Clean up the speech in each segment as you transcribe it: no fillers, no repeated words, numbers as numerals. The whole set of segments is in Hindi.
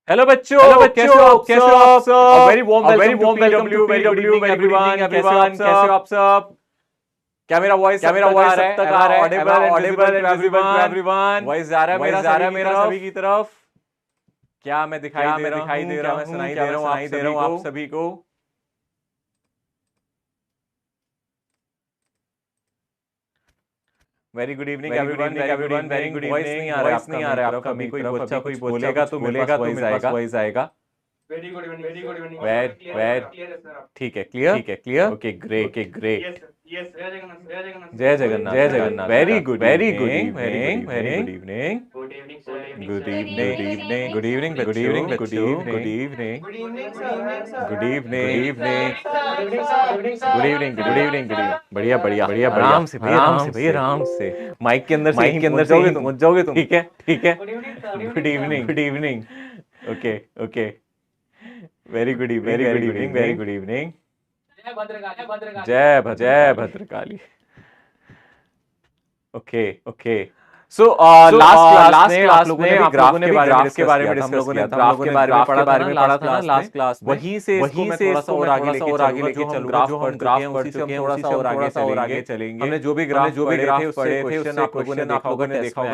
हेलो बच्चों, कैसे हो आप सब? Very warm welcome to PW everyone. कैसे हो आप सब? क्या मेरा वॉइस सब तक आ रहा है? Audible and visible to everyone. Voice जा रहा है मेरा सभी की तरफ? क्या मैं दिखाई दे रहा हूं? सुनाई दे रहा हूं आप सभी को? Very good evening everyone. Very good evening. नहीं आ रहा है आपका? कोई अच्छा कोई बोलेगा तो वॉइस आएगा। Very good evening. ठीक है, क्लियर। Okay, great. जय Jagannath. Very good evening. Good evening. बढ़िया। आराम से। माइक के अंदर से पहुंच जाओगे तुम। ठीक है। Good evening. Okay. Very good evening. जय Bhadrakali. Okay. So last class में आप लोगों ने ग्राफ के बारे में डिस्कस किया था। ग्राफ के बारे में पढ़ा था ना लास्ट क्लास में। वहीं से इसको मैं थोड़ा सा और आगे लेके चलूंगा। जो हम ग्राफ पढ़ चुके हैं उसी से हम थोड़ा सा और आगे चलेंगे। हमने जो भी ग्राफ पढ़े थे क्वेश्चन आप लोगों ने देखा होगा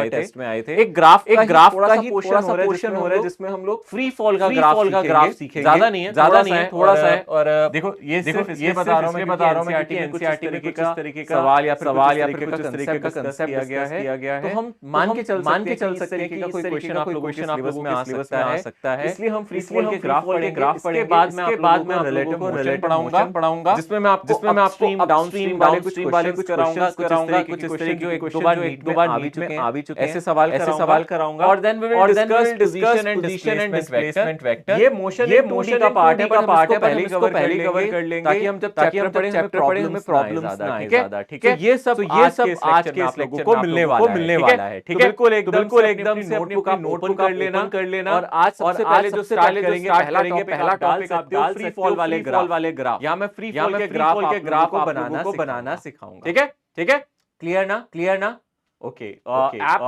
टेस्ट में आए थे। एक ग्राफ का ही थोड़ा सा पोर्शन हो रहा है जिसमें हम लोग फ्री फॉल का ग्राफ सीखेंगे। ज्यादा नहीं है, थोड़ा सा है। और देखो ये सिर्फ इसलिए बता रहा हूं मैं कि एनसीईआरटी में कुछ इस तरीके का सवाल या फिर कुछ इस तरीके का कंसेप्ट किया गया है। तो हम मान के चल सकते हैं कि कोई क्वेश्चन आप लोगों के सिलेबस में आ सकता है। इसलिए हम फ्री फॉल के ग्राफ पढ़ेंगे। इसके बाद मैं आप लोगों को रिलेटिव मोशन पढ़ाऊंगा, जिसमें मैं आपको अपस्ट्रीम डाउनस्ट्रीम वाले कुछ कराऊंगा, कुछ इस तरीके जो एक दो बार आ भी चुके हैं। ऐसे सवाल कराऊंगा। और then we will discuss position and displacement vector. ये मोशन का पार्ट है, पहले कवर कर लेंगे ताकि हम जब चैप्टर पढ़े हमें प्रॉब्लम्स ना आए ज्यादा। ठीक है, ये सब आज के इस लेक्चर को मिलने वाला है। ठीक है, बिल्कुल एकदम से नोटबुक आप ओपन कर लेना। और आज सबसे पहले जो स्टार्ट करेंगे पहला टॉपिक आप डाल फ्री फॉल वाले ग्राफ। या मैं फ्री फॉल के ग्राफ को बनाना सिखाऊंगा। ठीक है, क्लियर ना? ओके। ऐप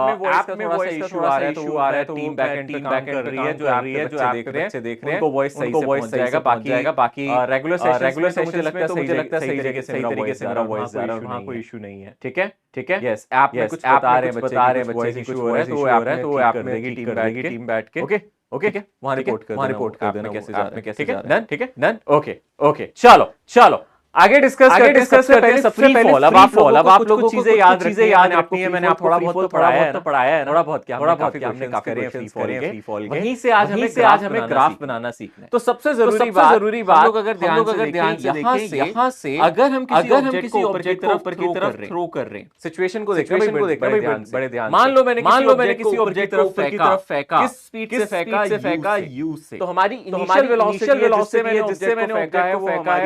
में वॉइस का थोड़ा सा इशू आ रहा है, तो टीम बैकएंड पे काम कर रही है। जो ऐप पे बच्चे देख रहे हैं उनको वॉइस सही से पहुंच जाएगा। बाकी रेगुलर सेशन मुझे लगता है सही तरीके से मेरा वॉइस जा रहा है, वहां कोई इशू नहीं है। ठीक है। यस, ऐप में कुछ बता रहे हैं बच्चे कुछ हो रहा है तो ऐप में ठीक कर देगी टीम बैठ के। ओके, वहां रिपोर्ट कर देना कैसे जा रहा है। ठीक है, डन। ओके, चलो आगे डिस्कस करते हैं। सबसे पहले अब आप लोगों को चीजें याद रखनी है। मैंने आपको थोड़ा बहुत पढ़ाया है। थोड़ा बहुत क्या हमने काफी करे फ्री फॉल के। वहीं से आज हमें ग्राफ बनाना सीखना है। तो सबसे जरूरी बात लोग अगर ध्यान से देखें, यहाँ से अगर हम किसी ऑब्जेक्ट को ऊपर की तरफ थ्रो कर रहे हैं, सिचुएशन को देखना बड़े ध्यान। मान लो मैंने किसी ऑब्जेक्ट को ऊपर की तरफ फेंका। किस स्पीड से फेंका? u से। तो हमारी इनिशियल वेलोसिटी जिससे मैंने फेंका है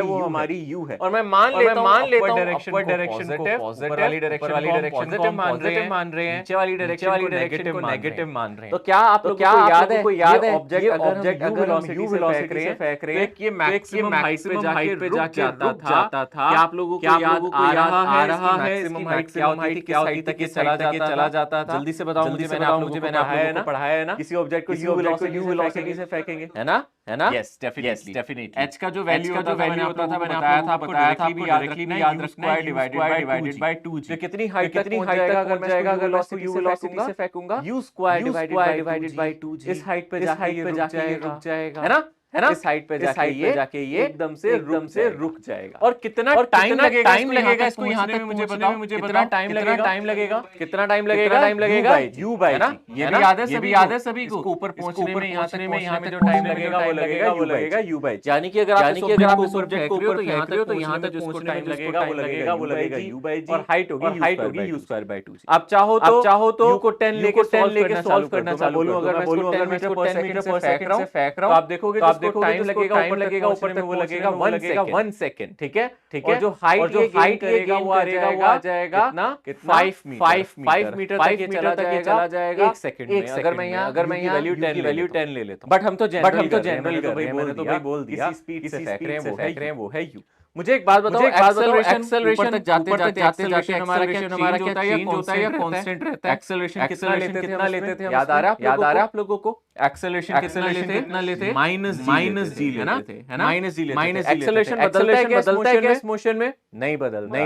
वो हमारी u है। और मैं मान लेता हूं अपवर्ड डायरेक्शन को पॉजिटिव, ऊपर वाली डायरेक्शन को पॉजिटिव मान रहे हैं, नीचे वाली डायरेक्शन को नेगेटिव मान रहे हैं। तो क्या आप लोगों को याद है ऑब्जेक्ट अगर हम u वेलोसिटी से फेंक रहे हैं, ये मैक्सिमम हाइट पे जाके रुक जाता था। क्या आप लोगों को याद आ रहा है मैक्सिमम हाइट क्या होती थी, किस चला जाता था? जल्दी से बताओ मुझे। मैंने आप लोगों को पढ़ाया है ना। किसी ऑब्जेक्ट को u वेलोसिटी से फेंकेंगे, है ना? Yes, definitely. h का जो वैल्यू होता था मैंने बताया था आपको डायरेक्टली भी याद रखना है, डिवाइडेड बाय 2g। कितनी हाइट तक अगर मैं u वेलोसिटी से फेंकूंगा, u square divided by 2g। इस हाइट पे जाके रुक जाएगा, है ना? इस हाइट पे जाके ये एकदम से रुक जाएगा। और कितना टाइम लगेगा इसको यहाँ तक मुझे बताओ। कितना टाइम लगेगा? u by g। ये भी याद है सभी को। ऊपर पहुंचने में यहाँ तक जो टाइम लगेगा वो लगेगा u बाय g। यानी कि अगर आप इस ऑब्जेक्ट को ऊपर फेंक रहे हो तो यहाँ तक जिसको टाइम लगेगा वो लगेगा u बाय g। और हाइट होगी u स्क्वायर बाय 2g। आप चाहो तो u को 10 लेके सॉल्व करना चालू करो। अगर मैं इसको 10 मीटर पर सेकंड से फेंक रहा हूं, आप देखोगे टाइम लगेगा ऊपर तक वो लगेगा 1 सेकंड। ठीक है। और जो हाइट करेगा वो आ जाएगा कितना 5 मीटर तक ये चला जाएगा 1 सेकंड में। अगर मैं यहाँ वैल्यू 10 ले लेता हूं। बट हम तो जनरल कर रहे हैं। मैंने तो भाई बोल दिया इसी स्पीड से फेंक रहे हैं वो है u। मुझे एक बात बताओ, एक्सेलरेशन तक जाते हमारा क्या चेंज होता है या कांस्टेंट रहता है? एक्सेलरेशन कितना लेते थे? याद आ रहा है आप लोगों को? एक्सेलरेशन कितना लेते माइनस जी लेते थे, है ना, माइनस जी लेते थे। एक्सेलरेशन बदलता है क्या इस मोशन में? नहीं बदलता,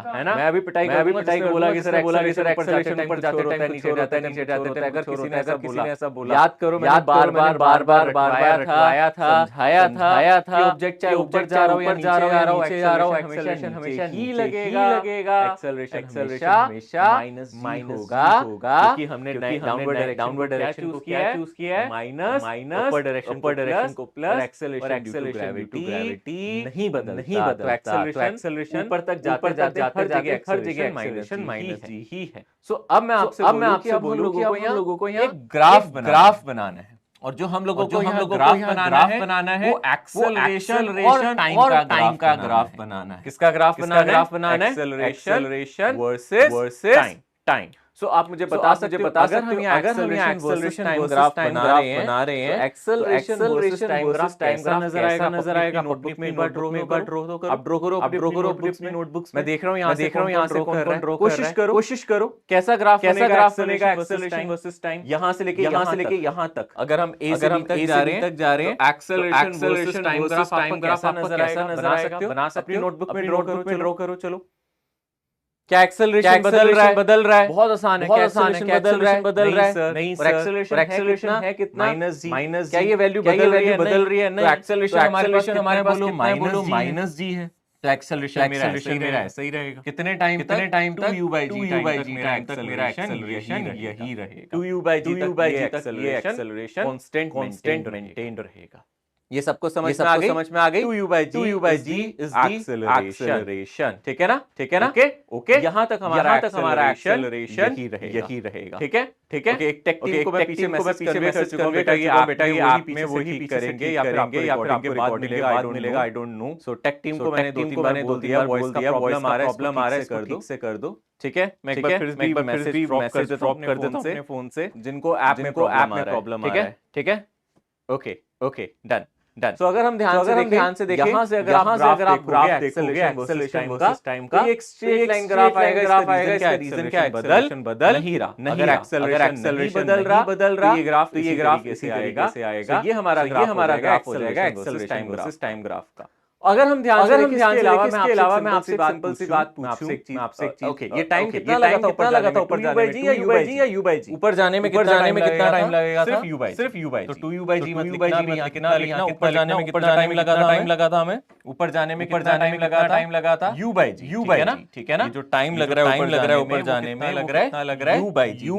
है ना। मैं अभी पिटाई बोला कि सर एक्सेलरेशन ऊपर जाते टाइम नीचे जाता है। अगर किसी ने ऐसा बोला, याद करो, मैंने बार-बार रटवाया था, समझाया था कि ऑब्जेक्ट चाहे ऊपर जा रहा हो या नीचे जा रहा हो, एक्सेलरेशन हमेशा ही लगेगा। एक्सेलरेशन हमेशा माइनस होगा, क्योंकि हमने डाउनवर्ड डायरेक्शन को क्या चूज किया है, माइनस अपर डायरेक्शन को प्लस, और एक्सेलरेशन ड्यू टू ग्रेविटी नहीं बदलता। तो एक्सेलरेशन ऊपर तक जाते हर जगह एक्सेलरेशन माइनस जी ही है। सो अब मैं आपसे बोलूं कि हम लोगों को यहाँ एक ग्राफ बनाना है, और जो हम लोगों को यहाँ ग्राफ बनाना है वो एक्सेलरेशन और टाइम का ग्राफ बनाना है। किसका ग्राफ बनाना है? Acceleration versus time. सो आप मुझे बता सकते हो, अगर हम यहाँ एक्सेलरेशन टाइम ग्राफ बना रहे हैं, तो एक्सेलरेशन वर्सेस टाइम ग्राफ नजर आएगा। नोटबुक में ड्रॉ करो, आप ड्रॉ करो अपनी नोटबुक्स। मैं देख रहा हूँ यहाँ से कौन कोशिश करो कैसा ग्राफ बनेगा एक्सेलरेशन वर्सेस टाइम, यहाँ से लेके यहाँ तक। अगर हम ए से बी तक जा रहे हैं, एक्सेलरेशन वर्सेस टाइम ग्राफ कैसा नजर आएगा? बना सकते हो, नोटबुक में ड्रॉ करो। चलो, क्या एक्सेलरेशन बदल रहा है? बहुत आसान है, एक्सेलरेशन बदल रहा है? नहीं सर। एक्सेलरेशन है कितना? माइनस। क्या ये वैल्यू बदल रही है? नहीं। एक्सेलरेशन हमारे पास माइनस जी है, तो एक्सेलरेशन मेरा ऐसा ही रहेगा। कितने टाइम तक? 2u/g टाइम तक मेरा एक्सेलरेशन यही रहेगा। 2u/g तक ये एक्सेलरेशन कांस्टेंट मेंटेन रहेगा। ये सबको समझ में आ गई? 2u/g is acceleration. ठीक है ना? ओके। यहाँ तक हमारा एक्सेलरेशन यही रहेगा। ठीक है। एक टेक्निक को मैं पीछे मैसेज कर चुका हूं, बेटा ये आप में वही करेंगे या फिर आपको बाद मिलेगा, I don't know. So tech team को मैंने 2-3 बार बोल दिया, वॉइस का प्रॉब्लम आ रहा है, ठीक से कर दो। ठीक है, मैं एक बार फिर मैसेज ड्रॉप कर देता हूं अपने फोन से, जिनको ऐप में प्रॉब्लम आ रहा है। ठीक है, ओके, डन। So, अगर हम ध्यान से देखें, यहाँ से अगर आप ग्राफ देखोगे एक्सेलरेशन वर्सेस टाइम का, एक स्ट्रेट लाइन ग्राफ आएगा। इसका रीजन क्या है? बदल नहीं रहा। अगर एक्सेलरेशन बदल रहा, तो ये ग्राफ इसी तरीके से आएगा। ये हमारा ग्राफ हो जाएगा एक्सेलरेशन वर्सेस टाइम ग्राफ का। अगर हम ध्यान से इसके अलावा मैं आपसे सिंपल सी बात पूछूं, आपसे एक चीज, ओके, ये टाइम कितना लगा था ऊपर जाने में? u/g? ऊपर जाने में कितना टाइम लगेगा? सिर्फ u/g। तो 2u/g मत लिखना, ऊपर जाने में कितना टाइम लगा था हमें? ऊपर जाने में कितना टाइम लगा था? u/g, ठीक है ना? जो टाइम लग रहा है ऊपर जाने में, लग रहा है u/g,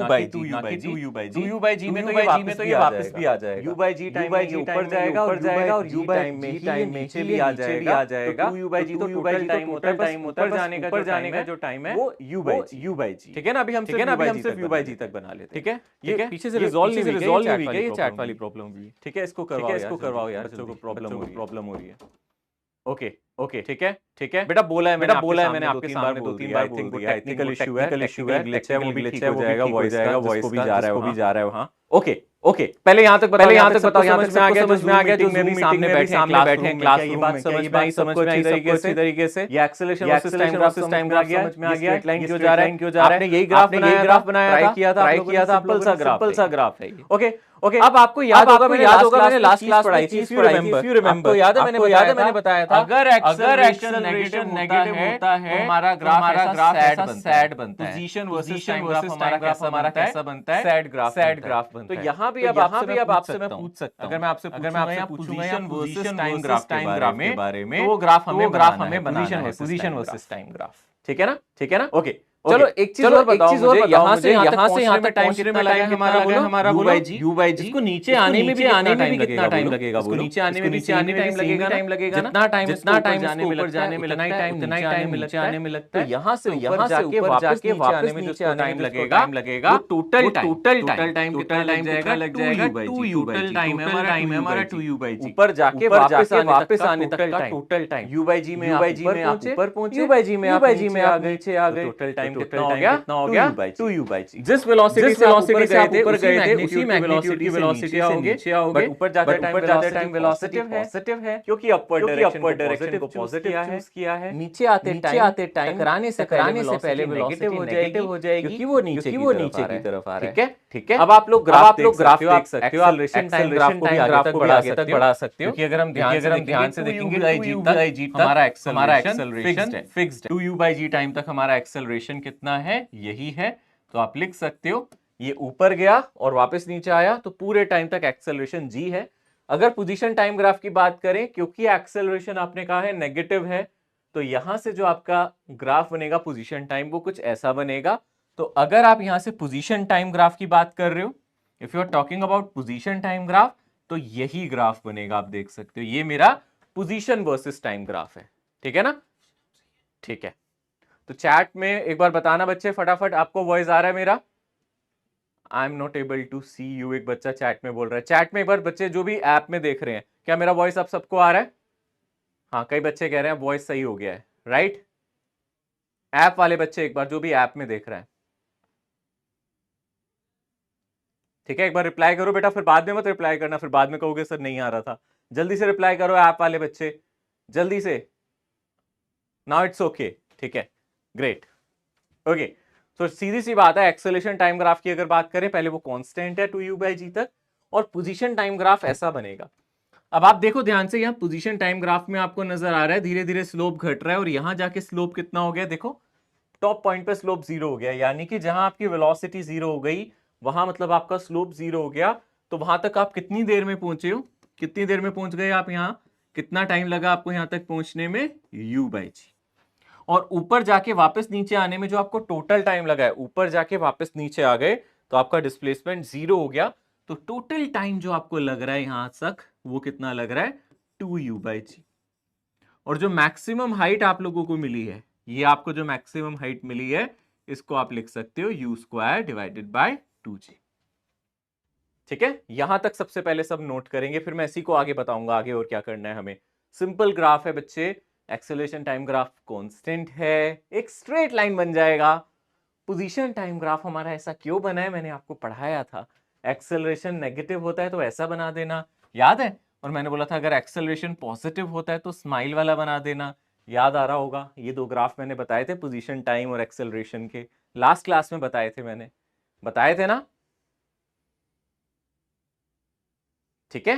2u/g में तो ये वापस भी आ जाएगा। u/g टाइम ऊपर जाएगा और u टाइम में नीचे भी आ जाएगा। तो u/g तो टोटल टाइम होता है, ऊपर जाने का जो टाइम है वो u/g। ठीक है ना? अभी हम सिर्फ u/g तक बना लेते हैं। ठीक है, पीछे से रिजॉल्व नहीं हुई, ये चैट वाली प्रॉब्लम हुई है। ठीक है, इसको करवाओ यार, बच्चों को प्रॉब्लम हो रही है। ओके, ठीक है। बेटा बोला है मैंने आपके सामने 2-3 बार बोल दिया, टेक्निकल इशू है, ग्लिच है, वो भी ठीक हो जाएगा, वॉइस भी जा रहा है वहां। ओके, पहले यहाँ तक बताओ, समझ में आ गया, जो में भी सामने बैठे हैं क्लास, ये बात समझ में आई सबको अच्छी तरीके से। ये एक्सेलरेशन वर्सेस टाइम ग्राफ समझ में आ गया, लाइन क्यों जा रहा है, आपने यही ग्राफ बनाया था, ट्राई किया था, सिंपल सा ग्राफ है। ओके, अब आपको याद होगा मैंने लास्ट क्लास पढ़ाई थी, इफ यू रिमेंबर, आपको याद है मैंने बताया था, अगर एक्सेलरेशन नेगेटिव होता है, हमारा ग्राफ ऐसा सैड बनता है। पोजीशन वर्सेस टाइम ग्राफ हमारा कैसा बनता है? सैड ग्राफ बनता है। तो यहाँ भी अब आपसे मैं पूछ सकता हूँ, अगर मैं आपसे पोजीशन वर्सेस टाइम ग्राफ के बारे में, तो वो ग्राफ हमें बनाना है, पोजीशन वर्सेस टाइम ग्राफ। ठीक है ना? ओके, चलो एक चीज और बताओ मुझे, यहाँ से यहाँ तक टाइम कितना लगेगा हमारा u/g। इसको नीचे आने में भी कितना टाइम लगेगा? बोलो, नीचे आने में भी टाइम लगेगा जितना टाइम ऊपर जाने में लगता है, उतना ही टाइम नीचे आने में लगता है। यहाँ से ऊपर जाके वापस में जो टाइम लगेगा, टोटल टाइम कितना लग जाएगा? 2u टाइम है हमारा 2u/g। ऊपर जाके वापस आने तक का टोटल टाइम u/g में आप ऊपर पहुंचे, u/g में आ गए, टोटल टाइम टाइम कितना हो गया 2u/g। जिस वेलोसिटी से आप ऊपर गए थे उसी मैग्नीट्यूड की वेलोसिटी आओगे, बट ऊपर जाते टाइम वेलोसिटी पॉजिटिव है क्योंकि अपवर्ड डायरेक्शन को पॉजिटिव चूज किया है। नीचे आते टाइम टकराने से पहले वेलोसिटी नेगेटिव हो जाएगी क्योंकि वो नीचे की तरफ आ रहा है। ठीक है। अब आप लोग ग्राफ देख सकते हो, एक्सेलरेशन ग्राफ को भी आगे तक बढ़ा सकते हो क्योंकि अगर हम ध्यान से देखेंगे 2u/g तक हमारा एक्सेलरेशन फिक्स्ड है। 2u/g टाइम तक हमारा एक्सेलरेशन कितना है, यही है। तो आप लिख सकते हो ये ऊपर गया और वापस नीचे आया तो पूरे टाइम तक एक्सेलरेशन g है। अगर पोजीशन टाइम ग्राफ की बात करें, क्योंकि एक्सेलरेशन आपने कहा है नेगेटिव है, तो यहां से जो आपका ग्राफ बनेगा पोजीशन टाइम वो कुछ ऐसा बनेगा। तो अगर आप यहां से पोजीशन टाइम ग्राफ की बात कर रहे हो, if you are talking about position time graph, तो यही ग्राफ बनेगा। आप देख सकते हो ये मेरा पोजीशन वर्सेस टाइम ग्राफ है। ठीक है ना? ठीक है। तो चैट में एक बार बताना बच्चे फटाफट, आपको वॉइस आ रहा है मेरा? I am not able to see you, एक बच्चा चैट में बोल रहा है। चैट में एक बार बच्चे जो भी ऐप में देख रहे हैं, क्या मेरा वॉइस आप सबको आ रहा है? हाँ, कई बच्चे कह रहे हैं वॉइस सही हो गया है, राइट? ऐप वाले बच्चे एक बार जो भी ऐप में देख रहे हैं, ठीक है, एक बार रिप्लाई करो बेटा, फिर बाद में मत रिप्लाई करना, फिर बाद में कहोगे सर नहीं आ रहा था। जल्दी से रिप्लाई करो ऐप वाले बच्चे, जल्दी से। Now it's okay. ठीक है, ग्रेट, ओके। तो सीधी सी बात है, एक्सेलरेशन टाइम ग्राफ की अगर बात करें, पहले वो कांस्टेंट है 2u/g तक, और पोजीशन टाइम ग्राफ ऐसा बनेगा। अब आप देखो ध्यान से, यहां पोजीशन टाइम ग्राफ में आपको नजर आ रहा है धीरे धीरे स्लोप घट रहा है, और यहां जाके स्लोप कितना हो गया, देखो टॉप पॉइंट पे स्लोप 0 हो गया, यानी कि जहां आपकी वेलोसिटी 0 हो गई वहां मतलब आपका स्लोप 0 हो गया। तो वहां तक आप कितनी देर में पहुंचे हो, कितनी देर में पहुंच गए आप, यहां कितना टाइम लगा आपको यहां तक पहुंचने में, u/g। और ऊपर जाके वापस नीचे आने में जो आपको टोटल टाइम लगा है, ऊपर जाके वापस नीचे आ गए तो आपका डिस्प्लेसमेंट 0 हो गया। तो टोटल टाइम जो आपको लग रहा है यहां तक, वो कितना लग रहा है, 2u/g। और जो मैक्सिमम हाइट आप लोगों को मिली है, ये आपको जो मैक्सिमम हाइट मिली है, इसको आप लिख सकते हो u² डिवाइडेड बाय 2g। ठीक है, यहां तक सबसे पहले सब नोट करेंगे, फिर मैं इसी को आगे बताऊंगा आगे और क्या करना है हमें। सिंपल ग्राफ है बच्चे, एक्सेलरेशन टाइम ग्राफ कांस्टेंट है, एक स्ट्रेट लाइन बन जाएगा। पोजीशन टाइम ग्राफ हमारा ऐसा क्यों बना है, मैंने आपको पढ़ाया था, एक्सेलरेशन नेगेटिव होता है तो ऐसा बना देना, याद है? और मैंने बोला था अगर एक्सेलरेशन पॉजिटिव होता है तो स्माइल वाला बना देना, याद आ रहा होगा। ये दो ग्राफ मैंने बताए थे पोजीशन टाइम और एक्सेलरेशन के, लास्ट क्लास में बताए थे, मैंने बताए थे ना? ठीक है,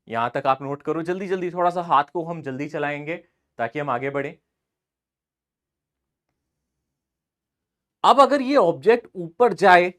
यहां तक आप नोट करो जल्दी जल्दी, थोड़ा सा हाथ को हम जल्दी चलाएंगे ताकि हम आगे बढ़े। अब अगर ये ऑब्जेक्ट ऊपर जाए,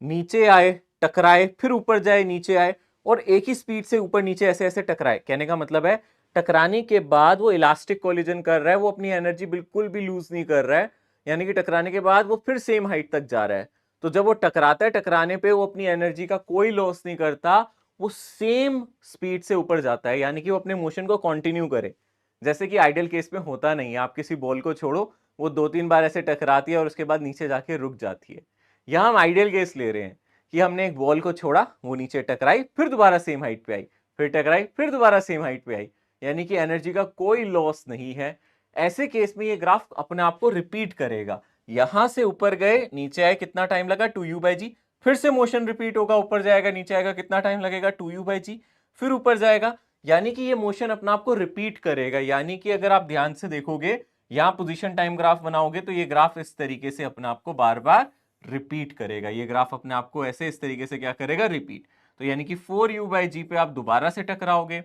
नीचे आए, टकराए, फिर ऊपर जाए, नीचे आए, और एक ही स्पीड से ऊपर नीचे ऐसे ऐसे टकराए, कहने का मतलब है टकराने के बाद वो इलास्टिक कोलिजन कर रहा है, वो अपनी एनर्जी बिल्कुल भी लूज नहीं कर रहा है, यानी कि टकराने के बाद वो फिर सेम हाइट तक जा रहा है। तो जब वो टकराता है, टकराने पे वो अपनी एनर्जी का कोई लॉस नहीं करता, वो सेम स्पीड से ऊपर जाता है, यानी कि वो अपने मोशन को कंटिन्यू करे। जैसे कि आइडियल केस में होता नहीं है, आप किसी बॉल को छोड़ो, वो 2-3 बार ऐसे टकराती है और उसके बाद नीचे जाके रुक जाती है। यहां हम आइडियल केस ले रहे हैं कि हमने एक बॉल को छोड़ा, वो नीचे टकराई, फिर दोबारा सेम हाइट पे आई, फिर टकराई, फिर दोबारा सेम हाइट पे आई, यानी कि एनर्जी का कोई लॉस नहीं है। ऐसे केस में ये ग्राफ अपने आप को रिपीट करेगा, यहां से ऊपर गए, नीचे आए, कितना टाइम लगा, 2u/g, फिर से मोशन रिपीट होगा, ऊपर जाएगा, नीचे आएगा, कितना टाइम लगेगा, 2u/g, फिर ऊपर जाएगा, यानी कि ये मोशन अपने आप को रिपीट करेगा। यानी कि अगर आप ध्यान से देखोगे, यहां पोजीशन टाइम ग्राफ बनाओगे तो ये ग्राफ इस तरीके से अपने आप को बार बार रिपीट करेगा। ये ग्राफ अपने आप को ऐसे इस तरीके से क्या करेगा, रिपीट। तो यानी कि 4u/g पे आप दोबारा से टकराओगे,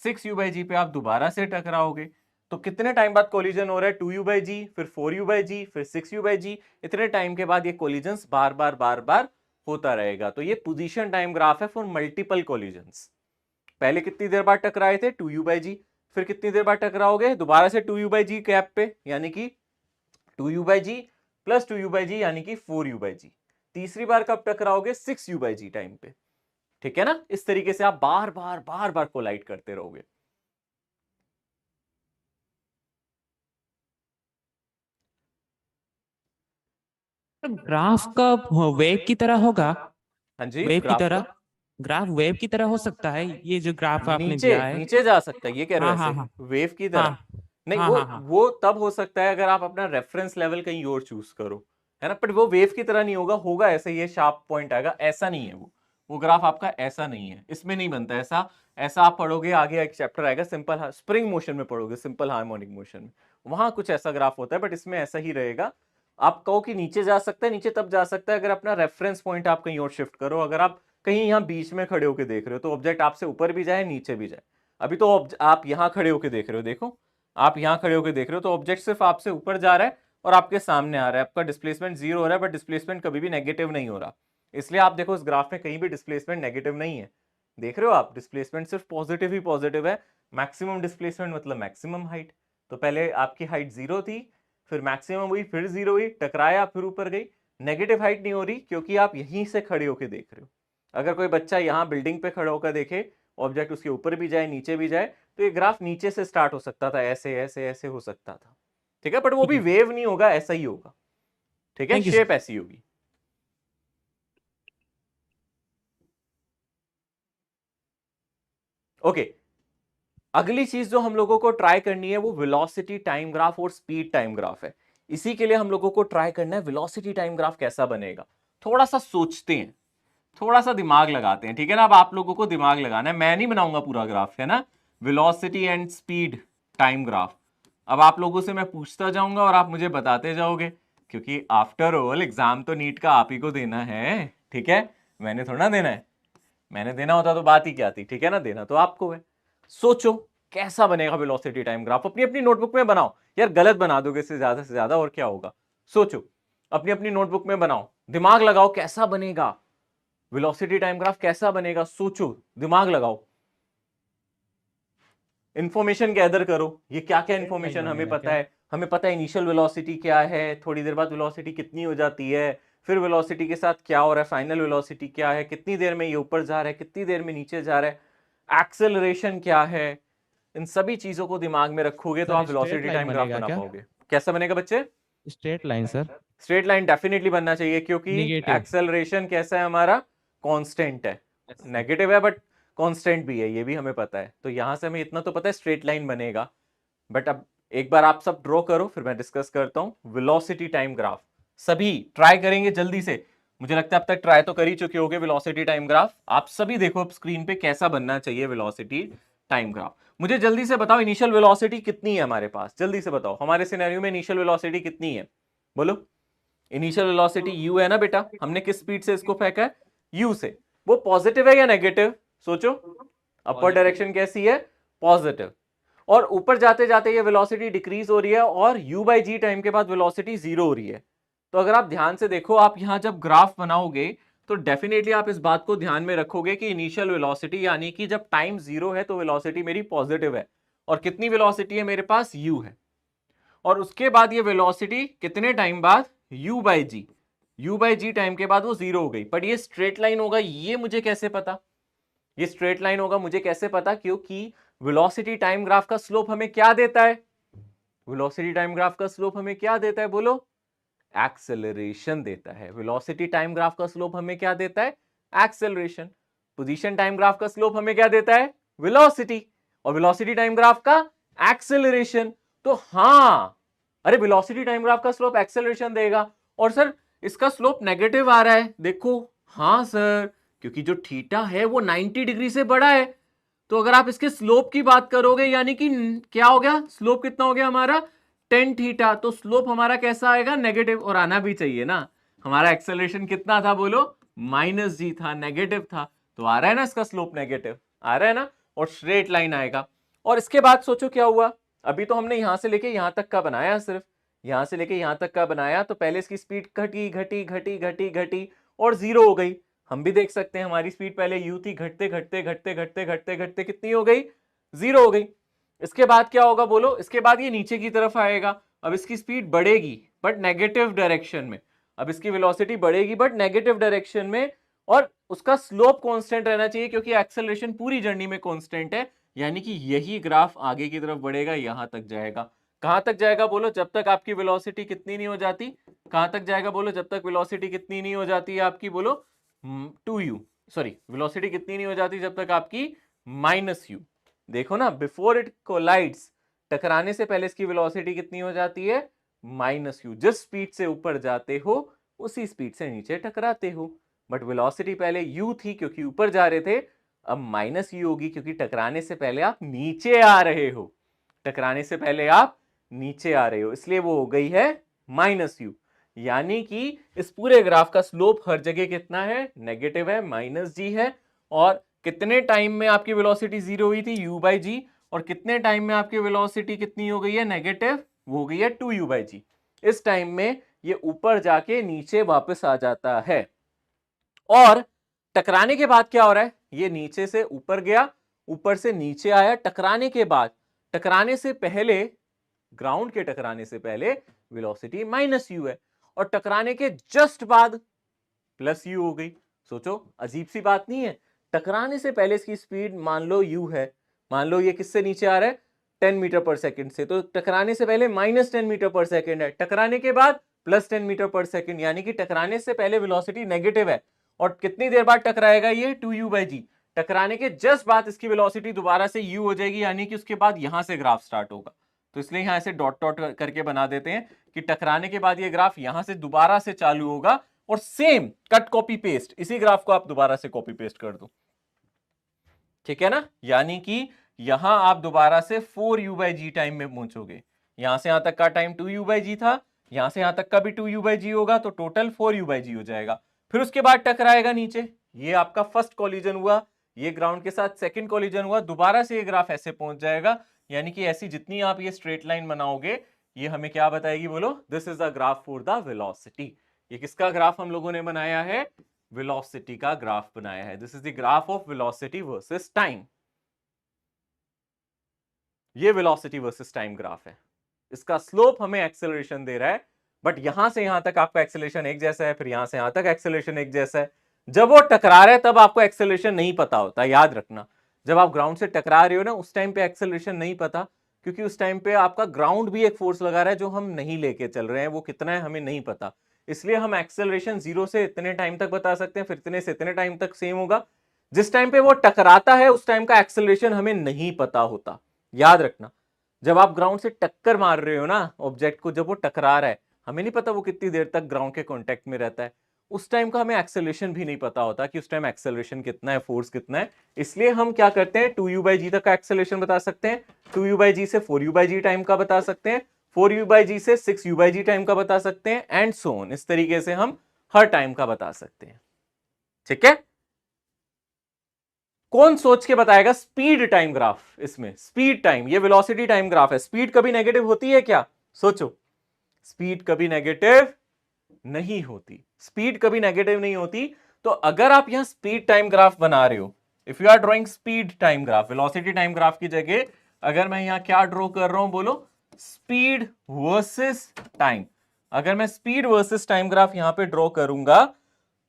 6u/g पे आप दोबारा से टकराओगे। तो कितने टाइम बाद कोलिजन हो रहा है, 2u/g, फिर 4u/g, फिर 6u/g, इतने टाइम के बाद ये कोलिजन्स बार बार होता रहेगा। तो ये पोजीशन टाइम ग्राफ है फॉर मल्टीपल कोलिजन्स। पहले कितनी देर बाद टकराए थे, 2u/g, फिर कितनी देर बाद टकराओगे, दोबारा से 2u/g गैप पे, यानी कि 2u/g प्लस 2u/g यानी कि 4u/g, तीसरी बार कब टकराओगे, 6u/g टाइम पे। ठीक है ना? इस तरीके से आप बार बार कोलाइड करते रहोगे। ग्राफ का वेव की तरह होगा? हाँ जी, वेव की तरह, ग्राफ वेव की तरह हो सकता है, ये जो ग्राफ आपने दिया है? नीचे जा सकता है, ये कह रहे हो हाँ, ऐसे हाँ, वेव की तरह? हाँ, नहीं, हाँ वो हाँ हाँ वो तब हो सकता है अगर आप अपना रेफरेंस लेवल कहीं और चूज करो, है ना, बट वो वेव की तरह नहीं होगा, होगा ऐसे, ये शार्प पॉइंट आएगा, ऐसा नहीं है वो ग्राफ आपका ऐसा नहीं है, इसमें नहीं बनता ऐसा। ऐसा आप पढ़ोगे आगे एक चैप्टर आएगा सिंपल स्प्रिंग मोशन में पढ़ोगे, सिंपल हार्मोनिक मोशन में, वहां कुछ ऐसा ग्राफ होता है, बट इसमें ऐसा ही रहेगा। आप कहो कि नीचे जा सकता है, नीचे तब जा सकता है अगर अपना रेफरेंस पॉइंट आप कहीं और शिफ्ट करो। अगर आप कहीं यहाँ बीच में खड़े होकर देख रहे हो तो ऑब्जेक्ट आपसे ऊपर भी जाए नीचे भी जाए। अभी तो आप यहाँ खड़े होकर देख रहे हो, देखो आप यहाँ खड़े होकर देख रहे हो तो ऑब्जेक्ट सिर्फ आपसे ऊपर जा रहा है और आपके सामने आ रहा है, आपका डिस्प्लेसमेंट 0 हो रहा है, बट डिस्प्लेसमेंट कभी भी नेगेटिव नहीं हो रहा। इसलिए आप देखो इस ग्राफ में कहीं भी डिस्प्लेसमेंट नेगेटिव नहीं है, देख रहे हो आप, डिस्प्लेसमेंट सिर्फ पॉजिटिव ही पॉजिटिव है। मैक्सिमम डिस्प्लेसमेंट मतलब मैक्सिमम हाइट, तो पहले आपकी हाइट 0 थी, फिर मैक्सिमम हुई, फिर 0 हुई, टकराया, फिर ऊपर गई। नेगेटिव हाइट नहीं हो रही क्योंकि आप यहीं से खड़े होकर देख रहे हो। अगर कोई बच्चा यहाँ बिल्डिंग पे खड़ा होकर देखे, ऑब्जेक्ट उसके ऊपर भी जाए नीचे भी जाए, तो ये ग्राफ नीचे से स्टार्ट हो सकता था, ऐसे ऐसे ऐसे हो सकता था, ठीक है, बट वो ठीक भी है। वेव नहीं होगा, ऐसा ही होगा, ठीक है, थैंक यू शेप सर। ऐसी होगी। ओके, अगली चीज जो हम लोगों को ट्राई करनी है वो वेलोसिटी टाइम ग्राफ और स्पीड टाइम ग्राफ है। इसी के लिए हम लोगों को ट्राई करना है वेलोसिटी टाइम ग्राफ कैसा बनेगा। थोड़ा सा सोचते हैं, थोड़ा सा दिमाग लगाते हैं, ठीक है ना। अब आप लोगों को दिमाग लगाना है, मैं नहीं बनाऊंगा पूरा ग्राफ, है ना, velocity and speed time graph. अब आप लोगों से मैं पूछता जाऊंगा और आप मुझे बताते जाओगे, क्योंकि आफ्टर ऑल एग्जाम तो नीट का आप ही को देना है, ठीक है, मैंने थोड़ा ना देना है। मैंने देना होता तो बात ही क्या थी, ठीक है ना, देना तो आपको है। सोचो कैसा बनेगा वेलोसिटी टाइम ग्राफ, अपनी अपनी नोटबुक में बनाओ यार, गलत बना दोगे से ज्यादा और क्या होगा। सोचो, अपनी अपनी नोटबुक में बनाओ, दिमाग लगाओ कैसा बनेगा वेलोसिटी टाइम ग्राफ, कैसा बनेगा, सोचो, दिमाग लगाओ, इंफॉर्मेशन गैदर करो। ये क्या क्या इंफॉर्मेशन हमें पता है, हमें पता है इनिशियल वेलोसिटी क्या है, थोड़ी देर बाद वेलोसिटी कितनी हो जाती है, फिर वेलोसिटी के साथ क्या हो रहा है, फाइनल वेलोसिटी क्या है, कितनी देर में ये ऊपर जा रहा है, कितनी देर में नीचे जा रहा है, एक्सेलरेशन क्या है। इन सभी चीजों को दिमाग में रखोगे तो सर आप straight velocity line time graph बनेगा बना क्या? पाओगे। कैसा बनेगा बच्चे? Straight line sir. Straight line definitely बनना चाहिए, क्योंकि निगेटिव। एक्सेलरेशन कैसा है हमारा, कांस्टेंट है, नेगेटिव है बट कांस्टेंट भी है, ये भी हमें पता है। तो यहां से हमें इतना तो पता है स्ट्रेट लाइन बनेगा। बट अब एक बार आप सब ड्रॉ करो, फिर मैं डिस्कस करता हूं वेलोसिटी टाइम ग्राफ। सभी ट्राई करेंगे जल्दी से, मुझे लगता है अब तक ट्राई तो कर ही चुके होगे वेलोसिटी टाइम ग्राफ। आप सभी देखो अब स्क्रीन पे कैसा बनना चाहिए वेलोसिटी टाइम ग्राफ। मुझे जल्दी से बताओ इनिशियल वेलोसिटी कितनी है हमारे पास, जल्दी से बताओ हमारे सिनेरियो में इनिशियल वेलोसिटी कितनी है, बोलो। इनिशियल वेलोसिटी u है ना बेटा, हमने किस स्पीड से इसको फेंका है, u से। वो पॉजिटिव है या नेगेटिव, सोचो, अपर डायरेक्शन कैसी है, पॉजिटिव। और ऊपर जाते जाते ये वेलोसिटी डिक्रीज हो रही है और u बाई जी टाइम के बाद वेलोसिटी 0 हो रही है। तो अगर आप ध्यान से देखो, आप यहां जब ग्राफ बनाओगे तो डेफिनेटली आप इस बात को ध्यान में रखोगे कि इनिशियल वेलोसिटी यानी कि जब टाइम 0 है तो वेलोसिटी मेरी पॉजिटिव है, और कितनी वेलोसिटी है मेरे पास, u है। और उसके बाद ये वेलोसिटी कितने टाइम बाद, u बाई जी टाइम के बाद वो 0 हो गई। बट ये स्ट्रेट लाइन होगा, ये मुझे कैसे पता, ये स्ट्रेट लाइन होगा मुझे कैसे पता, क्योंकि वेलोसिटी टाइम ग्राफ का स्लोप हमें क्या देता है, वेलोसिटी टाइम ग्राफ का स्लोप हमें क्या देता है, बोलो, एक्सेलरेशन देता है। वेलोसिटी टाइम ग्राफ का स्लोप हमें क्या देता है, एक्सेलरेशन। पोजीशन टाइम ग्राफ का स्लोप हमें क्या देता है, वेलोसिटी, और वेलोसिटी टाइम ग्राफ का एक्सेलरेशन। तो हां, अरे वेलोसिटी टाइम ग्राफ का स्लोप एक्सेलरेशन देगा, और सर इसका स्लोप नेगेटिव आ रहा है, देखो, हां सर, क्योंकि जो थीटा है वो 90 डिग्री से बड़ा है। तो अगर आप इसके स्लोप की बात करोगे, यानी कि क्या हो गया, स्लोप कितना हो गया हमारा, टेन थीटा, तो स्लोप हमारा कैसा आएगा, नेगेटिव, और आना भी चाहिए ना। हमारा एक्सेलरेशन कितना था, बोलो, -g था, नेगेटिव था, तो आ रहा है ना इसका स्लोप नेगेटिव, आ रहा है ना, और स्ट्रेट लाइन आएगा। और इसके बाद सोचो क्या हुआ, अभी तो हमने यहां से लेके यहां तक का बनाया, सिर्फ यहां से लेके यहां तक का बनाया, तो पहले इसकी स्पीड घटी घटी घटी घटी घटी और 0 हो गई। हम भी देख सकते हैं हमारी स्पीड पहले u थी, घटते घटते घटते घटते घटते घटते कितनी हो गई, 0 हो गई। इसके बाद क्या होगा, बोलो, इसके बाद ये नीचे की तरफ आएगा। अब इसकी स्पीड बढ़ेगी बट नेगेटिव डायरेक्शन में, अब इसकी वेलोसिटी बढ़ेगी बट नेगेटिव डायरेक्शन में, और उसका स्लोप कांस्टेंट रहना चाहिए क्योंकि एक्सेलरेशन पूरी जर्नी में कांस्टेंट है। यानी कि यही ग्राफ आगे की तरफ बढ़ेगा, यहां तक जाएगा। कहां तक जाएगा, बोलो, जब तक आपकी वेलोसिटी कितनी नहीं हो जाती, कहां तक जाएगा, बोलो, जब तक वेलोसिटी कितनी नहीं हो जाती है आपकी, बोलो, 2u, सॉरी, वेलोसिटी कितनी नहीं हो जाती जब तक आपकी -u। देखो ना, बिफोर इट कोलाइड्स टकराने से पहले इसकी वेलोसिटी कितनी हो जाती है, माइनस यू। जिस स्पीड से ऊपर जाते हो उसी स्पीड से नीचे टकराते हो। बट वेलोसिटी पहले यू थी क्योंकि ऊपर जा रहे थे, अब माइनस यू होगी क्योंकि टकराने से पहले आप नीचे आ रहे हो। टकराने से पहले आप नीचे आ रहे हो, इसलिए वो हो गई है माइनस यू। यानी कि इस पूरे ग्राफ का स्लोप हर जगह कितना है, नेगेटिव है, माइनस जी है। और कितने टाइम में आपकी वेलोसिटी जीरो हुई थी, u बाई जी, और कितने टाइम में आपकी वेलोसिटी कितनी हो गई है, नेगेटिव, वो हो गई है 2u बाई जी। इस टाइम में ये ऊपर जाके नीचे वापस आ जाता है। और टकराने के बाद क्या हो रहा है, ये नीचे से ऊपर गया, ऊपर से नीचे आया। टकराने के बाद, टकराने से पहले, ग्राउंड के टकराने से पहले वेलोसिटी माइनस यू है, और टकराने के जस्ट बाद प्लस यू हो गई। सोचो, अजीब सी बात नहीं है। टकराने से पहले इसकी स्पीड मान लो यू है, मान लो ये किससे नीचे आ रहा है, 10 मीटर पर सेकंड से, तो टकराने से पहले माइनस 10 मीटर पर सेकंड है, टकराने के बाद प्लस 10 मीटर पर सेकंड, यानी कि टकराने से पहले वेलोसिटी नेगेटिव है। और कितनी देर बाद टकराएगा ये, 2u बाई जी। टकराने के जस्ट बाद इसकी वेलोसिटी दोबारा से u हो जाएगी, यानी कि उसके बाद यहां से ग्राफ स्टार्ट होगा। तो इसलिए यहां से डॉट डॉट करके बना देते हैं कि टकराने के बाद ये ग्राफ यहां से दोबारा से चालू होगा, और सेम कट कॉपी पेस्ट इसी ग्राफ को आप दोबारा से कॉपी पेस्ट कर दो, ठीक है ना। यानी कि यहां आप दोबारा से 4u बाई जी टाइम में पहुंचोगे। यहां से यहां तक का टाइम 2u बाई जी था, यहां से यहां तक का भी 2u बाई जी होगा, तो टोटल 4u बाई जी हो जाएगा। फिर उसके बाद टकराएगा नीचे, ये आपका फर्स्ट कॉलिजन हुआ, ये ग्राउंड के साथ सेकंड कॉलिजन हुआ, दोबारा से ये ग्राफ ऐसे पहुंच जाएगा। यानी कि ऐसी जितनी आप ये स्ट्रेट लाइन बनाओगे, ये हमें क्या बताएगी, बोलो, this is the graph for the velocity. ये किसका ग्राफ हम लोगों ने बनाया है, वेलोसिटी का ग्राफ बनाया है। This is the graph of velocity versus time. ये वेलोसिटी वर्सेस टाइम ग्राफ है। इसका स्लोप हमें एक्सेलरेशन दे रहा है, बट यहां से यहां तक आपका एक्सेलरेशन एक जैसा है, फिर यहां से यहां तक एक्सेलरेशन एक जैसा है। जब वो टकरा रहा है तब आपको एक्सेलरेशन नहीं पता होता, याद रखना। जब आप ग्राउंड से टकरा रहे हो ना, उस टाइम पे एक्सेलरेशन नहीं पता, क्योंकि उस टाइम पे आपका ग्राउंड भी एक फोर्स लगा रहा है जो हम नहीं लेके चल रहे हैं, वो कितना है हमें नहीं पता। इसलिए हम एक्सेलरेशन जीरो से इतने टाइम तक बता सकते हैं, फिर इतने से इतने टाइम तक सेम होगा। जिस टाइम पे वो टकराता है उस टाइम का एक्सेलरेशन हमें नहीं पता होता, याद रखना। जब आप ग्राउंड से टक्कर मार रहे हो ना ऑब्जेक्ट को, जब वो टकरा रहा है, हमें नहीं पता वो कितनी देर तक ग्राउंड के कांटेक्ट में रहता है, उस टाइम का हमें एक्सेलरेशन भी नहीं पता होता कि उस टाइम एक्सेलरेशन कितना है, फोर्स कितना है। इसलिए हम क्या करते हैं, 2u बाई जी तक का एक्सेलरेशन बता सकते हैं, 2u बाई जी से 4u बाई जी टाइम का बता सकते हैं, 4u बाई जी से 6u बाई जी टाइम का बता सकते हैं, एंड सो ऑन। इस तरीके से हम हर टाइम का बता सकते हैं, ठीक है। कौन सोच के बताएगा स्पीड टाइम ग्राफ, इसमें स्पीड टाइम, ये वेलोसिटी टाइम ग्राफ है। स्पीड कभी नेगेटिव होती है क्या, सोचो। स्पीड कभी नेगेटिव नहीं होती, स्पीड कभी नेगेटिव नहीं होती। तो अगर आप यहां स्पीड टाइम ग्राफ बना रहे हो, if you are drawing speed time graph, velocity time graph की जगह अगर मैं यहां क्या ड्रॉ कर रहा हूं, बोलो, स्पीड वर्सेस टाइम। अगर मैं स्पीड वर्सेस टाइम ग्राफ यहां पे ड्रॉ करूंगा,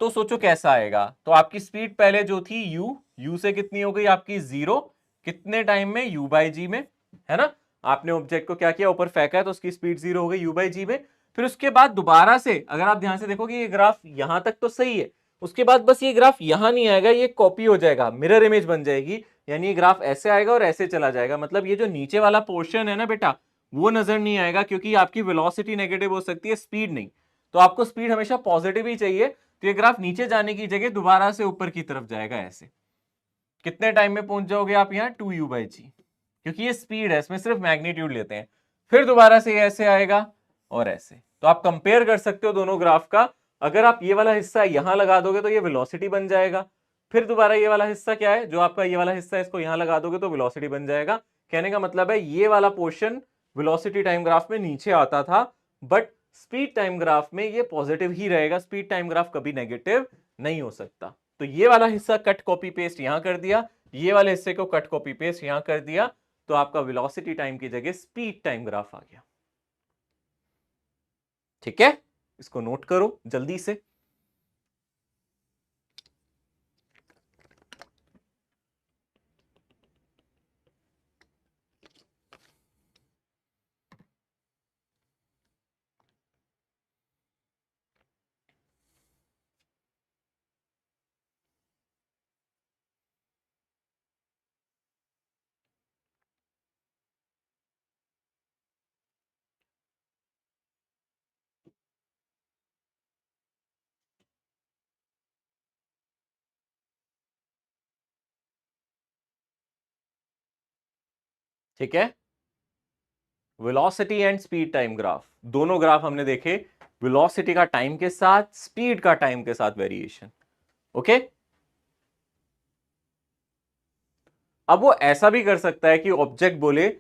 तो सोचो कैसा आएगा। तो आपकी स्पीड पहले जो थी u से कितनी हो गई आपकी, जीरो, कितने टाइम में, u बाई जी में, है ना। आपने ऑब्जेक्ट को क्या किया, ऊपर फेंका है, तो उसकी स्पीड जीरो हो गई u बाई जी में। फिर उसके बाद दोबारा से अगर आप ध्यान से देखोगे, ये ग्राफ यहां तक तो सही है, उसके बाद बस ये ग्राफ यहां नहीं आएगा, ये कॉपी हो जाएगा, मिरर इमेज बन जाएगी। यानी ये ग्राफ ऐसे आएगा और ऐसे चला जाएगा, मतलब ये जो नीचे वाला पोर्शन है ना बेटा, वो नजर नहीं आएगा, क्योंकि आपकी वेलोसिटी नेगेटिव हो सकती है, स्पीड नहीं। तो आपको स्पीड हमेशा पॉजिटिव ही चाहिए। तो ये ग्राफ नीचे जाने की जगह दोबारा से ऊपर की तरफ जाएगा ऐसे। कितने टाइम में पहुंच जाओगे आप यहाँ, 2u बाई जी, क्योंकि ये स्पीड है, इसमें सिर्फ मैग्नीट्यूड लेते हैं। फिर दोबारा से ऐसे आएगा और ऐसे। तो आप कंपेयर कर सकते हो दोनों ग्राफ का। अगर आप ये वाला हिस्सा यहां लगा दोगे तो ये वेलोसिटी बन जाएगा, फिर दोबारा ये वाला हिस्सा क्या है, जो आपका ये वाला हिस्सा है, इसको यहां लगा दोगे तो वेलोसिटी बन जाएगा। कहने का मतलब है ये वाला पोर्शन वेलोसिटी टाइम ग्राफ में नीचे आता था, बट स्पीड टाइम ग्राफ में ये पॉजिटिव ही रहेगा। स्पीड टाइम ग्राफ कभी नेगेटिव नहीं हो सकता। तो ये वाला हिस्सा कट कॉपी पेस्ट यहां कर दिया, ये वाले हिस्से को कट कॉपी पेस्ट यहां कर दिया, तो आपका वेलोसिटी टाइम की जगह स्पीड टाइम ग्राफ आ गया, ठीक है। इसको नोट करो जल्दी से। ठीक है, velocity and speed time graph, दोनों ग्राफ हमने देखे, वेलोसिटी का टाइम के साथ, स्पीड का टाइम के साथ वेरिएशन। ओके, अब वो ऐसा भी कर सकता है कि ऑब्जेक्ट बोले,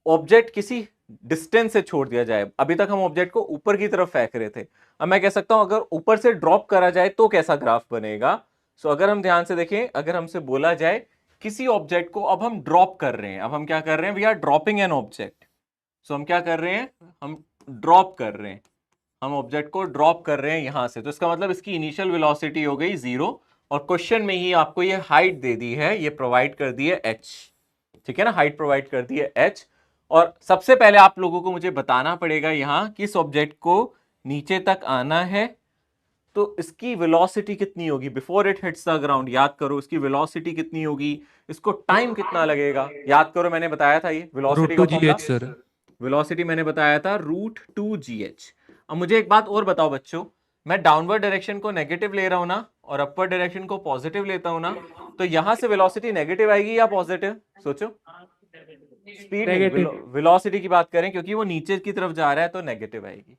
ऑब्जेक्ट किसी डिस्टेंस से छोड़ दिया जाए, अभी तक हम ऑब्जेक्ट को ऊपर की तरफ फेंक रहे थे, अब मैं कह सकता हूं अगर ऊपर से ड्रॉप करा जाए तो कैसा ग्राफ बनेगा। सो अगर हम ध्यान से देखें, अगर हमसे बोला जाए किसी ऑब्जेक्ट को अब हम ड्रॉप कर रहे हैं, अब हम क्या कर रहे हैं, we are dropping an object. So हम क्या कर रहे हैं, हम ड्रॉप कर रहे हैं, हम ऑब्जेक्ट को ड्रॉप कर रहे हैं यहां से, तो इसका मतलब इसकी इनिशियल वेलोसिटी हो गई 0, और क्वेश्चन में ही आपको ये हाइट दे दी है, ये प्रोवाइड कर दी है h, ठीक है ना, हाइट प्रोवाइड कर दी है h। और सबसे पहले आप लोगों को मुझे बताना पड़ेगा यहां किस ऑब्जेक्ट को नीचे तक आना है, तो इसकी वेलोसिटी कितनी होगी before it hits the ground, याद करो इसकी वेलोसिटी कितनी होगी, इसको टाइम कितना लगेगा, याद करो मैंने बताया था ये वेलोसिटी का फॉर्मूला, सर वेलोसिटी मैंने बताया था √2gh। अब मुझे एक बात और बताओ बच्चों, मैं डाउनवर्ड डायरेक्शन को नेगेटिव ले रहा हूं ना और अपर डायरेक्शन को पॉजिटिव लेता हूं ना, तो यहां से वेलोसिटी नेगेटिव आएगी या पॉजिटिव, सोचो, स्पीड वेलोसिटी की बात करें, क्योंकि वो नीचे की तरफ जा रहा है तो नेगेटिव आएगी।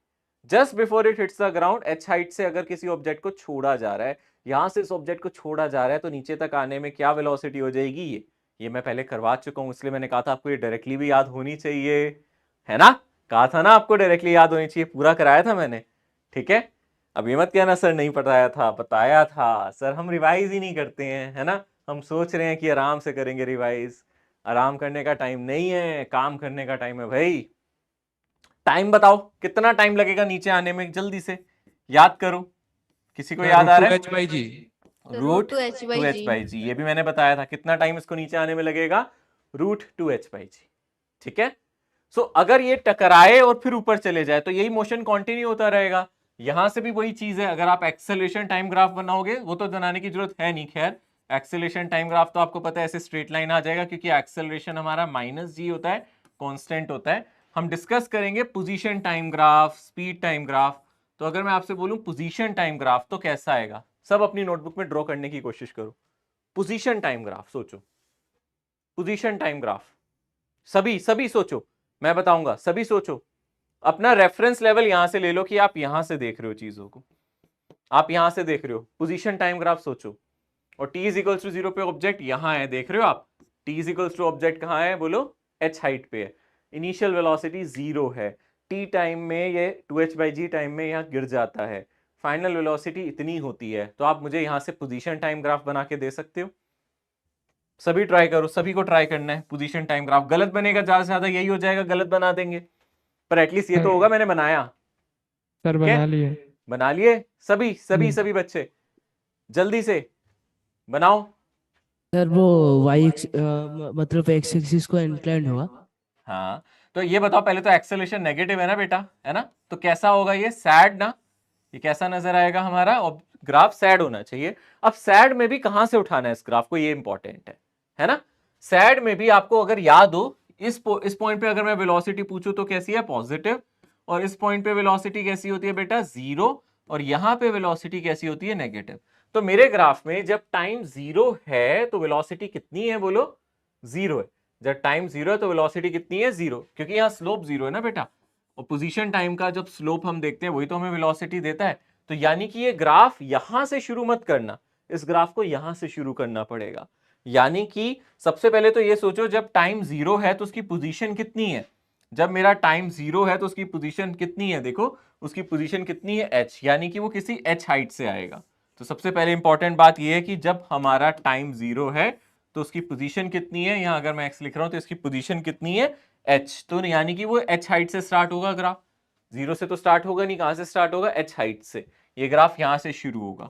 Just before it hits the ground, h height से अगर किसी ऑब्जेक्ट को छोड़ा जा रहा है, यहां से इस ऑब्जेक्ट को छोड़ा जा रहा है, तो नीचे तक आने में क्या वेलोसिटी हो जाएगी, ये मैं पहले करवा चुका हूं, इसलिए मैंने कहा था आपको ये डायरेक्टली भी याद होनी चाहिए, है ना, कहा था ना आपको डायरेक्टली याद होनी चाहिए, पूरा कराया था मैंने, ठीक है। अब ये मत कहना सर नहीं पढ़ाया था, बताया था सर, हम रिवाइज ही नहीं करते हैं, है ना, हम सोच रहे हैं कि आराम से करेंगे रिवाइज, आराम करने का टाइम नहीं है, काम करने का टाइम है भाई। टाइम बताओ कितना टाइम लगेगा नीचे आने में, जल्दी से याद करो, किसी को याद आ रहा है, √2h/g, ये भी मैंने बताया था, कितना टाइम इसको नीचे आने में लगेगा, √2h/g, ठीक है। सो अगर ये टकराए और फिर ऊपर चले जाए तो यही मोशन कंटिन्यू होता रहेगा, यहां से भी वही चीज है, अगर आप एक्सेलरेशन टाइम ग्राफ बनाओगे, वो तो बनाने की जरूरत है नहीं, खैर एक्सेलरेशन टाइम ग्राफ तो आपको पता है ऐसे स्ट्रेट लाइन आ जाएगा, क्योंकि एक्सेलरेशन हमारा -g होता है, कांस्टेंट होता है। हम डिस्कस करेंगे position time graph, speed time graph. तो अगर मैं आपसे बोलूं पोजीशन टाइम ग्राफ तो कैसा आएगा, सब अपनी नोटबुक में ड्रॉ करने की कोशिश करो, पोजीशन टाइम ग्राफ सोचो, पोजीशन टाइम ग्राफ, सभी सभी सोचो, मैं बताऊंगा, सभी सोचो, अपना रेफरेंस लेवल यहां से ले लो कि आप यहां से देख रहे हो चीजों को, आप यहां से देख रहे हो, पोजीशन टाइम ग्राफ सोचो, और t इज इक्वल्स टू 0 पे ऑब्जेक्ट यहां है, देख रहे हो आप, t is equals to object कहां है, बोलो h हाइट पे है, इनिशियल वेलोसिटी 0 है, t टाइम में ये 2h/g टाइम में यहां गिर जाता है, फाइनल वेलोसिटी इतनी होती है, तो आप मुझे यहां से पोजीशन टाइम ग्राफ बना के दे सकते हो, सभी ट्राई करो, सभी को ट्राई करना है, पोजीशन टाइम ग्राफ, गलत बनेगा ज्यादा से ज्यादा यही हो जाएगा, गलत बना देंगे, पर एटलीस्ट ये तो होगा मैंने बनाया, सर बना लिए सभी सभी सभी बच्चे, जल्दी से बनाओ। सर वो वाई मतलब एक्स एक्सिस को इंक्लाइंड होगा। हाँ, तो ये बताओ पहले, तो एक्सेलरेशन नेगेटिव है ना बेटा, है ना, तो कैसा होगा ये, सैड ना, ये कैसा नजर आएगा हमारा, और ग्राफ सैड होना चाहिए। अब सैड में भी कहां से उठाना है इस ग्राफ को, ये इंपॉर्टेंट है ना, सैड में भी आपको अगर याद हो, इस पॉइंट पे अगर मैं वेलोसिटी पूछूं तो कैसी है, पॉजिटिव, और इस पॉइंट पे वेलोसिटी कैसी होती है बेटा, 0, और यहां पे वेलोसिटी कैसी होती है, नेगेटिव। तो मेरे ग्राफ में जब टाइम 0 है तो वेलोसिटी कितनी है, बोलो 0 है, जब टाइम 0 है तो वेलोसिटी कितनी है, 0, क्योंकि यहाँ स्लोप 0 है ना बेटा, और पोजीशन टाइम का जब स्लोप हम देखते हैं वही तो हमें वेलोसिटी देता है। तो यानी कि ये ग्राफ यहां से शुरू मत करना, इस ग्राफ को यहां से शुरू करना पड़ेगा, यानी कि सबसे पहले तो ये सोचो जब टाइम 0 है तो उसकी पोजीशन कितनी है, जब मेरा टाइम 0 है तो उसकी पोजीशन कितनी है, देखो उसकी पोजीशन कितनी है, h, यानी कि वो किसी h हाइट से आएगा। तो सबसे पहले इंपॉर्टेंट बात यह है कि जब हमारा टाइम 0 है तो उसकी पोजीशन कितनी है, यहां अगर मैं x लिख रहा हूं तो इसकी पोजीशन कितनी है, h, तो यानी कि वो h हाइट से स्टार्ट होगा ग्राफ, 0 से तो स्टार्ट होगा नहीं, कहां से स्टार्ट होगा, h हाइट से, ये ग्राफ यहां से शुरू होगा,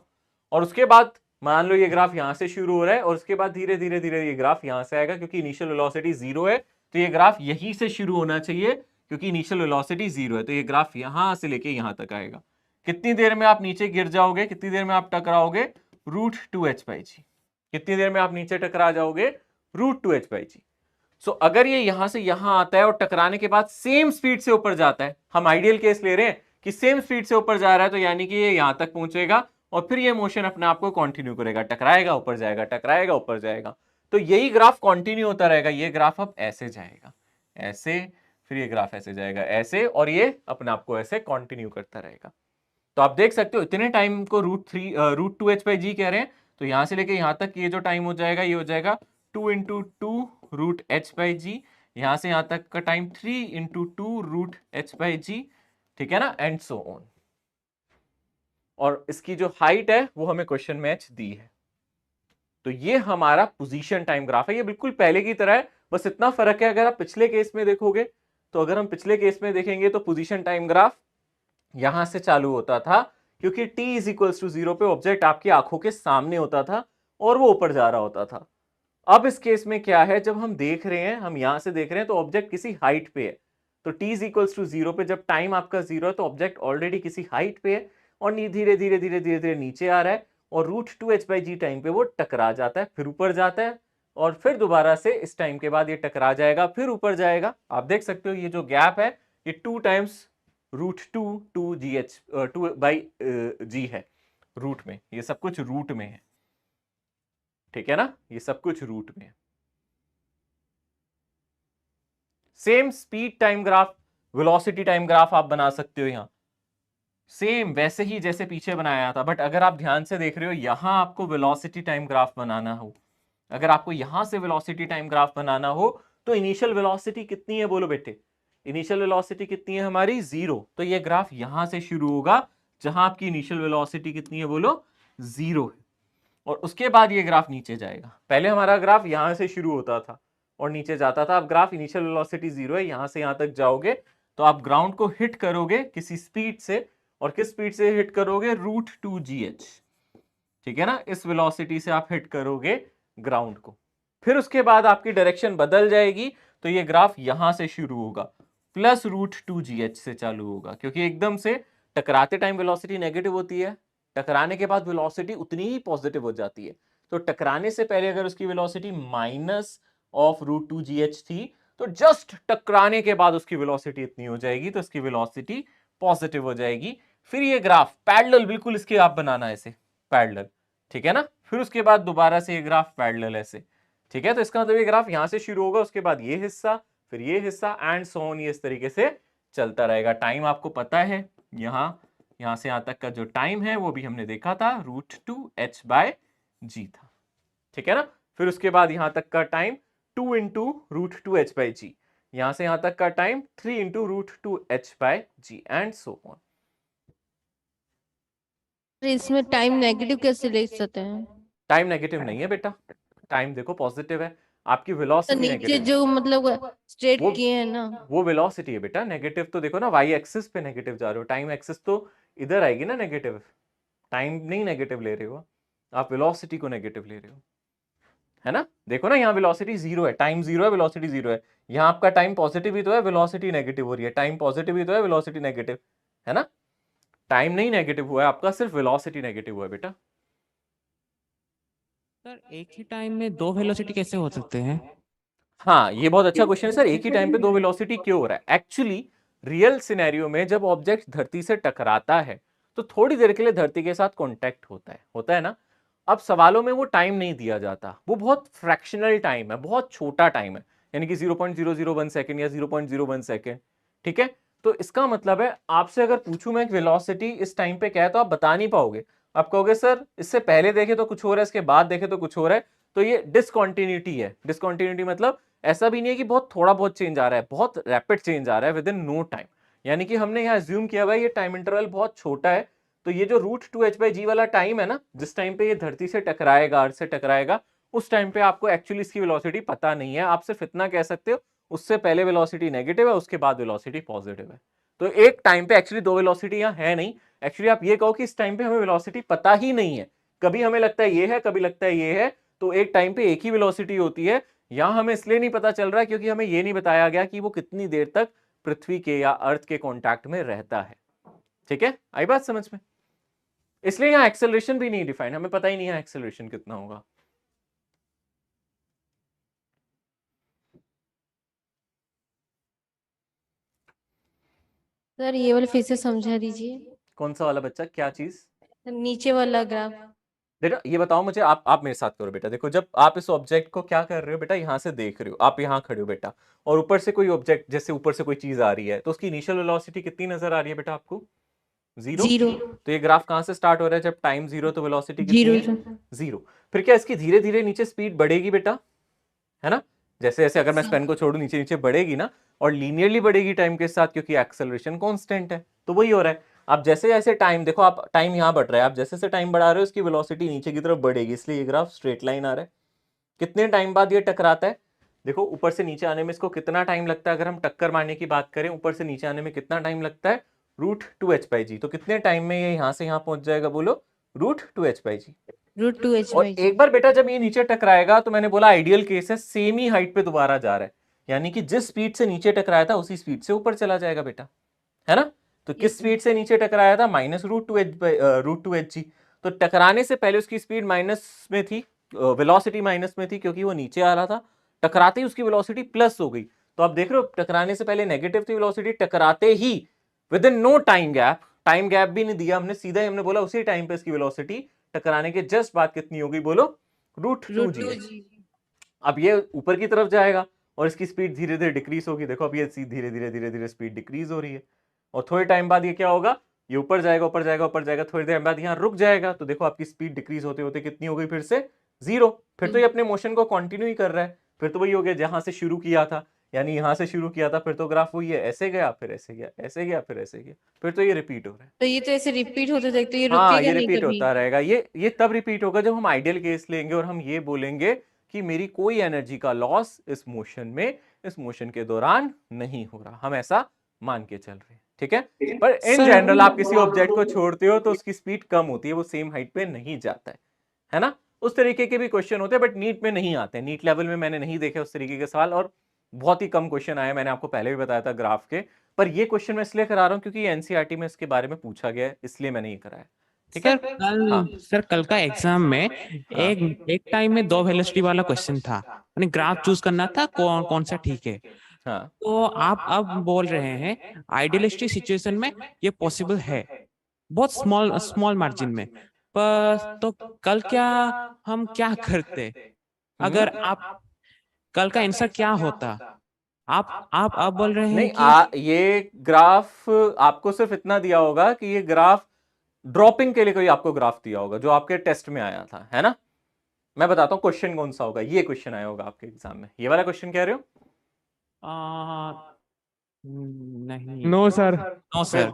और उसके बाद मान लो ये ग्राफ यहां से शुरू हो रहा है, और उसके बाद धीरे धीरे धीरे ये ग्राफ यहां से आएगा, क्योंकि इनिशियल वेलोसिटी 0 है, तो ये ग्राफ यहीं से शुरू होना चाहिए, क्योंकि इनिशियल वेलोसिटी 0 है, तो ये ग्राफ यहां से लेके यहां तक आएगा। कितनी देर में आप नीचे गिर जाओगे, कितनी देर में आप टकराओगे, √2h/g, कितनी देर में आप नीचे टकरा जाओगे, √2h/g। सो अगर ये यहां से यहां आता है और टकराने के बाद सेम स्पीड से ऊपर जाता है, हम आइडियल केस ले रहे हैं कि सेम स्पीड से ऊपर जा रहा है, तो यानी कि ये यहां तक पहुंचेगा और फिर ये मोशन अपने आप को कंटिन्यू करेगा, टकराएगा ऊपर जाएगा, टकराएगा ऊपर जाएगा। तो यही ग्राफ कंटिन्यू होता रहेगा, ये ग्राफ अब ऐसे जाएगा, ऐसे, फिर ये ग्राफ ऐसे जाएगा, ऐसे, और ये अपने आप को ऐसे कंटिन्यू करता रहेगा। तो आप देख सकते हो इतने टाइम को √2h/g कह रहे हैं, तो यहां से लेके यहां तक ये जो टाइम हो जाएगा, ये हो जाएगा 2 × 2 √h/g, यहां से यहां तक का टाइम 3 × 2 √h/g, ठीक है ना, एंड सो ऑन। और इसकी जो हाइट है वो हमें क्वेश्चन में h दी है। तो ये हमारा पोजीशन टाइम ग्राफ है, ये बिल्कुल पहले की तरह है, बस इतना फर्क है, अगर आप पिछले केस में देखोगे, तो अगर हम पिछले केस में देखेंगे तो पोजीशन टाइम ग्राफ यहां से चालू होता था, क्योंकि t = 0 पे ऑब्जेक्ट आपकी आंखों के सामने होता था और वो ऊपर जा रहा होता था। अब इस केस में क्या है, जब हम देख रहे हैं, हम यहां से देख रहे हैं, तो ऑब्जेक्ट किसी हाइट पे है, तो t = 0 पे जब टाइम आपका 0 है, तो ऑब्जेक्ट ऑलरेडी किसी हाइट पे है और धीरे धीरे धीरे धीरे धीरे नीचे आ रहा है, और √2h/g टाइम पे वो टकरा जाता है, फिर ऊपर जाता है, और फिर दोबारा से इस टाइम के बाद ये टकरा जाएगा, फिर ऊपर जाएगा। आप देख सकते हो ये जो गैप है, ये 2 टाइम्स √2g है, रूट में, ये सब कुछ रूट में है, ठीक है ना, ये सब कुछ रूट में है। Same speed time graph, velocity time graph आप बना सकते हो यहां, सेम वैसे ही जैसे पीछे बनाया था, बट अगर आप ध्यान से देख रहे हो, यहां आपको वेलोसिटी टाइम ग्राफ बनाना हो, अगर आपको यहां से वेलोसिटी टाइम ग्राफ बनाना हो, तो इनिशियल वेलोसिटी कितनी है, बोलो बेटे, इनिशियल वेलोसिटी कितनी है हमारी, 0, तो ये ग्राफ यहां से शुरू होगा, जहां आपकी इनिशियल वेलोसिटी कितनी है, बोलो 0 है, और उसके बाद ये ग्राफ नीचे जाएगा। पहले हमारा ग्राफ यहां से शुरू होता था और नीचे जाता था, अब ग्राफ इनिशियल वेलोसिटी 0 है, यहां से यहां तक जाओगे तो आप ग्राउंड को हिट करोगे किसी स्पीड से, और किस स्पीड से हिट करोगे, √2gh, ठीक है ना, इस वेलोसिटी से आप हिट करोगे ग्राउंड को, फिर उसके बाद आपकी डायरेक्शन बदल जाएगी, तो ये ग्राफ यहां से शुरू होगा, प्लस √2gh से चालू होगा, क्योंकि एकदम से टकराते टाइम वेलोसिटी नेगेटिव होती है, टकराने के बाद वेलोसिटी उतनी ही पॉजिटिव हो जाती है, तो टकराने से पहले अगर उसकी वेलोसिटी -√2gh थी, तो जस्ट टकराने के बाद उसकी वेलोसिटी इतनी हो जाएगी, तो इसकी वेलोसिटी पॉजिटिव हो जाएगी। फिर ये ग्राफ पैरेलल, बिल्कुल इसके आप बनाना ऐसे पैरेलल, ठीक है ना, फिर उसके बाद दोबारा से ये ग्राफ पैरेलल ऐसे, ठीक है, तो इसका मतलब ये ग्राफ यहां से शुरू होगा, उसके बाद ये हिस्सा, फिर ये हिस्सा, एंड सो ऑन, ये इस तरीके से चलता रहेगा। टाइम आपको पता है, यहां से यहां तक का जो टाइम है वो भी हमने देखा था, √2h/g था, ठीक है ना, फिर उसके बाद यहां तक का टाइम 2 × √2h/g, यहां से यहां तक का time 3 × √2h/g, and so on. इसमें टाइम नेगेटिव कैसे ले सकते हैं? टाइम नेगेटिव नहीं है बेटा, टाइम देखो पॉजिटिव है, आपकी तो वेलोसिटी नीचे नेगेटिव है, जो मतलब स्ट्रेट वो किए हैं ना, वो वेलोसिटी है बेटा, नेगेटिव तो देखो ना, वाई एक्सिस पे नेगेटिव जा रहे हो, टाइम एक्सिस तो इधर आएगी ना नेगेटिव, टाइम नहीं नेगेटिव ले रहे हो आप, वेलोसिटी को नेगेटिव ले रहे हो, है ना, देखो ना, यहाँ वेलोसिटी 0 है, टाइम 0 है, वेलोसिटी 0 है, यहाँ आपका टाइम पॉजिटिव ही तो है, वेलोसिटी नेगेटिव हो रही है, टाइम पॉजिटिव ही तो है, वेलोसिटी नेगेटिव है ना, टाइम नहीं नेगेटिव हुआ है आपका, सिर्फ वेलोसिटी नेगेटिव हुआ है बेटा। सर एक ही टाइम में दो वेलोसिटी कैसे हो सकते हैं? हाँ, ये बहुत अच्छा क्वेश्चन है सर, एक ही टाइम पे दो वेलोसिटी क्यों हो रहा है। एक्चुअली रियल सिनेरियो में जब ऑब्जेक्ट धरती से टकराता है, तो थोड़ी देर के लिए धरती के साथ कांटेक्ट होता है ना। अब सवालों में वो टाइम नहीं दिया जाता, वो बहुत फ्रैक्शनल टाइम है, बहुत छोटा टाइम है, यानी कि 0.001 सेकेंड या 0.01 सेकेंड, ठीक है। तो इसका मतलब है, आपसे अगर पूछूं मैं वेलोसिटी इस टाइम पे क्या है, तो आप बता नहीं पाओगे, आप कहोगे सर इससे पहले देखे तो कुछ हो रहा है, इसके बाद देखे तो कुछ हो रहा है, तो ये डिसकंटिन्यूटी है। डिसकंटिन्यूटी मतलब ऐसा भी नहीं है कि बहुत थोड़ा बहुत चेंज आ रहा है, बहुत रैपिड चेंज आ रहा है विद इन नो टाइम, यानी कि हमने यहाँ अज्यूम किया हुआ है ये टाइम इंटरवल बहुत छोटा है, तो ये जो √2h/g वाला टाइम है ना, जिस टाइम पे ये धरती से टकराएगा, अर्थ से टकराएगा, उस टाइम पे आपको एक्चुअली इसकी वेलोसिटी पता नहीं है, आप सिर्फ इतना कह सकते हो उससे पहले वेलोसिटी नेगेटिव है, उसके बाद वेलोसिटी पॉजिटिव है। तो एक टाइम पे एक्चुअली दो वेलोसिटी यहाँ है नहीं, एक्चुअली आप ये कहो कि इस टाइम पे हमें वेलोसिटी पता ही नहीं है, कभी हमें लगता है ये है, कभी लगता है ये है, तो एक टाइम पे एक ही वेलोसिटी होती है। यहां हमें इसलिए नहीं पता चल रहा है क्योंकि हमें ये नहीं बताया गया कि वो कितनी देर तक पृथ्वी के या अर्थ के कांटेक्ट में रहता है, ठीक है, आई बात समझ में। इसलिए यहां एक्सेलरेशन भी नहीं डिफाइन, हमें पता ही नहीं है एक्सेलरेशन कितना होगा। सर ये वाला फिर से समझा दीजिए। कौन सा वाला बच्चा, क्या चीज? नीचे वाला ग्राफ। बेटा ये बताओ मुझे, आप मेरे साथ करो बेटा। देखो जब आप इस ऑब्जेक्ट को क्या कर रहे हो बेटा, यहां से देख रहे हो, आप यहां खड़े हो बेटा, और ऊपर से कोई ऑब्जेक्ट, जैसे ऊपर से कोई चीज आ रही है, तो उसकी इनिशियल वेलोसिटी कितनी नजर आ रही है बेटा आपको? जीरो। 0 तो ये ग्राफ कहां से स्टार्ट हो रहा है? जब टाइम जीरो तो वेलोसिटी कितनी 0 है? जीरो। फिर क्या इसकी धीरे धीरे नीचे स्पीड बढ़ेगी बेटा, है ना? जैसे जैसे अगर मैं इस पेन को छोड़ू नीचे नीचे बढ़ेगी ना, और लीनियरली बढ़ेगी टाइम के साथ, क्योंकि एक्सेलरेशन कांस्टेंट है। तो वही हो रहा है। आप जैसे जैसे टाइम देखो, आप टाइम यहां बढ़ रहा है, आप जैसे जैसे टाइम बढ़ा रहे हो इसकी वेलोसिटी नीचे की तरफ बढ़ेगी, इसलिए ये ग्राफ स्ट्रेट लाइन आ रहा है। कितने टाइम बाद ये टकराता है? देखो ऊपर से नीचे आने में इसको कितना टाइम लगता है, अगर हम टक्कर मारने की बात करें, ऊपर से नीचे आने में कितना टाइम लगता है? √2h/g। तो कितने टाइम में ये यहां से यहां पहुंच जाएगा? बोलो, √2h/g। √2h और by g। एक बार बेटा जब ये नीचे टकराएगा, तो मैंने बोला आइडियल केस है, सेम ही हाइट पे दोबारा जा रहा है, यानी कि जिस स्पीड से नीचे टकराया था उसी स्पीड से ऊपर चला जाएगा बेटा, है ना? तो किस स्पीड से नीचे टकराया था? -√2h/g। तो टकराने से पहले उसकी स्पीड माइनस में थी, वेलोसिटी माइनस में थी, क्योंकि वो नीचे आ रहा था। टकराते ही उसकी वेलोसिटी प्लस हो गई। तो आप देख रहे हो, टकराने से पहले नेगेटिव थी वेलोसिटी, टकराते ही within no time gap भी नहीं दिया हमने, सीधा ही हमने बोला उसी टाइम पे इसकी वेलोसिटी टकराने के जस्ट बाद कितनी होगी? बोलो, √2g। अब ये ऊपर की तरफ जाएगा और इसकी स्पीड धीरे धीरे डिक्रीज होगी। देखो अब ये धीरे धीरे धीरे धीरे स्पीड डिक्रीज हो रही है, और थोड़े टाइम बाद ये क्या होगा? ये ऊपर जाएगा ऊपर जाएगा ऊपर जाएगा, थोड़ी देर बाद यहाँ रुक जाएगा। तो देखो आपकी स्पीड डिक्रीज होते होते कितनी हो गई? फिर से 0। फिर तो ये अपने मोशन को कंटिन्यू ही कर रहा है। फिर तो वही हो गया जहां से शुरू किया था, यानी यहां से शुरू किया था, फिर तो ग्राफ वही है, ऐसे गया फिर ऐसे गया, ऐसे गया फिर ऐसे गया, फिर तो ये रिपीट हो रहा है। तो ये तो ऐसे रिपीट होते जाएगा, तो ये हाँ, रुकेगा ये नहीं रिपीट कभी। होता रहेगा। ये तब रिपीट होगा जब हम आइडियल केस लेंगे और हम ये बोलेंगे कि मेरी कोई एनर्जी का लॉस इस मोशन के दौरान नहीं हो रहा। हम ऐसा मान के चल रहे हैं, ठीक है? पर इन सर जनरल आप किसी ऑब्जेक्ट को छोड़ते हो तो उसकी स्पीड कम होती है, वो सेम हाइट पे नहीं जाता है ना? उस तरीके के भी क्वेश्चन होते हैं, बट नीट में नहीं आते। नीट लेवल में मैंने नहीं देखे उस तरीके के सवाल, और बहुत ही कम क्वेश्चन आए। मैंने आपको पहले भी बताया था ग्राफ के। पर ये क्वेश्चन मैं इसलिए करा रहा हूं क्योंकि एनसीईआरटी में इसके बारे में पूछा गया है, इसलिए मैंने ये कराया। ठीक है? सर कल का एग्जाम में हाँ। एक टाइम में 2 वेलोसिटी वाला क्वेश्चन था, यानी ग्राफ चूज करना था कौन कौन सा ठीक है। हाँ। तो आप अब बोल रहे हैं आइडियलिस्टिक सिचुएशन में ये पॉसिबल है, बहुत स्मॉल स्मॉल मार्जिन में। पर तो कल क्या हम क्या करते अगर आप कल का आंसर क्या होता? आप बोल रहे हैं नहीं, ये ग्राफ आपको सिर्फ इतना दिया होगा कि ये ग्राफ ड्रॉपिंग के लिए कोई आपको ग्राफ दिया होगा जो आपके टेस्ट में आया था, है ना? मैं बताता हूं क्वेश्चन कौन सा होगा। ये क्वेश्चन आया होगा आपके एग्जाम में, ये वाला क्वेश्चन कह रहे हो? नहीं। No sir. No sir.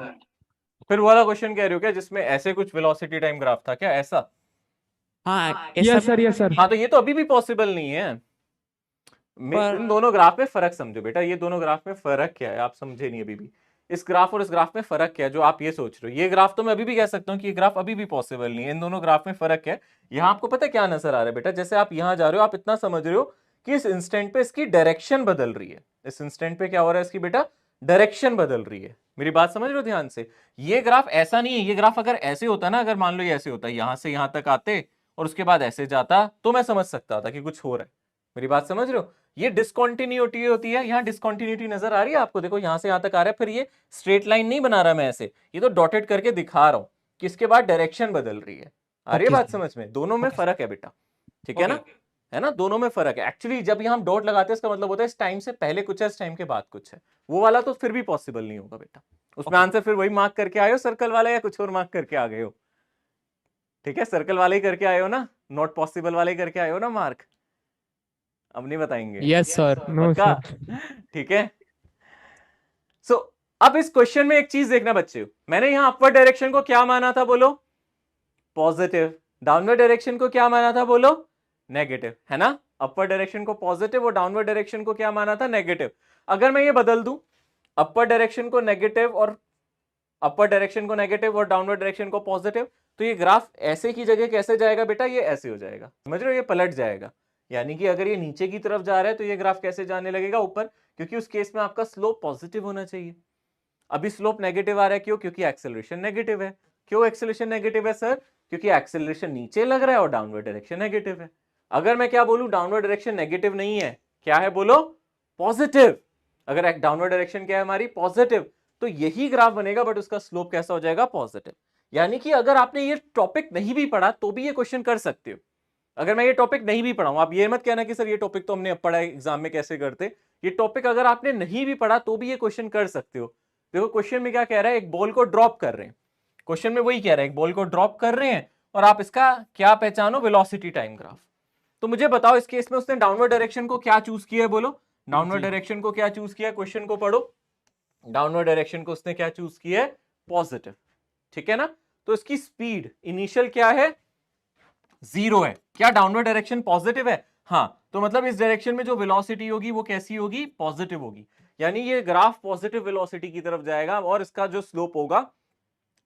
फिर वो वाला क्वेश्चन कह रहे हो क्या जिसमें ऐसे कुछ वेलोसिटी टाइम ग्राफ था क्या, ऐसा? हाँ यस सर, यस सर। हाँ, तो ये तो अभी भी पॉसिबल नहीं है। इन दोनों ग्राफ में फर्क समझो बेटा, ये दोनों ग्राफ में फर्क क्या है आप समझे नहीं अभी भी। इस ग्राफ और इस ग्राफ में फर्क क्या है जो आप ये सोच रहे हो? ये ग्राफ तो मैं अभी भी कह सकता हूँ कि ये ग्राफ अभी भी पॉसिबल नहीं है। इन दोनों ग्राफ में फर्क है। यहाँ आपको पता है क्या नजर आ रहा है बेटा? जैसे आप यहाँ जा रहे हो, आप इतना समझ रहे हो कि इस इंस्टेंट पे इसकी डायरेक्शन बदल रही है। इस इंस्टेंट पे क्या हो रहा है? इसकी बेटा डायरेक्शन बदल रही है। मेरी बात समझ रहे हो ध्यान से? ये ग्राफ ऐसा नहीं है। ये ग्राफ अगर ऐसे होता ना, अगर मान लो ये ऐसे होता, यहां से यहां तक आते और उसके बाद ऐसे जाता, तो मैं समझ सकता था कि कुछ हो रहा है। मेरी बात समझ रहे हो? ये डिस्कंटिन्यूटी होती है। यहाँ डिस्कंटिन्यूटी नजर आ रही है आपको? देखो यहां से यहां तक आ रहा है, फिर ये स्ट्रेट लाइन नहीं बना रहा मैं ऐसे, ये तो डॉटेड करके दिखा रहा हूं कि इसके बाद डायरेक्शन बदल रही है। आ रही है बात समझ में? दोनों में फर्क है बेटा, ठीक है ना? है ना? दोनों में फर्क है। एक्चुअली जब यहाँ हम डॉट लगाते हैं इसका मतलब होता है इस टाइम से पहले कुछ है, इस टाइम के बाद कुछ है। वो वाला तो फिर भी पॉसिबल नहीं होगा बेटा। उसमें आंसर फिर वही मार्क करके आए हो सर्कल वाला, या कुछ और मार्क करके आ गए हो? ठीक है, सर्कल वाले ही करके आए हो ना, नॉट पॉसिबल वाले ही करके आए हो ना मार्क? अब नहीं बताएंगे? Yes sir. नो पक्का? सर। ठीक है। सो अब इस क्वेश्चन में एक चीज देखना बच्चे, मैंने यहां अपवर्ड डायरेक्शन को क्या माना था? बोलो, पॉजिटिव। डाउनवर्ड डायरेक्शन को क्या माना था? बोलो, नेगेटिव, है ना? अपवर्ड डायरेक्शन को पॉजिटिव और डाउनवर्ड डायरेक्शन को क्या माना था? नेगेटिव। अगर मैं ये बदल दूं, अपवर्ड डायरेक्शन को नेगेटिव और डाउनवर्ड डायरेक्शन को पॉजिटिव, तो ये ग्राफ ऐसे की जगह कैसे जाएगा बेटा? ये ऐसे हो जाएगा, समझ रहे हो? ये पलट जाएगा। यानी कि अगर ये नीचे की तरफ जा रहा है तो ये ग्राफ कैसे जाने लगेगा? ऊपर, क्योंकि उस केस में आपका स्लोप पॉजिटिव होना चाहिए। अभी स्लोप नेगेटिव आ रहा है, क्यों? क्योंकि एक्सेलरेशन नेगेटिव है। क्यों एक्सेलरेशन नेगेटिव है सर? क्योंकि एक्सेलरेशन नीचे लग रहा है और डाउनवर्ड डायरेक्शन नेगेटिव है। अगर मैं क्या बोलूं, डाउनवर्ड डायरेक्शन नेगेटिव नहीं है, क्या है? बोलो, पॉजिटिव। अगर डाउनवर्ड डायरेक्शन क्या है हमारी? पॉजिटिव। तो यही ग्राफ बनेगा, बट उसका स्लोप कैसा हो जाएगा? पॉजिटिव। यानी कि अगर आपने ये टॉपिक नहीं भी पढ़ा तो भी ये क्वेश्चन कर सकते हो। अगर मैं ये टॉपिक नहीं भी पढ़ाऊं, आप ये मत कहना कि सर ये टॉपिक तो हमने अब पढ़ा है, एग्जाम में कैसे करते। ये टॉपिक अगर आपने नहीं भी पढ़ा तो भी ये क्वेश्चन कर सकते हो। देखो क्वेश्चन में क्या कह रहा है, एक बॉल को ड्रॉप कर रहे हैं, क्वेश्चन में वही कह रहा है एक बॉल को ड्रॉप कर रहे हैं और आप इसका क्या पहचानो, वेलोसिटी टाइम ग्राफ। तो मुझे बताओ इस केस में उसने डाउनवर्ड डायरेक्शन को क्या चूज किया है, बोलो डाउनवर्ड डायरेक्शन को क्या चूज किया है, क्वेश्चन को पढ़ो। डाउनवर्ड डायरेक्शन को उसने क्या चूज किया है, पॉजिटिव, ठीक है ना। तो इसकी स्पीड इनिशियल क्या है, 0 है। क्या डाउनवर्ड डायरेक्शन पॉजिटिव है, हाँ, तो मतलब इस डायरेक्शन में जो वेलोसिटी होगी वो कैसी होगी, पॉजिटिव होगी। यानी ये ग्राफ पॉजिटिव वेलोसिटी की तरफ जाएगा और इसका जो स्लोप होगा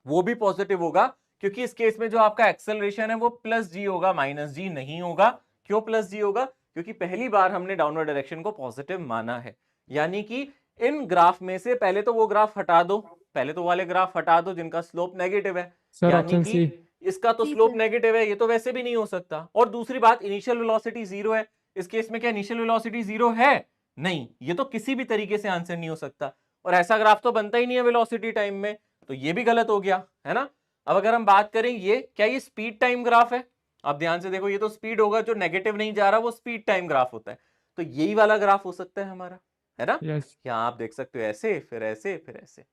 वो भी पॉजिटिव होगा, क्योंकि इस केस में जो आपका एक्सेलरेशन है वो प्लस जी होगा, माइनस जी नहीं होगा। क्यों प्लस जी होगा, क्योंकि पहली बार हमने डाउनवर्ड डायरेक्शन को पॉजिटिव माना है। यानी कि इन ग्राफ में से पहले तो वो ग्राफ हटा दो, पहले तो वाले ग्राफ हटा दो जिनका स्लोप नेगेटिव है, यानी कि इसका तो स्लोप नेगेटिव है, ये तो वैसे भी नहीं हो सकता। और दूसरी बात, इनिशियल वेलोसिटी 0 है। इस केस में क्या इनिशियल वेलोसिटी 0 है, नहीं, ये तो किसी भी तरीके से आंसर नहीं हो सकता। और ऐसा ग्राफ तो बनता ही नहीं है वेलोसिटी टाइम में, तो ये भी गलत हो गया, है ना। अब अगर हम बात करें ये क्या, ये स्पीड टाइम ग्राफ है, आप ध्यान से देखो, ये तो स्पीड होगा, जो नेगेटिव नहीं जा रहा वो स्पीड टाइम ग्राफ होता है। तो यही वाला ग्राफ हो सकता है हमारा, है ना। यहाँ आप देख सकते हो ऐसे, फिर ऐसे, फिर ऐसे।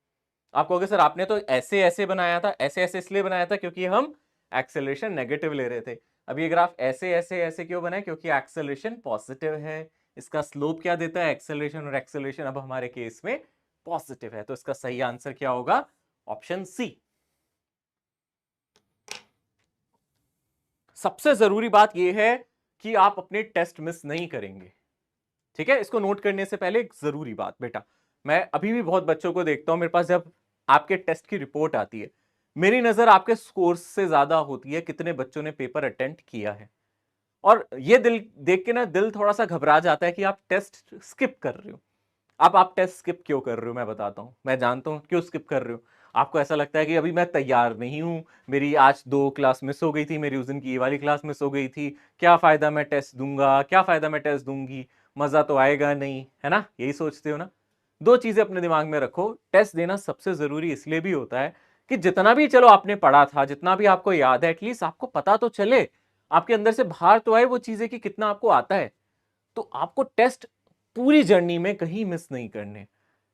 आप कहोगे सर आपने तो ऐसे ऐसे बनाया था, ऐसे ऐसे इसलिए बनाया था क्योंकि हम एक्सेलरेशन नेगेटिव ले रहे थे। अब ये ग्राफ ऐसे ऐसे ऐसे क्यों बना है, क्योंकि एक्सेलरेशन पॉजिटिव है। इसका स्लोप क्या देता है, एक्सेलरेशन, और एक्सेलरेशन अब हमारे केस में पॉजिटिव है। तो इसका सही आंसर क्या होगा, ऑप्शन सी। सबसे जरूरी बात यह है कि आप अपने टेस्ट मिस नहीं करेंगे, ठीक है। इसको नोट करने से पहले एक जरूरी बात बेटा, मैं अभी भी बहुत बच्चों को देखता हूं, मेरे पास जब आपके टेस्ट की रिपोर्ट आती है, मेरी नजर आपके स्कोर से ज्यादा होती है कितने बच्चों ने पेपर अटेम्प्ट किया है। और ये दिल देख के ना दिल थोड़ा सा घबरा जाता है कि आप टेस्ट स्किप कर रहे हो। आप टेस्ट स्किप क्यों कर रहे हो, मैं बताता हूं, मैं जानता हूं क्यों स्किप कर रहे हो। आपको ऐसा लगता है कि अभी मैं तैयार नहीं हूं, मेरी आज 2 क्लास मिस हो गई थी, मेरी उस दिन की ये वाली क्लास मिस हो गई थी, क्या फायदा मैं टेस्ट दूंगा, क्या फायदा मैं टेस्ट दूंगी, मजा तो आएगा नहीं, है ना, यही सोचते हो ना। दो चीजें अपने दिमाग में रखो, टेस्ट देना सबसे जरूरी इसलिए भी होता है कि जितना भी चलो आपने पढ़ा था, जितना भी आपको याद है, एटलीस्ट आपको पता तो चले, आपके अंदर से बाहर तो आए वो चीजें कि कितना आपको आता है। तो आपको टेस्ट पूरी जर्नी में कहीं मिस नहीं करने।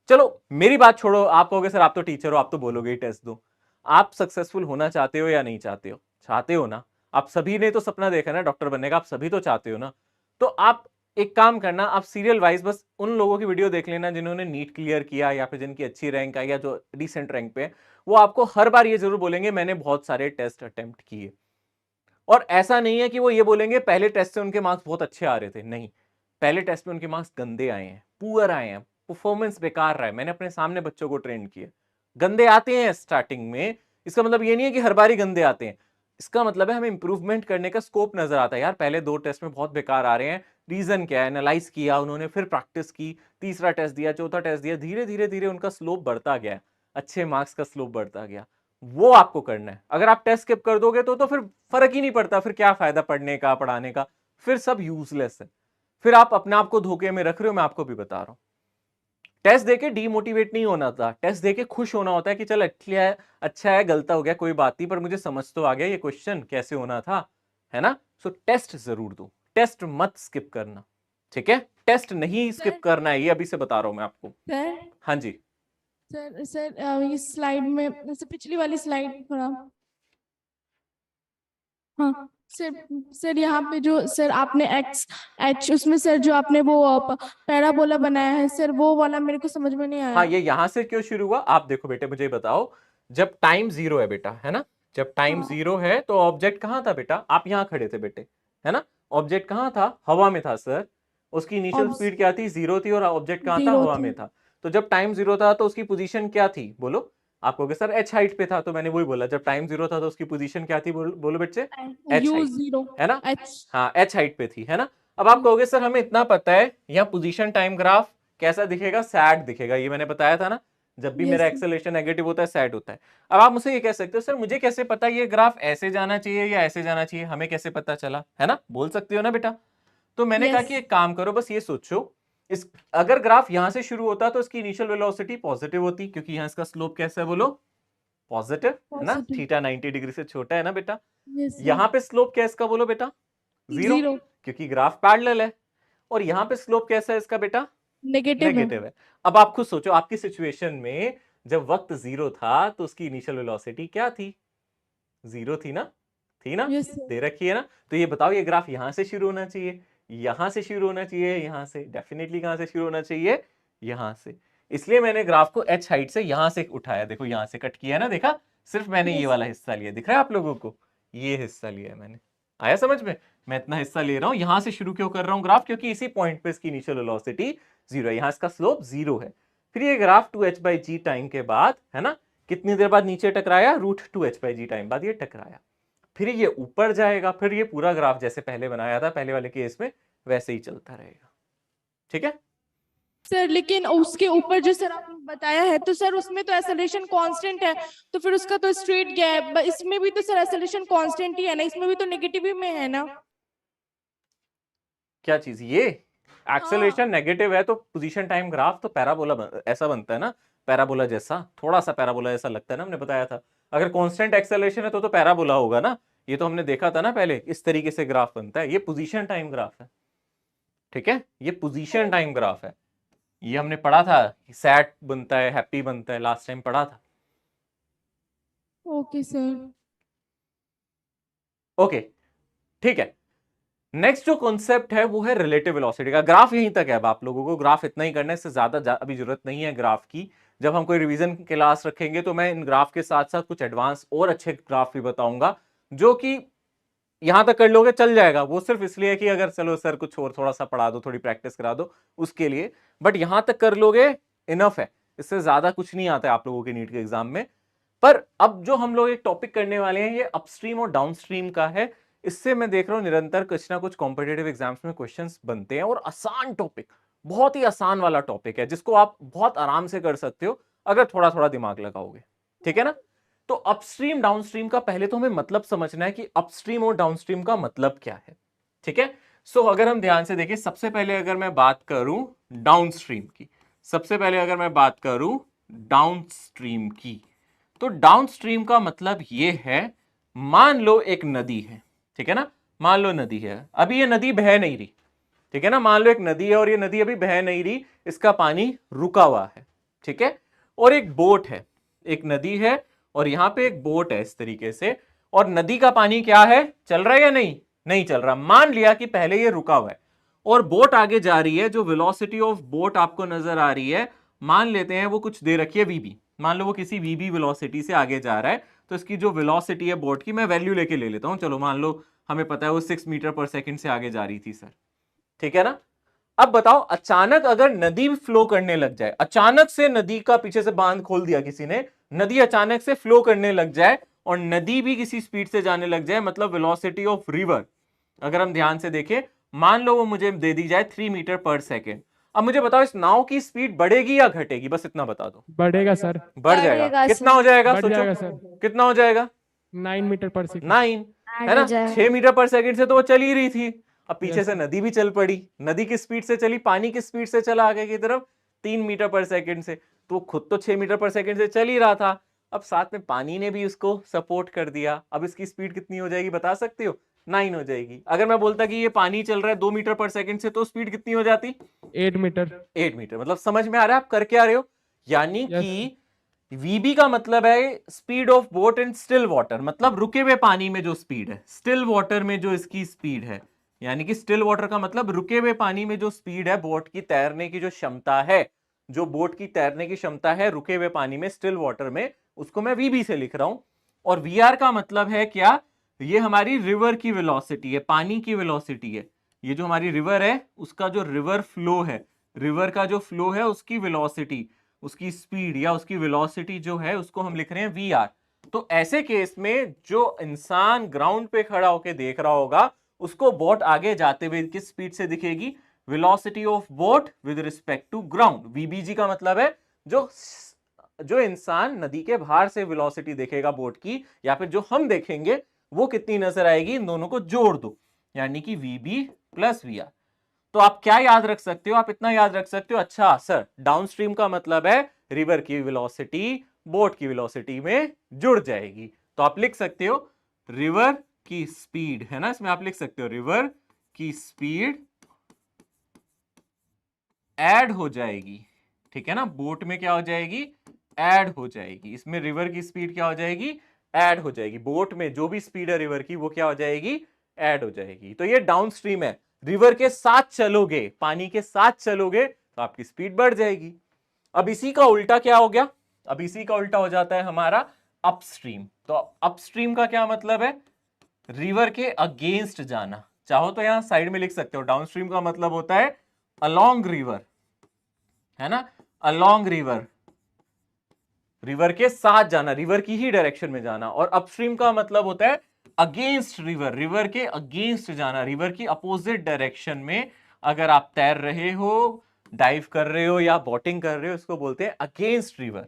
चलो मेरी बात छोड़ो, आप कहोगे सर आप तो टीचर हो, आप तो बोलोगे ही टेस्ट दो। आप सक्सेसफुल होना चाहते हो या नहीं चाहते हो, चाहते हो ना। आप सभी ने तो सपना देखा ना डॉक्टर बनने का, आप सभी तो चाहते हो ना। तो आप एक काम करना, आप सीरियल वाइज बस उन लोगों की वीडियो देख लेना जिन्होंने नीट क्लियर किया या फिर जिनकी अच्छी रैंक आई या जो डिसेंट रैंक पे है। वो आपको हर बार ये जरूर बोलेंगे मैंने बहुत सारे टेस्ट अटेम्प्ट किए। और ऐसा नहीं है कि वो ये बोलेंगे पहले टेस्ट से उनके मार्क्स बहुत अच्छे आ रहे थे, नहीं, पहले टेस्ट में उनके मार्क्स गंदे आए हैं, पुअर आए हैं, परफॉर्मेंस बेकार रहा है। मैंने अपने सामने बच्चों को ट्रेन किया, गंदे आते हैं स्टार्टिंग में, इसका मतलब ये नहीं है कि हर बार ही गंदे आते हैं। इसका मतलब है हमें इंप्रूवमेंट करने का स्कोप नजर आता है। यार पहले 2 टेस्ट में बहुत बेकार आ रहे हैं, रीजन क्या है, एनालाइज किया उन्होंने, फिर प्रैक्टिस की, तीसरा टेस्ट दिया, चौथा टेस्ट दिया, धीरे धीरे धीरे उनका स्लोप बढ़ता गया, अच्छे मार्क्स का स्लोप बढ़ता गया। वो आपको करना है। अगर आप टेस्ट स्किप कर दोगे तो फिर फर्क ही नहीं पड़ता, फिर क्या फायदा पढ़ने का, पढ़ाने का, फिर सब यूजलेस है। फिर आप अपने आप को धोखे में रख रहे हो, मैं आपको भी बता रहा हूं। टेस्ट देके डीमोटिवेट नहीं होना था, टेस्ट देके खुश होना होता है कि चल अच्छा है, गलता हो गया कोई बात नहीं, पर मुझे समझ तो आ गया ये क्वेश्चन कैसे होना था, है ना। सो टेस्ट जरूर दो, टेस्ट मत स्किप करना, ठीक है। टेस्ट नहीं स्किप करना है, ये अभी से बता रहा हूं मैं आपको। सर हाँ जी सर ये स्लाइड में जैसे पिछली वाली स्लाइड थोड़ा, हाँ सर यहाँ पे जो सर आपने एक्स एच उसमें सर जो आपने वो पैराबोला बनाया है सर, वो वाला मेरे को समझ में नहीं आया। हाँ, ये यहां से क्यों शुरू हुआ, आप देखो बेटे, मुझे बताओ। जब टाइम 0 है बेटा, है ना, जब टाइम 0 है तो ऑब्जेक्ट कहां था बेटा, आप यहां खड़े थे बेटे, है ना। ऑब्जेक्ट कहां था, हवा में था सर। उसकी इनिशियल स्पीड क्या थी, 0 थी, और ऑब्जेक्ट कहां था, हवा में था। तो जब टाइम 0 था तो उसकी पोजीशन क्या थी, बोलो। आप कहोगे सर एच हाइट पे था, तो मैंने वही बोला, जब टाइम 0 था तो उसकी पोजीशन क्या थी, बोलो बच्चे, एच हाइट, है ना, हाँ एच हाइट पे थी, है ना। अब आप कहोगे सर हमें इतना पता है, यहाँ पोजीशन टाइम ग्राफ कैसा दिखेगा, सैड दिखेगा, ये मैंने बताया था ना, जब भी मेरा एक्सेलरेशन नेगेटिव होता है सैड होता है। अब आप मुझसे ये कह सकते हो सर मुझे कैसे पता ये ग्राफ ऐसे जाना चाहिए या ऐसे जाना चाहिए, हमें कैसे पता चला, है ना, बोल सकते हो ना बेटा। तो मैंने कहा कि एक काम करो, बस ये सोचो, इस अगर ग्राफ यहां से शुरू होता तो इसकी इनिशियल वेलोसिटी पॉजिटिव होती, क्योंकि यहां इसका स्लोप कैसा है, बोलो पॉजिटिव है ना, Positive. थीटा 90 डिग्री से छोटा है ना बेटा। Yes, sir. यहाँ पे स्लोप क्या है इसका बोलो बेटा, जीरो, Zero. क्योंकि ग्राफ पैरेलल है। और यहाँ पे स्लोप कैसा है इसका बेटा, Negative है। नेगेटिव है। अब आप खुद सोचो, आपकी सिचुएशन में जब वक्त जीरो था तो उसकी इनिशियल वेलोसिटी क्या थी, जीरो थी ना, थी ना, Yes, sir. दे रखी है ना। तो ये बताओ, ये ग्राफ यहां से शुरू होना चाहिए, यहां से शुरू होना चाहिए, यहां से, डेफिनेटली कहां से शुरू होना चाहिए, यहां से। इसलिए मैंने ग्राफ को h हाइट से यहां से उठाया, देखो यहां से कट किया है ना, देखा, सिर्फ मैंने ये Yes. वाला हिस्सा लिया, दिख रहा है आप लोगों को, ये हिस्सा लिया है मैंने, आया समझ में। मैं इतना हिस्सा ले रहा हूं, यहां से शुरू क्यों कर रहा हूं ग्राफ, क्योंकि इसी पॉइंट पे इसकी इनिशियल वेलोसिटी जीरो है, यहां इसका स्लोप जीरो है। फिर ये ग्राफ 2h/g टाइम के बाद है ना, कितनी देर बाद नीचे टकराया, √2h/g टाइम बाद ये टकराया, फिर ये ऊपर जाएगा, फिर ये पूरा ग्राफ जैसे पहले बनाया था पहले वाले केस में वैसे ही चलता रहेगा, ठीक है। सर लेकिन उसके ऊपर जो सर आपने बताया है तो सर उसमें तो एक्सेलरेशन कांस्टेंट है, तो फिर उसका तो स्ट्रेट गैप, इसमें भी तो सर एक्सेलरेशन कांस्टेंट ही है ना, इसमें भी तो नेगेटिव ही में है ना। क्या चीज, ये एक्सेलरेशन नेगेटिव है तो पोजीशन टाइम ग्राफ तो पैराबोला ऐसा बनता है ना, पैराबोला जैसा, थोड़ा सा पैराबोला जैसा लगता है ना, हमने बताया था। अगर कांस्टेंट एक्सेलरेशन है तो पैराबोला होगा ना, ये तो हमने देखा था ना पहले, इस तरीके से ग्राफ बनता है। ये पोजीशन टाइम ग्राफ है, ठीक है, ये पोजीशन टाइम ग्राफ है, ये हमने पढ़ा था, सैट बनता है, हैप्पी बनता है, लास्ट टाइम पढ़ा था। Okay sir. ओके ठीक है। नेक्स्ट जो कॉन्सेप्ट है वो है रिलेटिव वेलोसिटी का। ग्राफ यहीं तक है, अब आप लोगों को ग्राफ इतना ही करना है, इससे ज्यादा अभी जरूरत नहीं है ग्राफ की। जब हम कोई रिवीजन क्लास रखेंगे तो मैं इन ग्राफ के साथ साथ कुछ एडवांस और अच्छे ग्राफ भी बताऊंगा, जो कि यहां तक कर लोगे चल जाएगा। वो सिर्फ इसलिए कि अगर चलो सर कुछ और थोड़ा सा पढ़ा दो, थोड़ी प्रैक्टिस करा दो उसके लिए, बट यहां तक कर लोगे इनफ है, इससे ज्यादा कुछ नहीं आता है आप लोगों के नीट के एग्जाम में। पर अब जो हम लोग एक टॉपिक करने वाले हैं ये अपस्ट्रीम और डाउनस्ट्रीम का है। इससे मैं देख रहा हूं निरंतर कुछ ना कुछ कॉम्पिटेटिव एग्जाम्स में क्वेश्चंस बनते हैं, और आसान टॉपिक, बहुत ही आसान वाला टॉपिक है जिसको आप बहुत आराम से कर सकते हो अगर थोड़ा थोड़ा दिमाग लगाओगे, ठीक है ना। तो अपस्ट्रीम डाउनस्ट्रीम का पहले तो हमें मतलब समझना है कि अपस्ट्रीम और डाउनस्ट्रीम का मतलब क्या है, ठीक है। सो अगर हम ध्यान से देखें, सबसे पहले अगर मैं बात करूं डाउनस्ट्रीम की, सबसे पहले अगर मैं बात करूं डाउनस्ट्रीम की, तो डाउनस्ट्रीम का मतलब यह है, मान लो एक नदी है, ठीक है ना, मान लो नदी है, अभी ये नदी बह नहीं रही, ठीक है ना, मान लो एक नदी है और ये नदी अभी बह नहीं रही, इसका पानी रुका हुआ है, ठीक है। और एक बोट है, एक नदी है और यहां पे एक बोट है इस तरीके से, और नदी का पानी क्या है, चल रहा है या नहीं, नहीं चल रहा। मान लिया कि पहले ये रुका हुआ है और बोट आगे जा रही है, जो वेलोसिटी ऑफ बोट आपको नजर आ रही है, मान लेते हैं वो कुछ दे रखी है वीबी, मान लो वो किसी वीबी वेलोसिटी से आगे जा रहा है, तो इसकी जो वेलोसिटी है बोट की, मैं वैल्यू लेके ले लेता हूं, चलो मान लो हमें पता है वो 6 मीटर पर सेकंड से आगे जा रही थी सर, ठीक है ना। अब बताओ, अचानक अगर नदी फ्लो करने लग जाए, अचानक से नदी का पीछे से बांध खोल दिया किसी ने, नदी अचानक से फ्लो करने लग जाए और नदी भी किसी स्पीड से जाने लग जाए, मतलब वेलोसिटी ऑफ रिवर अगर हम ध्यान से देखें, मान लो वो मुझे दे दी जाए 3 मीटर पर सेकेंड। अब मुझे बताओ इस नाव की स्पीड बढ़ेगी या घटेगी, बस इतना बता दो। बढ़ेगा सर, बढ़ जाएगा, बढ़ेगा कितना सर। हो जाएगा बढ़ सोचो, जाएगा सर, कितना हो जाएगा, 9 मीटर पर सेकंड। 9 है ऐड ना, हो जाएगा। 6 मीटर पर सेकंड से तो वो चल ही रही थी, अब पीछे Yes, से नदी भी चल पड़ी, नदी की स्पीड से चली, पानी की स्पीड से चला आगे की तरफ 3 मीटर पर सेकंड से, तो खुद तो 6 मीटर पर सेकंड से चल ही रहा था, अब साथ में पानी ने भी उसको सपोर्ट कर दिया, अब इसकी स्पीड कितनी हो जाएगी बता सकते हो, 9 हो जाएगी। अगर मैं बोलता कि ये पानी चल रहा है 2 मीटर पर सेकंड से, तो स्पीड कितनी हो जाती, 8 मीटर। 8 मीटर। मतलब समझ में आ रहा है आप कर क्या रहे हो, यानी Yes. कि वीबी का मतलब है speed of boat in still water, मतलब रुके हुए पानी में जो स्पीड है, स्टिल वाटर में जो इसकी स्पीड है, यानी कि स्टिल वाटर का मतलब रुके हुए पानी में जो स्पीड है, बोट की तैरने की जो क्षमता है, जो बोट की तैरने की क्षमता है रुके हुए पानी में स्टिल वाटर में, उसको मैं वीबी से लिख रहा हूं। और वीआर का मतलब है क्या, ये हमारी रिवर की वेलोसिटी है, पानी की वेलोसिटी है, ये जो हमारी रिवर है उसका जो रिवर फ्लो है, रिवर का जो फ्लो है उसकी वेलोसिटी, उसकी स्पीड या उसकी वेलोसिटी जो है उसको हम लिख रहे हैं वी आर। तो ऐसे केस में जो इंसान ग्राउंड पे खड़ा होकर देख रहा होगा उसको बोट आगे जाते हुए किस स्पीड से दिखेगी, velocity of boat with respect to ground. VBG का मतलब है जो इंसान नदी के बाहर से वेलोसिटी देखेगा बोट की, या फिर जो हम देखेंगे वो कितनी नजर आएगी, इन दोनों को जोड़ दो, यानी कि वीबी प्लस वी आर। तो आप क्या याद रख सकते हो, आप इतना याद रख सकते हो, अच्छा सर डाउनस्ट्रीम का मतलब है रिवर की वेलोसिटी बोट की वेलोसिटी में जुड़ जाएगी। तो आप लिख सकते हो रिवर की स्पीड, है ना, इसमें आप लिख सकते हो रिवर की स्पीड ऐड हो जाएगी, ठीक है ना, बोट में क्या हो जाएगी, ऐड हो जाएगी। इसमें रिवर की स्पीड क्या हो जाएगी, ऐड हो जाएगी। बोट में जो भी स्पीड है रिवर की वो क्या हो जाएगी, ऐड हो जाएगी। तो ये डाउन स्ट्रीम है, रिवर के साथ चलोगे, पानी के साथ चलोगे तो आपकी स्पीड बढ़ जाएगी। अब इसी का उल्टा क्या हो गया, अब इसी का उल्टा हो जाता है हमारा अपस्ट्रीम। तो अपस्ट्रीम का क्या मतलब है, रिवर के अगेंस्ट जाना। चाहो तो यहां साइड में लिख सकते हो, डाउनस्ट्रीम का मतलब होता है अलोंग रिवर, है ना, अलोंग रिवर, रिवर के साथ जाना, रिवर की ही डायरेक्शन में जाना। और अपस्ट्रीम का मतलब होता है अगेंस्ट रिवर, रिवर के अगेंस्ट जाना, रिवर की अपोजिट डायरेक्शन में अगर आप तैर रहे हो, डाइव कर रहे हो या बोटिंग कर रहे हो, इसको बोलते हैं अगेंस्ट रिवर,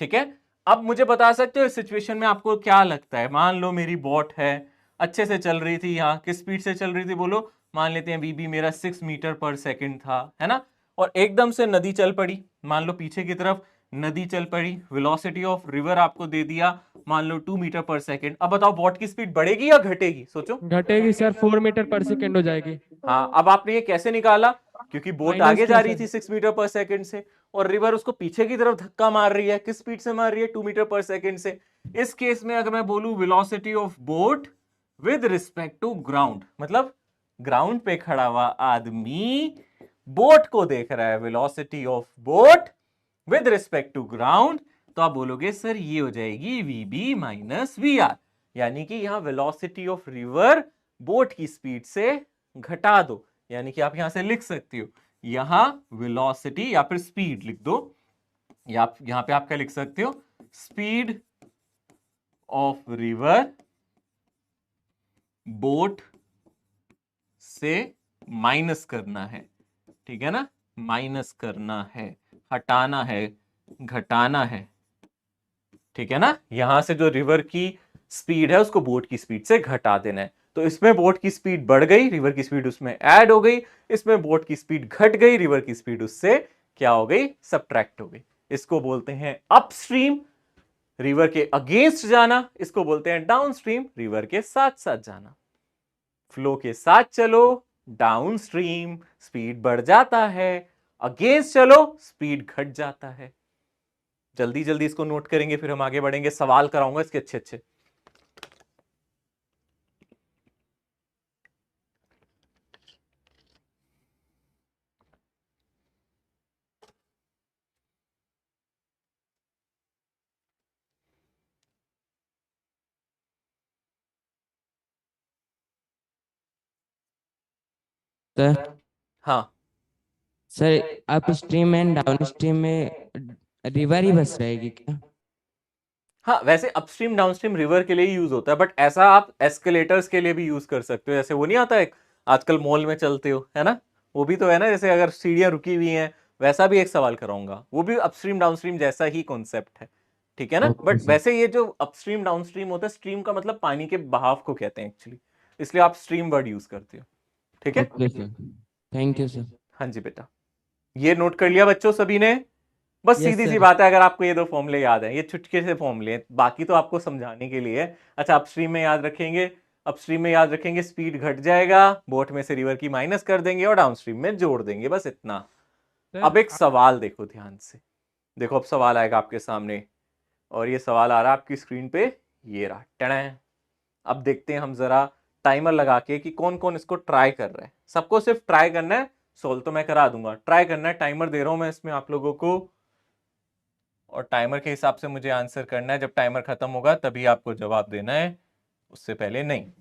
ठीक है। अब मुझे बता सकते हो इस सिचुएशन में आपको क्या लगता है, मान लो मेरी बोट है, अच्छे से चल रही थी, यहां किस स्पीड से चल रही थी बोलो, मान लेते हैं वीबी मेरा 6 मीटर पर सेकंड था, है ना, और एकदम से नदी चल पड़ी, मान लो पीछे की तरफ नदी चल पड़ी, वेलोसिटी ऑफ रिवर आपको दे दिया मान लो 2 मीटर पर सेकंड। अब बताओ बोट की स्पीड बढ़ेगी या घटेगी, सोचो। घटेगी सर, 4 मीटर पर सेकेंड हो जाएगी। हाँ, अब आपने ये कैसे निकाला, क्योंकि बोट माइनस आगे टू जा है रही सर। थी 6 मीटर पर सेकंड से और रिवर उसको पीछे की तरफ धक्का मार रही है, किस स्पीड से मार रही है, 2 मीटर पर सेकंड से। इस केस में अगर मैं बोलूं velocity of boat with respect to ground, मतलब ग्राउंड पे खड़ा हुआ आदमी बोट को देख रहा है, velocity of boat with respect to ground, तो आप बोलोगे सर ये हो जाएगी वीबी माइनस वी आर, यानी कि यहां वेलोसिटी ऑफ रिवर बोट की स्पीड से घटा दो, यानी कि आप यहां से लिख सकते हो, यहां वेलोसिटी या फिर स्पीड लिख दो, या यहां पे आप क्या लिख सकते हो, स्पीड ऑफ रिवर बोट से माइनस करना है, ठीक है ना, माइनस करना है, हटाना है, घटाना है, ठीक है ना। यहां से जो रिवर की स्पीड है उसको बोट की स्पीड से घटा देना है। तो इसमें बोट की स्पीड बढ़ गई, रिवर की स्पीड उसमें ऐड हो गई, इसमें बोट की स्पीड घट गई, रिवर की स्पीड उससे क्या हो गई, सब्ट्रैक्ट हो गई। इसको बोलते हैं अपस्ट्रीम, रिवर के अगेंस्ट जाना, इसको बोलते हैं डाउनस्ट्रीम, रिवर के साथ साथ जाना। फ्लो के साथ चलो डाउनस्ट्रीम, स्पीड बढ़ जाता है, अगेंस्ट चलो स्पीड घट जाता है। जल्दी जल्दी इसको नोट करेंगे, फिर हम आगे बढ़ेंगे, सवाल कराऊंगा इसके अच्छे अच्छे। सर हाँ sir up stream and down stream में रिवर ही बस रहेगी क्या? हाँ, वैसे अपस्ट्रीम डाउनस्ट्रीम रिवर के लिए ही यूज होता है, बट ऐसा आप एस्केलेटर्स के लिए भी यूज कर सकते हो, जैसे वो नहीं आता एक आजकल मॉल में चलते हो, है ना, वो भी तो है ना, जैसे अगर सीढ़ियां रुकी हुई हैं वैसा भी एक सवाल कराऊंगा, वो भी अपस्ट्रीम डाउनस्ट्रीम जैसा ही कॉन्सेप्ट है, ठीक है ना। Okay but sir. वैसे ये जो अपस्ट्रीम डाउनस्ट्रीम होता है, स्ट्रीम का मतलब पानी के बहाव को कहते हैं एक्चुअली, इसलिए आप स्ट्रीम वर्ड यूज करते हो, ठीक है। Okay sir, thank you sir. हाँ जी बेटा, ये नोट कर लिया बच्चों सभी ने। बस यस सीधी सी सर। बात है, अगर आपको ये दो फॉर्मूले याद हैं, ये चुटकी से फॉर्मूले हैं, बाकी तो आपको समझाने के लिए है। अच्छा, अपस्ट्रीम में याद रखेंगे, अपस्ट्रीम में याद रखेंगे स्पीड घट जाएगा, बोट में से रिवर की माइनस कर देंगे और डाउनस्ट्रीम में जोड़ देंगे, बस इतना। अब एक सवाल देखो ध्यान से, देखो अब सवाल आएगा आपके सामने, और ये सवाल आ रहा है आपकी स्क्रीन पे, ये रहा टड़ैं। अब देखते हैं हम जरा टाइमर लगा के कि कौन कौन इसको ट्राई कर रहा है। सबको सिर्फ ट्राई करना है, सोल्व तो मैं करा दूंगा, ट्राई करना है, टाइमर दे रहा हूं मैं इसमें आप लोगों को, और टाइमर के हिसाब से मुझे आंसर करना है। जब टाइमर खत्म होगा तभी आपको जवाब देना है, उससे पहले नहीं।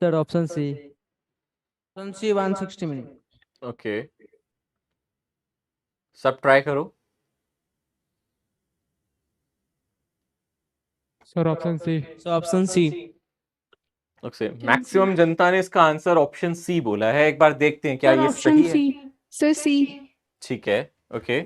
Sir option C. Option C 160 minute. Okay, सब ट्राई करो। Sir option C. So option C. Okay, maximum जनता ने इसका आंसर ऑप्शन सी बोला है। एक बार देखते हैं क्या ये सही है। सर सी। ठीक है, ओके,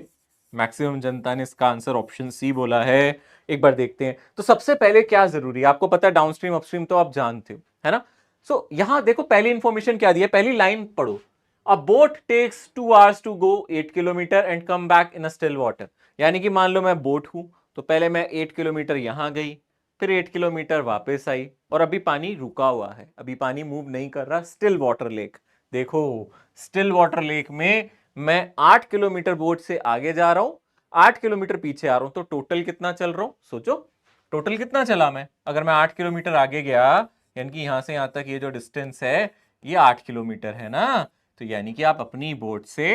मैक्सिमम जनता ने इसका आंसर ऑप्शन सी बोला है। एक बार देखते हैं। तो सबसे पहले क्या जरूरी है, आपको पता है डाउनस्ट्रीम अपस्ट्रीम तो आप जानते हो, है ना। सो यहां देखो पहली इंफॉर्मेशन क्या दी है, पहली लाइन पढ़ो। A boat takes 2 hours to go 8 kilometre and come back in a still water. यानी कि मान लो मैं बोट हूं, तो पहले मैं 8 किलोमीटर यहां गई, फिर 8 किलोमीटर वापस आई, और अभी पानी रुका हुआ है, अभी पानी मूव नहीं कर रहा, स्टिल वाटर लेक। देखो स्टिल वाटर लेक में मैं 8 किलोमीटर बोट से आगे जा रहा हूं, 8 किलोमीटर पीछे आ रहा हूं, तो टोटल कितना चल रहा हूं, सोचो टोटल कितना चला मैं। अगर मैं 8 किलोमीटर आगे गया, यानी कि यहां से यहां तक ये जो डिस्टेंस है ये 8 किलोमीटर है ना, तो यानी कि आप अपनी बोट से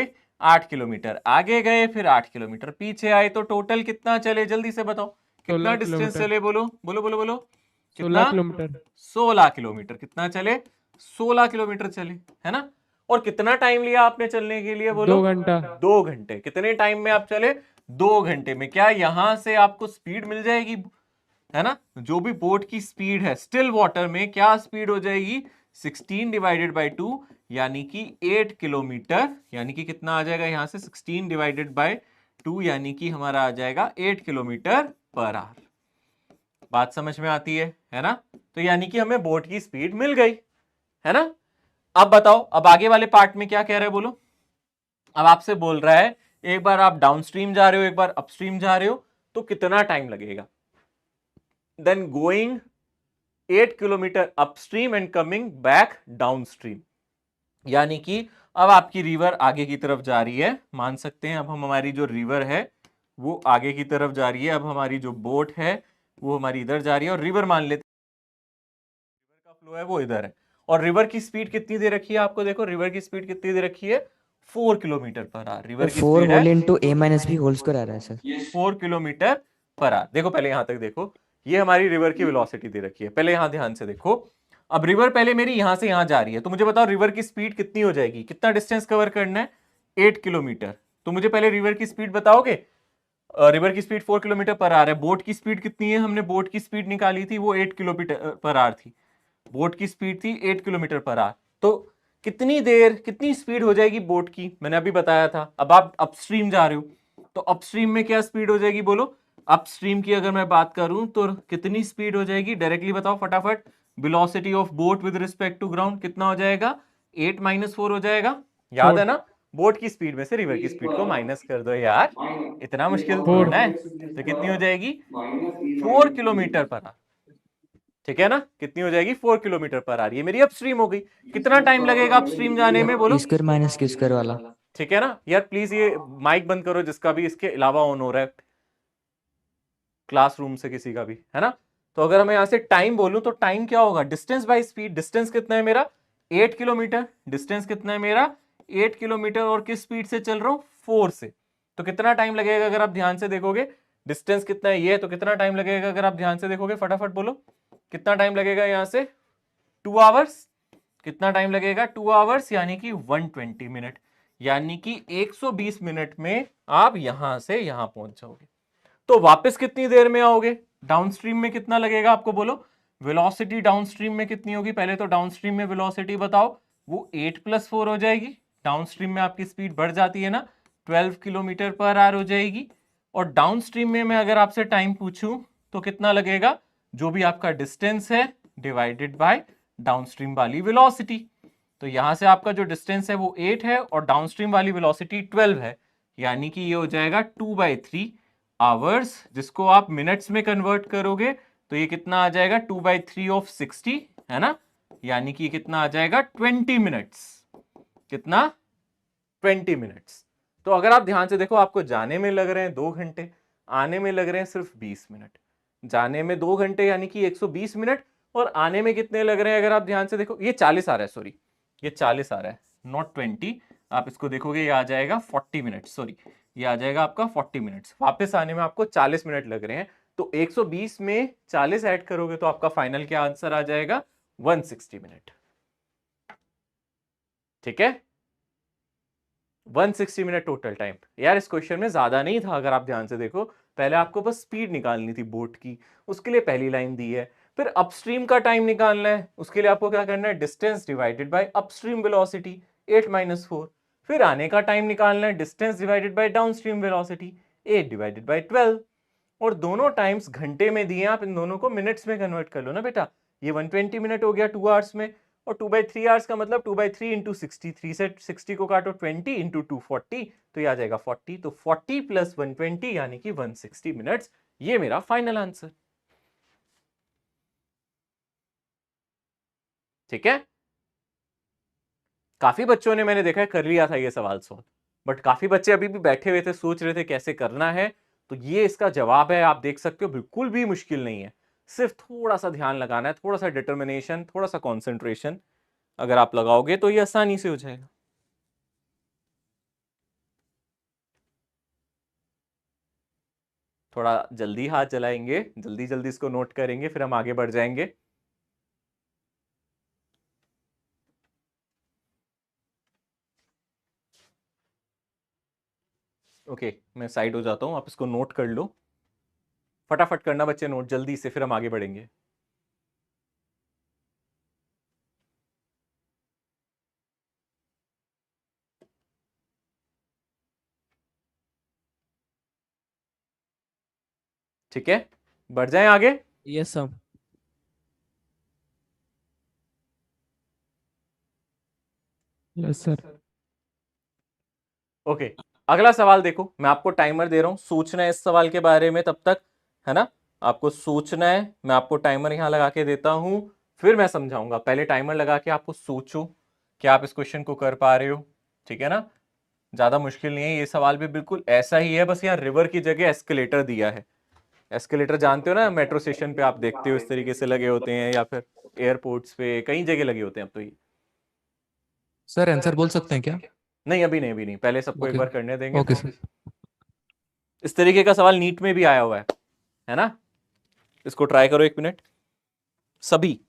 8 किलोमीटर आगे गए, फिर 8 किलोमीटर पीछे आए, तो टोटल कितना चले, जल्दी से बताओ कितना 16 डिस्टेंस किलोमीटर। चले, बोलो बोलो बोलो बोलो। 16 कितना? किलोमीटर। 16 किलोमीटर। कितना चले, 16 किलोमीटर चले, है ना। और कितना टाइम लिया आपने चलने के लिए, बोलो। 2 घंटा। 2 घंटे। कितने टाइम में आप चले, 2 घंटे में। क्या यहां से आपको स्पीड मिल जाएगी, है ना। जो भी बोट की स्पीड है स्टिल वाटर में, क्या स्पीड हो जाएगी, 16 डिवाइडेड बाई 2, यानी कि 8 किलोमीटर। यानी कि कितना आ जाएगा यहां से, 16 डिवाइडेड बाई 2, यानी कि हमारा आ जाएगा 8 किलोमीटर पर आवर। बात समझ में आती है ना। तो यानी कि हमें बोट की स्पीड मिल गई, है ना। अब बताओ, अब आगे वाले पार्ट में क्या कह रहे हैं, बोलो। अब आपसे बोल रहा है एक बार आप डाउनस्ट्रीम जा रहे हो, एक बार अपस्ट्रीम जा रहे हो, तो कितना टाइम लगेगा। Then going 8 kilometre upstream and coming back downstream. यानी कि अब आपकी रिवर आगे की तरफ जा रही है, मान सकते हैं अब हम हमारी जो रिवर है वो आगे की तरफ जा रही है, अब हमारी जो बोट है वो हमारी इधर जा रही है, और रिवर मान लेते हैं रिवर का फ्लो है वो इधर है, और रिवर की स्पीड कितनी दे रखी है आपको, देखो रिवर की स्पीड कितनी दे रखी है, 4 किलोमीटर पर आवर। रिवर की 4 स्पीड होल है into a minus b whole square आ रहा है सर। 4 kilometre per hour. देखो पहले यहां तक देखो, ये हमारी रिवर की वेलोसिटी दे रखी है, पहले यहां ध्यान से देखो। अब रिवर पहले मेरी यहां से यहां जा रही है, तो मुझे बताओ रिवर की स्पीड कितनी हो जाएगी, कितना डिस्टेंस कवर करना है, 8 किलोमीटर। तो मुझे पहले रिवर की स्पीड बताओगे। रिवर की स्पीड 4 किलोमीटर पर आवर है, बोट की स्पीड कितनी है, हमने बोट की स्पीड निकाली थी, वो 8 किलोमीटर पर आवर थी। बोट की स्पीड थी 8 किलोमीटर पर आवर। तो कितनी देर, कितनी स्पीड हो जाएगी बोट की, मैंने अभी बताया था। अब आप अपस्ट्रीम जा रहे हो, तो अपस्ट्रीम में क्या स्पीड हो जाएगी, बोलो। अपस्ट्रीम की अगर मैं बात करूं तो कितनी स्पीड हो जाएगी, डायरेक्टली बताओ फटाफट। Velocity of boat with respect to ground कितना हो जाएगा, 8 - 4 हो जाएगा। याद है ना, बोट की स्पीड में से रिवर की स्पीड को माइनस कर दो यार, इतना मुश्किल थोड़ा है। तो कितनी हो जाएगी, 4 किलोमीटर पर आवर। ठीक है ना, कितनी हो जाएगी, 4 किलोमीटर पर आवर। ये मेरी अपस्ट्रीम हो गई। कितना टाइम लगेगा अपस्ट्रीम जाने में, बोलो। e square minus q square वाला। ठीक है ना यार, प्लीज ये माइक बंद करो जिसका भी इसके अलावा ऑन हो रहा है, क्लासरूम से किसी का भी, है ना। तो अगर मैं यहां से टाइम बोलूं तो टाइम क्या होगा, डिस्टेंस बाय स्पीड। डिस्टेंस कितना है मेरा, 8 किलोमीटर। डिस्टेंस कितना है मेरा, 8 किलोमीटर, और किस स्पीड से चल रहा हूं, 4 से। तो कितना टाइम लगेगा अगर आप ध्यान से देखोगे, डिस्टेंस कितना है ये, तो कितना टाइम लगेगा अगर आप ध्यान से देखोगे, फटाफट बोलो कितना टाइम लगेगा यहां से, 2 आवर्स। कितना टाइम लगेगा, 2 आवर्स, यानी कि 120 मिनट, यानी कि 120 मिनट में आप यहां से यहां पहुंच जाओगे। तो वापस कितनी देर में आओगे, डाउनस्ट्रीम में कितना लगेगा आपको, बोलो। वेलोसिटी डाउनस्ट्रीम में कितनी होगी, पहले तो डाउनस्ट्रीम में वेलोसिटी बताओ। वो 8 + 4 हो जाएगी। डाउनस्ट्रीम में आपकी स्पीड बढ़ जाती है ना, 12 किलोमीटर पर आवर हो जाएगी। और डाउनस्ट्रीम में मैं अगर आपसे टाइम पूछूं तो कितना लगेगा, जो भी आपका डिस्टेंस है डिवाइडेड बाय डाउनस्ट्रीम वाली वेलोसिटी। तो यहां से आपका जो डिस्टेंस है वो 8 है, और डाउनस्ट्रीम वाली वेलोसिटी 12 है, यानी कि ये हो जाएगा 2/3 आवर्स। जिसको आप मिनट्स में कन्वर्ट करोगे तो ये कितना आ जाएगा, 2/3 ऑफ 60, है ना। यानी कि कितना आ जाएगा, 20 मिनट्स। कितना, 20 मिनट्स। तो अगर आप ध्यान से देखो, आपको जाने में लग रहे हैं 2 घंटे, आने में लग रहे हैं सिर्फ 20 मिनट। जाने में 2 घंटे यानी कि 120 मिनट, और आने में कितने लग रहे हैं अगर आप ध्यान से देखो, ये 40 आ रहा है, सॉरी ये 40 आ रहा है, नॉट 20। आप इसको देखोगे ये आ जाएगा 40 मिनट, सॉरी ये आ जाएगा आपका 40 मिनट्स। वापस आने में आपको 40 मिनट लग रहे हैं। तो 120 में 40 ऐड करोगे तो आपका फाइनल क्या आंसर आ जाएगा, 160 मिनट। ठीक है, 160 मिनट टोटल टाइम। यार इस क्वेश्चन में ज्यादा नहीं था, अगर आप ध्यान से देखो, पहले आपको बस स्पीड निकालनी थी बोट की, उसके लिए पहली लाइन दी है। फिर अपस्ट्रीम का टाइम निकालना है, उसके लिए आपको क्या करना है, distance divided bye upstream velocity 8 - 4। फिर आने का टाइम निकालना है, distance divided bye downstream velocity 8 divided by 12। और दोनों टाइम्स घंटे में दिए, आप इन दोनों को मिनट्स में कन्वर्ट कर लो ना बेटा। ये 120 मिनट हो गया 2 आवर्स में, और 2/3 आवर्स का मतलब 2/3 इंटू 63 से 60 को काटो 20 इंटू 240, तो ये आ जाएगा 40। तो 40 + 120 यानी कि 160 मिनट्स। ये मेरा फाइनल आंसर। ठीक है, काफी बच्चों ने मैंने देखा है कर लिया था ये सवाल सॉल्व, बट काफी बच्चे अभी भी बैठे हुए थे, सोच रहे थे कैसे करना है। तो ये इसका जवाब है, आप देख सकते हो, बिल्कुल भी मुश्किल नहीं है, सिर्फ थोड़ा सा ध्यान लगाना है, थोड़ा सा डिटर्मिनेशन, थोड़ा सा कॉन्सेंट्रेशन अगर आप लगाओगे तो ये आसानी से हो जाएगा। थोड़ा जल्दी हाथ जलाएंगे, जल्दी जल्दी इसको नोट करेंगे, फिर हम आगे बढ़ जाएंगे। ओके, मैं साइड हो जाता हूं, आप इसको नोट कर लो, फटाफट करना बच्चे नोट जल्दी से, फिर हम आगे बढ़ेंगे। ठीक है, बढ़ जाएं आगे। Yes sir. Yes sir. Okay, अगला सवाल देखो, मैं आपको टाइमर दे रहा हूं, सोचना है इस सवाल के बारे में तब तक, है ना, आपको सोचना है। मैं आपको टाइमर यहां लगा के देता हूं, फिर मैं समझाऊंगा। पहले टाइमर लगा के आपको सोचो कि आप इस क्वेश्चन को कर पा रहे हो, ठीक है ना, ज्यादा मुश्किल नहीं है। ये सवाल भी बिल्कुल ऐसा ही है, बस यहाँ रिवर की जगह एस्केलेटर दिया है। एस्केलेटर जानते हो ना, मेट्रो स्टेशन पे आप देखते हो इस तरीके से लगे होते हैं, या फिर एयरपोर्ट्स पे कई जगह लगे होते हैं अब तो। ये सर आंसर बोल सकते हैं क्या? नहीं, अभी नहीं, अभी नहीं, पहले सबको एक ओके। बार करने देंगे। Okay sir. इस तरीके का सवाल नीट में भी आया हुआ है ना, इसको ट्राई करो 1 मिनट सभी।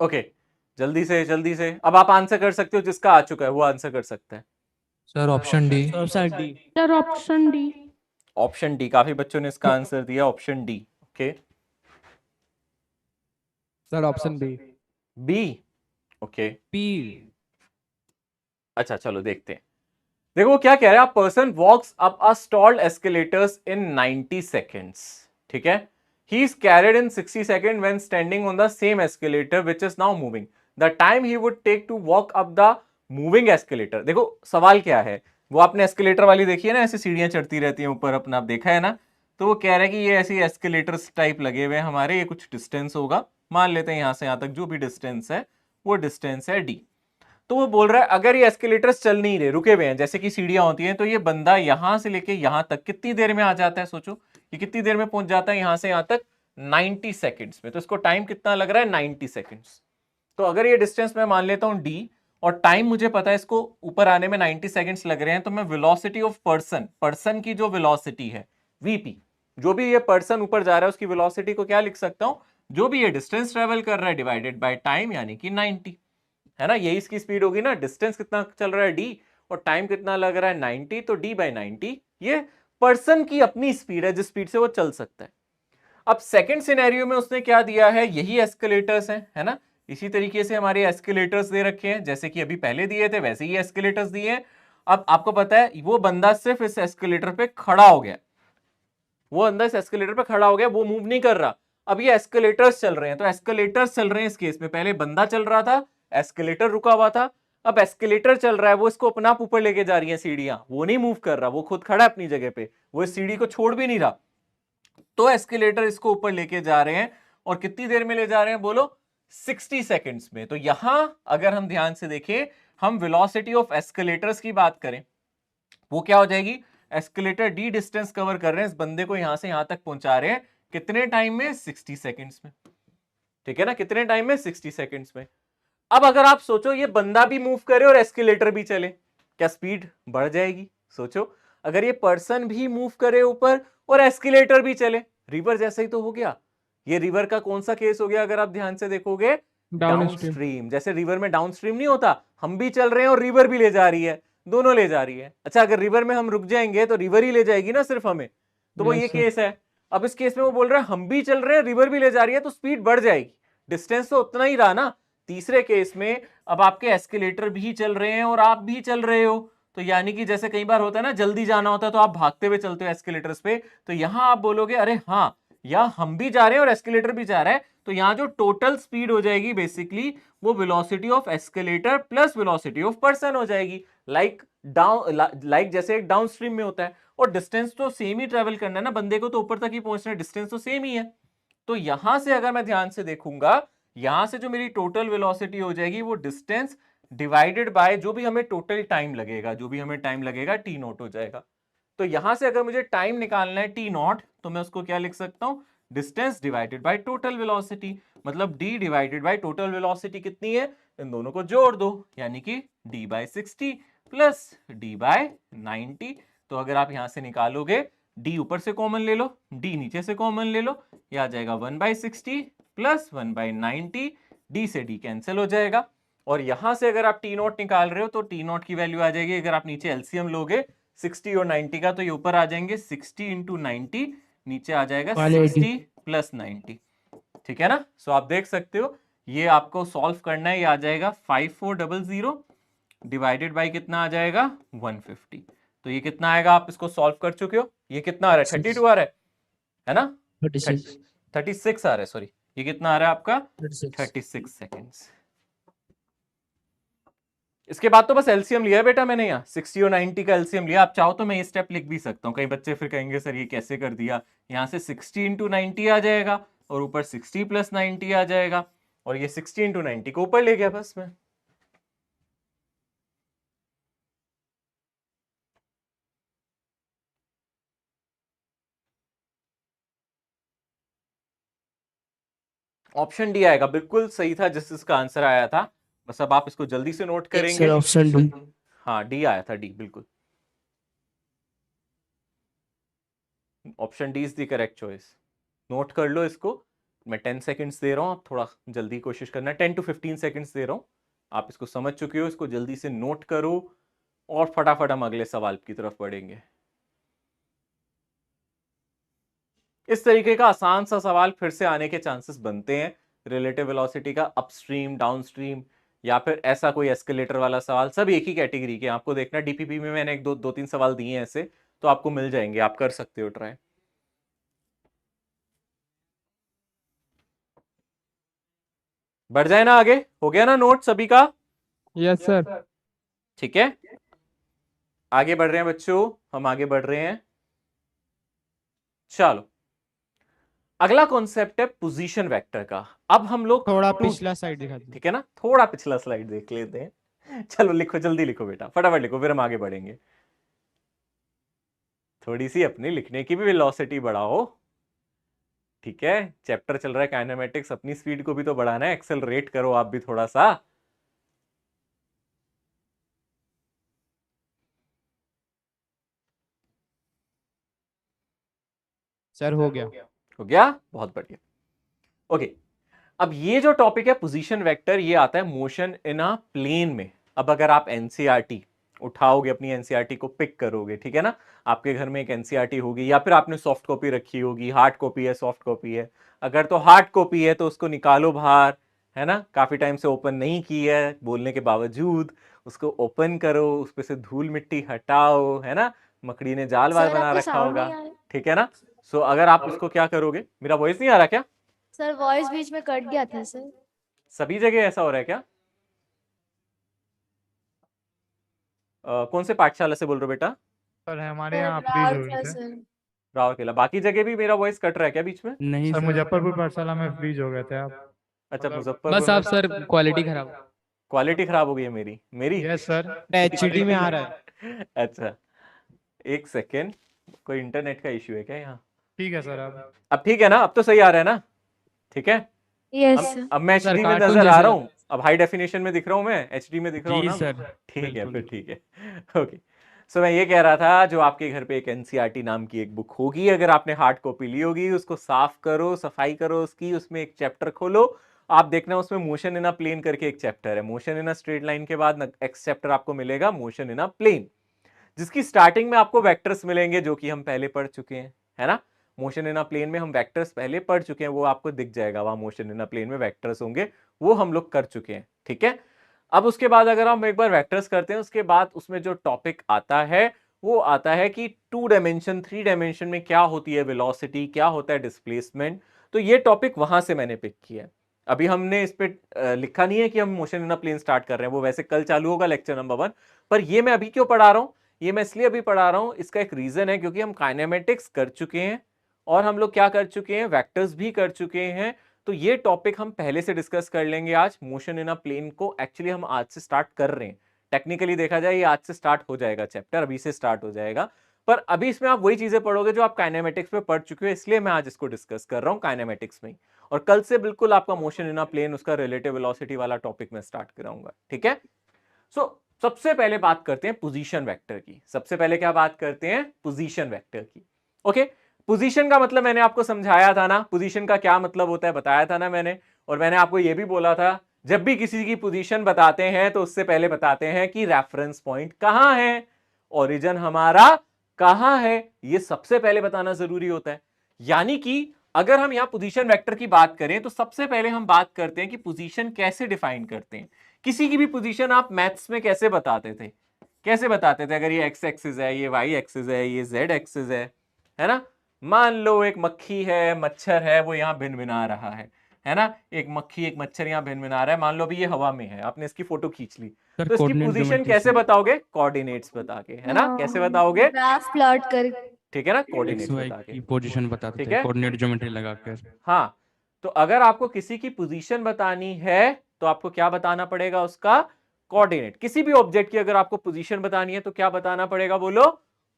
ओके, जल्दी से जल्दी से, अब आप आंसर कर सकते हो, जिसका आ चुका है वो आंसर कर सकता है। Sir option D. Option D. Sir option D. Option D, काफी बच्चों ने इसका आंसर दिया option D. Okay, sir option B. B. Okay, P. अच्छा चलो देखते हैं। देखो वो क्या कह रहा है, a person walks up a stalled escalators in 90 seconds. ठीक है, he is carried in 60 seconds when standing on the same escalator which is now moving. The time he would take to walk up the moving escalator. देखो सवाल क्या है, वो आपने एस्केलेटर वाली देखी है ना, ऐसे सीढ़ियां चढ़ती रहती हैं ऊपर अपना, आप देखा है ना, तो वो कह रहा है कि ये ऐसी एस्केलेटर्स टाइप लगे हुए हैं हमारे, ये कुछ डिस्टेंस होगा, मान लेते हैं यहां से यहां तक जो भी डिस्टेंस है वो डिस्टेंस है डी। तो वो बोल रहा है अगर ये एस्केलेटर्स चल नहीं रहे, रुके हुए हैं, जैसे कि सीढ़ियां होती हैं, तो ये बंदा यहां से लेके यहां तक कितनी देर में आ जाता है, सोचो ये कितनी देर में पहुंच जाता है यहां से यहां तक, 90 सेकेंड्स में। तो इसको टाइम कितना लग रहा है, 90 सेकेंड्स। तो अगर ये डिस्टेंस मैं मान लेता हूं डी, और टाइम मुझे पता है इसको ऊपर आने में 90 सेकेंड्स लग रहे हैं, तो मैं वेलोसिटी ऑफ पर्सन, पर्सन की जो वेलोसिटी है वीपी, जो भी ये पर्सन ऊपर जा रहा है उसकी वेलोसिटी को क्या लिख सकता हूं, जो भी ये डिस्टेंस ट्रेवल कर रहा है डिवाइडेड बाय टाइम, यानी कि 90, है ना, यही इसकी स्पीड होगी ना। डिस्टेंस कितना चल रहा है डी, और टाइम कितना लग रहा है 90, तो डी बाई 90 ये पर्सन की अपनी स्पीड है, जिस स्पीड से वो चल सकता है। अब सेकंड सिनेरियो में उसने क्या दिया है, यही एस्केलेटर्स हैं, है ना, इसी तरीके से हमारे एस्केलेटर्स दे रखे हैं, जैसे कि अभी पहले दिए थे वैसे ही एस्केलेटर्स दिए हैं। अब आपको पता है वो बंदा सिर्फ इस एस्केलेटर पे खड़ा हो गया, वो बंदा इस एस्केलेटर पे खड़ा हो गया, वो मूव नहीं कर रहा। अब ये एस्केलेटर्स चल रहे हैं, तो एस्केलेटर्स चल रहे हैं इस केस में, पहले बंदा चल रहा था, एस्केलेटर रुका हुआ था, अब एस्केलेटर चल रहा है, वो इसको अपना आप ऊपर लेके जा रही है सीढ़ियां, वो नहीं मूव कर रहा, वो खुद खड़ा है अपनी जगह पे, वो इस सीढ़ी को छोड़ भी नहीं रहा। तो एस्केलेटर इसको ऊपर लेके जा रहे हैं, और कितनी देर में ले जा रहे हैं बोलो? 60 सेकेंड्स में। तो यहां अगर हम ध्यान से देखें, हम वेलोसिटी ऑफ एस्केलेटर्स की बात करें, वो क्या हो जाएगी? एस्केलेटर डी डिस्टेंस कवर कर रहे हैं, इस बंदे को यहां से यहां तक पहुंचा रहे हैं, कितने टाइम में? 60 सेकेंड्स में। ठीक है ना, कितने टाइम में? 60 सेकेंड्स में। अब अगर आप सोचो ये बंदा भी मूव करे और एस्केलेटर भी चले, क्या स्पीड बढ़ जाएगी? सोचो, अगर ये पर्सन भी मूव करे ऊपर और एस्केलेटर भी चले, रिवर जैसा ही तो हो गया। ये रिवर का कौन सा केस हो गया अगर आप ध्यान से देखोगे? डाउनस्ट्रीम। जैसे रिवर में डाउनस्ट्रीम नहीं होता, हम भी चल रहे हैं और रिवर भी ले जा रही है, दोनों ले जा रही है। अच्छा, अगर रिवर में हम रुक जाएंगे तो रिवर ही ले जाएगी ना सिर्फ हमें, तो वो ये केस है। अब इस केस में वो बोल रहा है हम भी चल रहे हैं, रिवर भी ले जा रही है, तो स्पीड बढ़ जाएगी, डिस्टेंस तो उतना ही रहा ना। तीसरे केस में अब आपके एस्केलेटर भी चल रहे हैं और आप भी चल रहे हो, तो यानी कि जैसे कई बार होता है ना, जल्दी जाना होता है तो आप भागते हुए चलते हो एस्केलेटर्स पे, तो यहां आप बोलोगे अरे हाँ, या हम भी जा रहे हैं और एस्केलेटर भी जा रहा है, तो यहां जो टोटल स्पीड हो जाएगी बेसिकली वो velocity of escalator plus velocity of person हो जाएगी। लाइक जैसे एक डाउनस्ट्रीम में होता है, और डिस्टेंस तो सेम ही ट्रेवल करना है ना, बंदे को तो ऊपर तक ही पहुंचना है, डिस्टेंस तो सेम ही है। तो यहां से अगर मैं ध्यान से देखूंगा, यहां से जो मेरी टोटल वेलोसिटी हो जाएगी वो डिस्टेंस डिवाइडेड बाय जो भी हमें टोटल टाइम लगेगा, जो भी हमें टाइम लगेगा टी नॉट हो जाएगा। तो यहां से अगर मुझे टाइम निकालना है टी नॉट, तो मैं उसको क्या लिख सकता हूं? Distance divided by total velocity, मतलब D divided by total velocity कितनी है, इन दोनों को जोड़ दो, यानी कि D by 60 plus D by 90। तो अगर आप यहां से निकालोगे, डी ऊपर से कॉमन ले लो, डी नीचे से कॉमन ले लो, ये आ जाएगा 1/60 प्लस 1/90, डी से डी कैंसिल हो जाएगा। और यहां से अगर आप टी नॉट निकाल रहे हो तो टी नॉट की वैल्यू आ जाएगी, अगर आप नीचे एलसीएम लोगे 60 और 90 का, तो ये ऊपर आ जाएंगे 60 इंटू 90, नीचे आ जाएगा 60 प्लस 90। ठीक है ना। सो आप देख सकते हो, ये आपको सॉल्व करना है, ये आ जाएगा 5400 डिवाइडेड बाई कितना आ जाएगा? 150। तो ये कितना आएगा? आप इसको सॉल्व कर चुके हो, ये कितना आ रहा है? 32 आ रहा है ना? 36 आ रहा है, सॉरी, ये कितना आ रहा है आपका? 36 सेकेंड्स। इसके बाद तो बस एलसीएम लिया है बेटा मैंने, यहाँ 60 और 90 का एलसीएम लिया। आप चाहो तो मैं ये स्टेप लिख भी सकता हूँ, कई बच्चे फिर कहेंगे सर ये कैसे कर दिया। यहाँ से 60 इंटू 90 आ जाएगा और ऊपर 60 प्लस 90 आ जाएगा, और ये 60 इंटू 90 को ऊपर ले गया बस मैं। ऑप्शन डी आएगा, बिल्कुल सही था जिस इसका आंसर आया था। बस अब आप इसको जल्दी से नोट करेंगे। Option D. हाँ, डी आया था, डी बिल्कुल। Option D is the correct choice. Note कर लो इसको, मैं 10 सेकंड्स दे रहा हूँ, आप थोड़ा जल्दी कोशिश करना, 10 to 15 सेकंड्स दे रहा हूँ। आप इसको समझ चुके हो, इसको जल्दी से नोट करो और फटाफट हम अगले सवाल की तरफ बढ़ेंगे। इस तरीके का आसान सा सवाल फिर से आने के चांसेस बनते हैं, रिलेटिव वेलोसिटी का अपस्ट्रीम डाउनस्ट्रीम, या फिर ऐसा कोई एस्केलेटर वाला सवाल, सब एक ही कैटेगरी के। आपको देखना डीपीपी में मैंने एक दो तीन सवाल दिए हैं ऐसे, तो आपको मिल जाएंगे, आप कर सकते हो ट्राई। बढ़ जाए ना आगे, हो गया ना नोट सभी का? Yes sir. ठीक है, आगे बढ़ रहे हैं बच्चों, हम आगे बढ़ रहे हैं। चलो, अगला कॉन्सेप्ट है पोजीशन वेक्टर का। अब हम लोग थोड़ा पिछला स्लाइड दिखा दीजिए। ठीक है ना, थोड़ा पिछला स्लाइड देख लेते हैं। चलो लिखो, जल्दी लिखो बेटा, फटाफट लिखो, फिर हम आगे बढ़ेंगे। थोड़ी सी अपनी लिखने की भी वेलोसिटी बढ़ाओ, ठीक है। चैप्टर चल रहा है काइनेमेटिक्स, अपनी स्पीड को भी तो बढ़ाना है, एक्सेलरेट करो आप भी थोड़ा सा। सर हो गया। हो गया, बहुत बढ़िया। ओके, अब ये जो टॉपिक है पोजीशन वेक्टर, ये आता है मोशन इन अ प्लेन में। अब अगर आप एनसीईआरटी उठाओगे, अपनी एनसीईआरटी को पिक करोगे, ठीक है ना, आपके घर में एक एनसीईआरटी होगी, या फिर आपने सॉफ्ट कॉपी रखी होगी, हार्ड कॉपी है सॉफ्ट कॉपी है। अगर तो हार्ड कॉपी है तो उसको निकालो बाहर, है ना, काफी टाइम से ओपन नहीं की है बोलने के बावजूद, उसको ओपन करो, उस पे से धूल मिट्टी हटाओ, है ना, मकड़ी ने जाल वाल बना रखा होगा, ठीक है ना। सो अगर आप उसको क्या करोगे, मेरा वॉइस नहीं आ रहा क्या? सर वॉइस बीच में कट गया था सर। सभी जगह ऐसा हो रहा है क्या? कौन से पाठशाला से बोल रहे हो बेटा? सर हमारे यहाँ फ्रीज हो गए थे राउरकेला। बाकी जगह भी मेरा वॉइस कट रहा है क्या बीच में? नहीं सर सर। मुजफ्फरपुर पाठशाला में फ्रीज हो गए थे आप। अच्छा, मतलब- मुजफ्फरपुर बस आप सर क्वालिटी खराब। क्वालिटी खराब हो गई है मेरी। यस सर एचडी में आ रहा है। अच्छा, एक सेकेंड, कोई इंटरनेट का इश्यू है क्या यहाँ? ठीक है सर आप। अब ठीक है ना? अब तो सही आ रहा है ना? ठीक है। यस अब मैं सर, एचडी में कार्टून नजर आ जैसे- रहा हूँ, अब हाई डेफिनेशन में दिख रहा हूँ, मैं एचडी में दिख रहा हूँ जी ना? सर। ठीक है, बिल्कुल। फिर ठीक है। ओके, सो मैं ये कह रहा था, जो आपके घर पे एक एनसीईआरटी नाम की एक बुक होगी, अगर आपने हार्ड कॉपी ली होगी, उसको साफ करो, सफाई करो उसकी, उसमें एक चैप्टर खोलो, आप देखना उसमें मोशन इन अ प्लेन करके एक चैप्टर है। Motion in a straight line के बाद नेक्स्ट चैप्टर आपको मिलेगा मोशन इन अ प्लेन, जिसकी स्टार्टिंग में आपको वेक्टर्स मिलेंगे जो कि हम पहले पढ़ चुके हैं, है ना? मोशन इन अ प्लेन में हम वेक्टर्स पहले पढ़ चुके हैं, वो आपको दिख जाएगा वहां मोशन इन अ प्लेन में वेक्टर्स होंगे, वो हम लोग कर चुके हैं। ठीक है। अब उसके बाद अगर हम एक बार वेक्टर्स करते हैं, उसके बाद उसमें जो टॉपिक आता है वो आता है कि 2 डायमेंशन 3 डायमेंशन में क्या होती है वेलोसिटी, क्या होता है डिस्प्लेसमेंट। तो ये टॉपिक वहां से मैंने पिक किया है। अभी हमने इस पे लिखा नहीं है कि हम motion in a plane start कर रहे हैं, वो वैसे कल चालू होगा लेक्चर नंबर 1, पर ये मैं अभी क्यों पढ़ा रहा हूं? ये मैं इसलिए अभी पढ़ा रहा हूं, इसका एक रीजन है, क्योंकि हम काइनेमेटिक्स कर चुके हैं और हम लोग क्या कर चुके हैं, वेक्टर्स भी कर चुके हैं। तो ये टॉपिक हम पहले से डिस्कस कर लेंगे आज। मोशन इन अ प्लेन को एक्चुअली हम आज से स्टार्ट कर रहे हैं, टेक्निकली देखा जाए ये आज से स्टार्ट हो जाएगा, चैप्टर अभी से स्टार्ट हो जाएगा, पर अभी इसमें आप वही चीजें पढ़ोगे जो आप काइनेमेटिक्स में पढ़ चुके हो, इसलिए मैं आज इसको डिस्कस कर रहा हूं काइनेमेटिक्स में ही। और कल से बिल्कुल आपका मोशन इन अ प्लेन, उसका रिलेटिव वेलोसिटी वाला टॉपिक मैं स्टार्ट कराऊंगा। ठीक है। सो सबसे पहले बात करते हैं पोजीशन वेक्टर की। सबसे पहले क्या बात करते हैं? पोजीशन वेक्टर की। ओके, पोजीशन का मतलब मैंने आपको समझाया था ना, पोजीशन का क्या मतलब होता है बताया था ना मैंने। और मैंने आपको यह भी बोला था, जब भी किसी की पोजीशन बताते हैं तो उससे पहले बताते हैं कि रेफरेंस पॉइंट कहां है, ओरिजिन हमारा कहां है, यह सबसे पहले बताना जरूरी होता है। यानी कि अगर हम यहां पोजीशन वेक्टर की बात करें तो सबसे पहले हम बात करते हैं कि पोजीशन कैसे डिफाइन करते हैं। किसी की भी पोजीशन आप मैथ्स में कैसे बताते थे? कैसे बताते थे? अगर ये एक्स एक्सिस है, ये वाई एक्सिस है, ये जेड एक्सिस है ना? मान लो एक मक्खी है, मच्छर है, वो यहां भिनभिना रहा है ना? एक मक्खी एक मच्छर यहां भिनभिना रहा है, मान लो अभी ये हवा में है, आपने इसकी फोटो खींच ली, सर तो इसकी coordinate पोजीशन geometry कैसे से। बताओगे? कोऑर्डिनेट्स बता के, है ना? कैसे बताओगे? ग्राफ प्लॉट कर ठीक है ना, एक्स कोऑर्डिनेट्स वाई बता के। की पोजीशन बताते ठीक थे है? कोऑर्डिनेट ज्योमेट्री लगाकर। हाँ, तो अगर आपको किसी की पोजीशन बतानी है तो आपको क्या बताना पड़ेगा? उसका कोऑर्डिनेट। किसी भी ऑब्जेक्ट की अगर आपको पोजीशन बतानी है तो क्या बताना पड़ेगा? बोलो,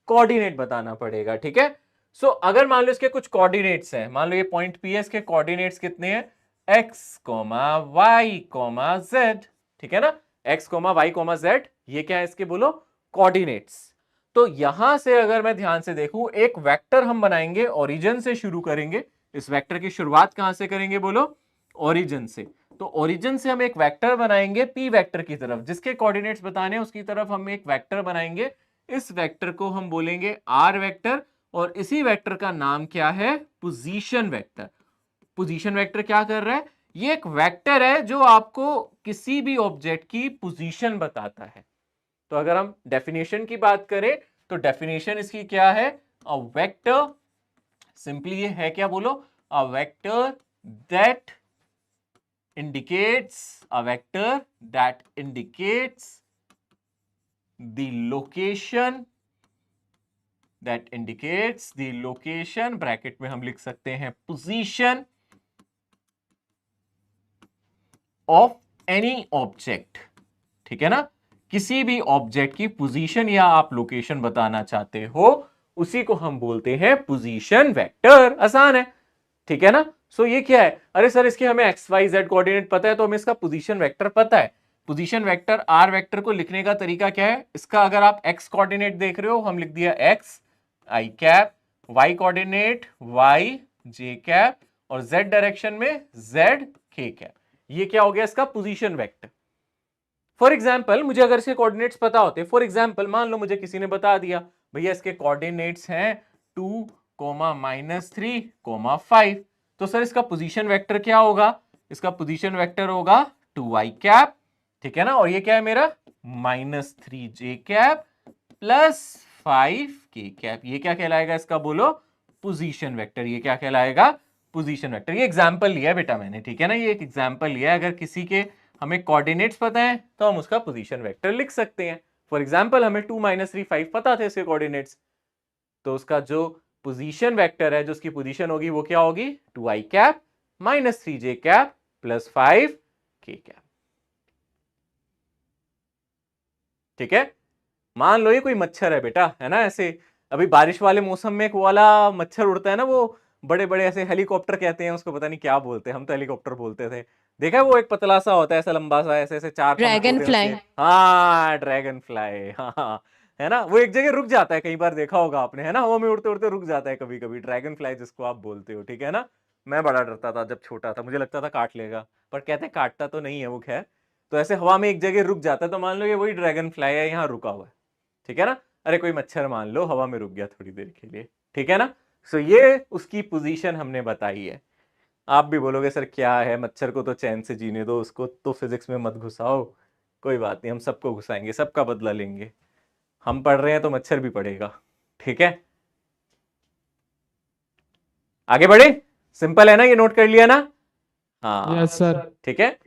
कोऑर्डिनेट बताना पड़ेगा। ठीक है। सो अगर मान लो इसके कुछ कोऑर्डिनेट्स हैं, मान लो ये पॉइंट पी है, इसके कोऑर्डिनेट्स कितने हैं? X comma Y comma Z. ठीक है ना, X comma Y comma Z, ये क्या है इसके? बोलो, कोऑर्डिनेट्स। तो यहां से अगर मैं ध्यान से देखूं, एक वेक्टर हम बनाएंगे, ओरिजिन से शुरू करेंगे। इस वेक्टर की शुरुआत कहां से करेंगे? बोलो, ओरिजिन से। तो ओरिजिन से हम एक वेक्टर बनाएंगे पी वेक्टर की तरफ, जिसके कोऑर्डिनेट्स बताने उसकी तरफ हम एक वेक्टर बनाएंगे। इस वेक्टर को हम बोलेंगे आर वेक्टर, और इसी वेक्टर का नाम क्या है? Position vector. पोजीशन वेक्टर क्या कर रहा है? ये एक वेक्टर है जो आपको किसी भी ऑब्जेक्ट की पोजीशन बताता है। तो अगर हम डेफिनेशन की बात करें तो डेफिनेशन इसकी क्या है? अ वेक्टर, सिंपली ये है क्या? बोलो, a vector that indicates a vector that indicates the location bracket में हम लिख सकते हैं पोजीशन ऑफ एनी ऑब्जेक्ट। ठीक है ना, किसी भी ऑब्जेक्ट की पोजीशन या आप लोकेशन बताना चाहते हो, उसी को हम बोलते हैं पोजीशन वेक्टर। आसान है, ठीक है ना? सो ये क्या है? अरे सर इसके हमें एक्स वाई जेड कोऑर्डिनेट पता है, तो हमें इसका पोजीशन वेक्टर पता है। पोजीशन वेक्टर आर वेक्टर को लिखने का तरीका क्या है? इसका अगर आप एक्स कोऑर्डिनेट देख रहे हो, हम लिख दिया एक्स आई कैप, वाई कोऑर्डिनेट वाई जे कैप, और जेड डायरेक्शन में जेड के कैप। ये क्या हो गया? इसका पोजीशन वेक्टर। फॉर एग्जाम्पल, मुझे अगर इसके कोऑर्डिनेट्स पता होते, फॉर एग्जाम्पल मान लो मुझे किसी ने बता दिया भैया इसके कोऑर्डिनेट्स हैं 2, -3, 5, तो सर इसका पोजीशन वेक्टर क्या होगा? इसका पोजीशन वेक्टर होगा 2i कैप। ठीक है ना, और ये क्या है मेरा? -3j cap plus 5k cap. ये क्या कहलाएगा इसका? बोलो, पोजीशन वेक्टर। ये क्या कहलाएगा? Position vector. ये एग्जाम्पल लिया है बेटा मैंने, ठीक है ना, ये एक एग्जाम्पल लिया है। अगर किसी के हमें कोऑर्डिनेट्स पता है तो हम उसका पोजीशन वेक्टर लिख सकते हैं। फॉर एग्जाम्पल हमें 2 -3 5 पता थे इसके कोऑर्डिनेट्स, तो उसका जो पोजीशन वेक्टर है, जो उसकी पोजीशन होगी वो क्या होगी, 2i cap minus 3j cap plus 5k cap. ठीक है, मान लो ये कोई मच्छर है बेटा, है ना, ऐसे अभी बारिश वाले मौसम में एक वाला मच्छर उड़ता है ना, वो बड़े बड़े ऐसे हेलीकॉप्टर कहते हैं उसको, पता नहीं क्या बोलते हैं, हम तो हेलीकॉप्टर बोलते थे। देखा है वो एक पतला सा होता है, ऐसा लंबा सा, ऐसे ऐसे 4 पंख होते हैं ड्रैगन उसके। हाँ ड्रैगन फ्लाई, हाँ है ना, वो एक जगह रुक जाता है, कई बार देखा होगा आपने, है ना, हवा में उड़ते उड़ते रुक जाता है कभी कभी, ड्रैगन फ्लाई जिसको आप बोलते हो। ठीक है ना, मैं बड़ा डरता था जब छोटा था, मुझे लगता था काट लेगा, पर कहते हैं काटता तो नहीं है वो, खैर। तो ऐसे हवा में एक जगह रुक जाता है, तो मान लो ये वही ड्रैगन फ्लाई है, यहाँ रुका हुआ है। ठीक है ना, अरे कोई मच्छर मान लो हवा में रुक गया थोड़ी देर के लिए। ठीक है ना, सो ये उसकी पोजीशन हमने बताई है। आप भी बोलोगे सर क्या है, मच्छर को तो चैन से जीने दो, उसको तो फिजिक्स में मत घुसाओ। कोई बात नहीं, हम सबको घुसाएंगे, सबका बदला लेंगे। हम पढ़ रहे हैं तो मच्छर भी पढ़ेगा। ठीक है, आगे बढ़े, सिंपल है ना, ये नोट कर लिया ना? हाँ यस सर। ठीक है,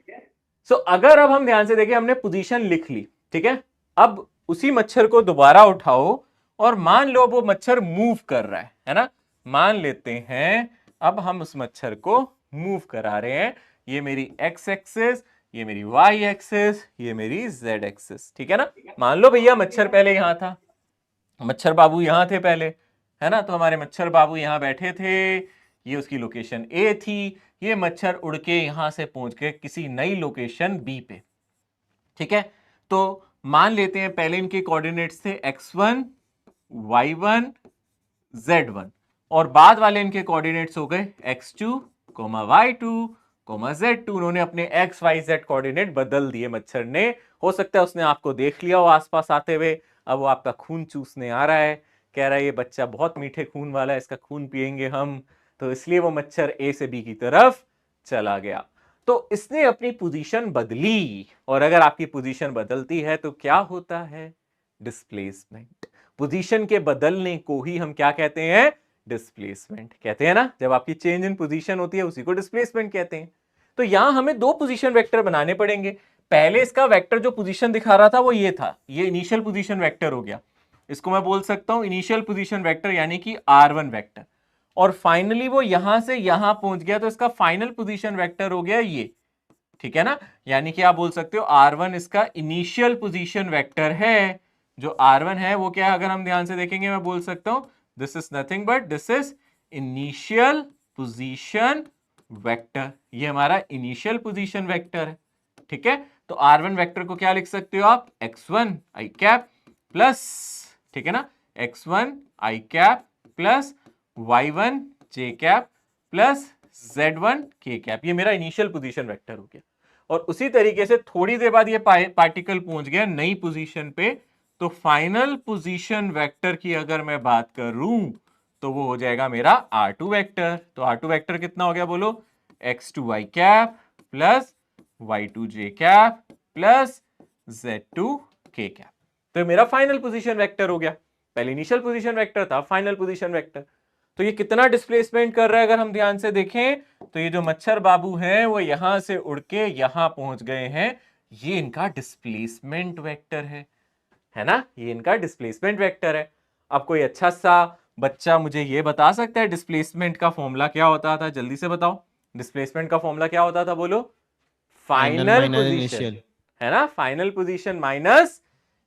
सो अगर अब हम ध्यान से देखें, हमने पोजीशन लिख ली, ठीक है, अब उसी मच्छर को दोबारा उठाओ और मान लो वो मच्छर मूव कर रहा है ना, मान लेते हैं अब हम उस मच्छर को मूव करा रहे हैं, ये मेरी x एक्सिस, ये मेरी y एक्सिस, ये मेरी z एक्सिस। ठीक है ना, मान लो भैया मच्छर पहले यहां था, मच्छर बाबू यहां थे पहले, है ना, तो हमारे मच्छर बाबू यहां बैठे थे, ये उसकी लोकेशन A थी, ये मच्छर उड़ के यहां से पहुंच के किसी नई लोकेशन B पे। ठीक है, तो मान लेते हैं पहले इनके कोऑर्डिनेट्स थे x1 y1 z1 और बाद वाले इनके कोऑर्डिनेट्स हो गए x2 y2 z2। उन्होंने अपने x y z कोऑर्डिनेट बदल दिए मच्छर ने। हो सकता है उसने आपको देख लिया हो आसपास आते हुए, अब वो आपका खून चूसने आ रहा है, कह रहा है ये बच्चा बहुत मीठे खून वाला है, इसका खून पिएंगे हम, तो इसलिए वो मच्छर A से B की तरफ चला गया। तो इसने अपनी पोजीशन बदली, और अगर आपकी पोजीशन बदलती है तो क्या होता है, डिस्प्लेसमेंट। पोजीशन के बदलने को ही हम क्या कहते हैं, डिस्प्लेसमेंट कहते हैं ना, जब आपकी चेंज इन पोजीशन होती है उसी को डिस्प्लेसमेंट कहते हैं। तो यहां हमें दो पोजीशन वेक्टर बनाने पड़ेंगे। पहले इसका वेक्टर जो पोजीशन दिखा रहा था वो ये था, ये इनिशियल पोजीशन वेक्टर हो गया, इसको मैं बोल सकता हूं इनिशियल पोजीशन वेक्टर यानी कि R1 वेक्टर, और फाइनली वो यहां से यहां पहुंच गया तो इसका फाइनल पोजीशन वेक्टर हो गया ये। ठीक है ना, यानी कि आप बोल सकते हो R1 इसका इनिशियल पोजीशन वेक्टर है। जो R1 है वो क्या है, अगर हम ध्यान से देखेंगे मैं बोल सकता हूं this is nothing but this is initial position vector, ये हमारा इनिशियल पोजीशन वेक्टर है। ठीक है, तो R1 वेक्टर को क्या लिख सकते हो आप, x1 i कैप प्लस, ठीक है ना, x1 i cap plus y1 j cap plus z1 k cap, ये मेरा इनिशियल पोजीशन वेक्टर हो गया। और उसी तरीके से थोड़ी देर बाद ये पार्टिकल पहुंच गया नई पोजीशन पे, तो फाइनल पोजीशन वेक्टर की अगर मैं बात करूं तो वो हो जाएगा मेरा R2 वेक्टर। तो R2 वेक्टर कितना हो गया बोलो, x2 i cap plus y2 j cap plus z2 k cap. तो मेरा फाइनल पोजीशन वेक्टर हो गया, पहले इनिशियल पोजीशन वेक्टर था, फाइनल पोजीशन वेक्टर। तो ये कितना डिस्प्लेसमेंट कर रहा है अगर हम ध्यान से देखें, तो ये जो मच्छर बाबू हैं वो यहां से उड़ के यहां पहुंच गए हैं, ये इनका डिस्प्लेसमेंट वेक्टर है ना, ये इनका डिस्प्लेसमेंट वेक्टर है। अब कोई अच्छा सा बच्चा मुझे ये बता सकता है डिस्प्लेसमेंट का फॉर्मूला क्या होता था, जल्दी से बताओ, डिस्प्लेसमेंट का फॉर्मूला क्या होता था बोलो, फाइनल पोजीशन, है ना, final position minus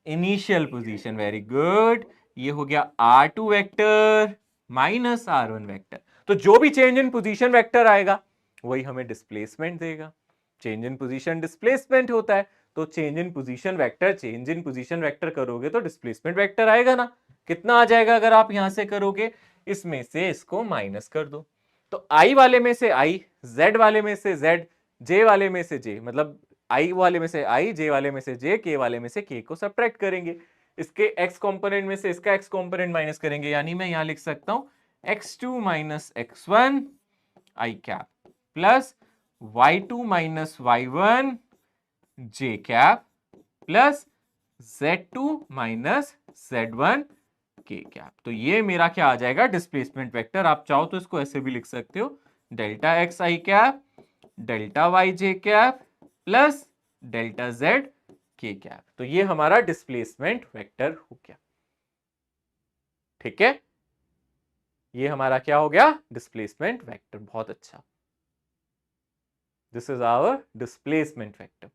initial position. Very good, ये हो गया R2 vector minus R1 vector. तो जो भी चेंज इन पोजीशन वेक्टर आएगा वही हमें डिस्प्लेसमेंट देगा। चेंज इन पोजीशन डिस्प्लेसमेंट होता है, तो चेंज इन पोजीशन वेक्टर करोगे तो डिस्प्लेसमेंट वेक्टर आएगा ना। कितना आ जाएगा अगर आप यहां से करोगे, इसमें से इसको माइनस कर दो, तो I वाले में से I, Z वाले में से Z, J वाले में से J, मतलब I वाले में से I, J वाले में से J, K वाले में से K को सब्ट्रैक्ट करेंगे, इसके x कंपोनेंट में से इसका x कंपोनेंट माइनस करेंगे, यानी मैं यहां लिख सकता हूं x2 minus x1 i cap plus y2 minus y1 j cap plus z2 minus z1 k cap. तो ये मेरा क्या आ जाएगा, डिस्प्लेसमेंट वेक्टर। आप चाहो तो इसको ऐसे भी लिख सकते हो, delta x i cap delta y j cap plus delta z के कैप। तो ये हमारा डिस्प्लेसमेंट वेक्टर हो गया। ठीक है, ये हमारा क्या हो गया? Displacement vector. बहुत अच्छा, this is our displacement vector.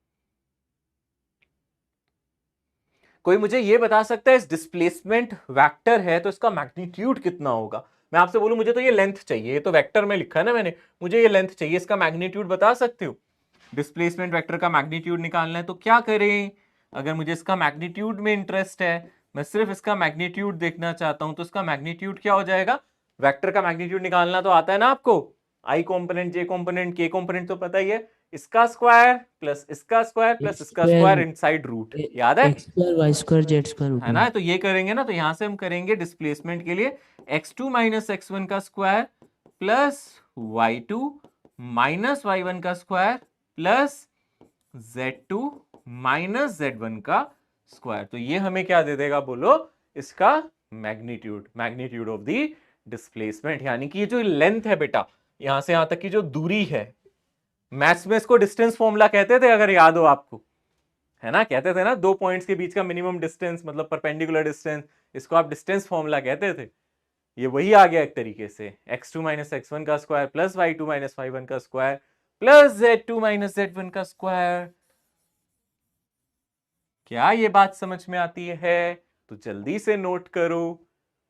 कोई मुझे ये बता सकता है इस डिस्प्लेसमेंट वेक्टर है तो इसका मैग्नीट्यूड कितना होगा? मैं आपसे बोलूं मुझे तो ये लेंथ चाहिए, ये तो वेक्टर में लिखा है ना मैंने, मुझे ये लेंथ चाहिए, इसका मैग्नीट्यूड बता सकते हो? डिस्प्लेसमेंट वेक्टर का मैग्नीट्यूड निकालना है तो क्या करें? अगर मुझे इसका मैग्नीट्यूड में इंटरेस्ट है, मैं सिर्फ इसका मैग्नीट्यूड देखना चाहता हूं, तो इसका मैग्नीट्यूड क्या हो जाएगा? वेक्टर का मैग्नीट्यूड निकालना तो आता है ना आपको, I component, J component, K component तो पता ही है, इसका स्क्वायर प्लस इसका स्क्वायर प्लस इसका स्क्वायर इनसाइड रूट, याद है? X square Y square Z square है ना? तो ये करेंगे ना, तो यहां से हम करेंगे डिस्प्लेसमेंट के लिए x2 माइनस x1 का square plus y2 minus y1 का square plus z2 minus z1 का स्क्वायर। तो ये हमें क्या दे देगा बोलो? इसका magnitude, magnitude of the displacement. यानी कि ये जो लेंथ है बेटा, यहां से यहां तक की जो दूरी है, मैथ्स में इसको डिस्टेंस फॉर्मूला कहते थे, अगर याद हो आपको, है ना? कहते थे ना, दो पॉइंट्स के बीच का मिनिमम डिस्टेंस मतलब परपेंडिकुलर डिस्टेंस, इसको आप डिस्टेंस फॉर्मूला कहते थे। ये वही आ गया एक तरीके से, x2 माइनस x1 का square plus y2 minus y1 का square plus z2 minus z1 का स्क्वायर। क्या ये बात समझ में आती है? तो जल्दी से नोट करो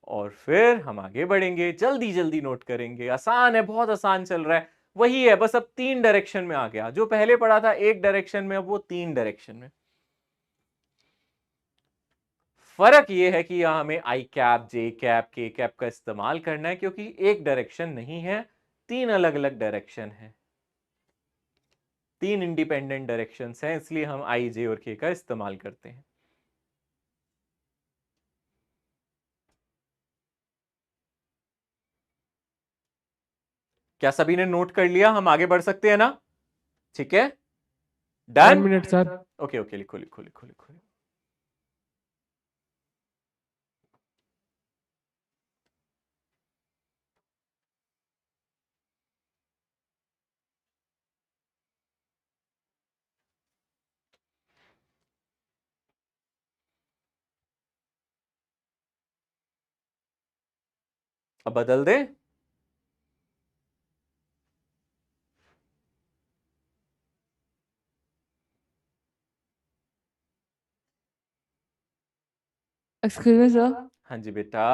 और फिर हम आगे बढ़ेंगे। जल्दी जल्दी नोट करेंगे, आसान है, बहुत आसान चल रहा है, वही है, बस अब 3 डायरेक्शन में आ गया। जो पहले पढ़ा था 1 डायरेक्शन में, अब वो 3 डायरेक्शन में। फर्क ये है कि यहां हमें आई कैप, जे कैप, के कैप का इस्तेमाल करना है, क्योंकि एक डायरेक्शन नहीं है, 3 अलग अलग डायरेक्शन है, 3 इंडिपेंडेंट डायरेक्शंस हैं, इसलिए हम आई, जे और के का इस्तेमाल करते हैं। क्या सभी ने नोट कर लिया? हम आगे बढ़ सकते हैं ना? ठीक है, done? 1 minute sir. Okay okay, लिखो लिखो लिखो लिखो। अब बदल दे। Excuse me sir. हाँ जी बेटा।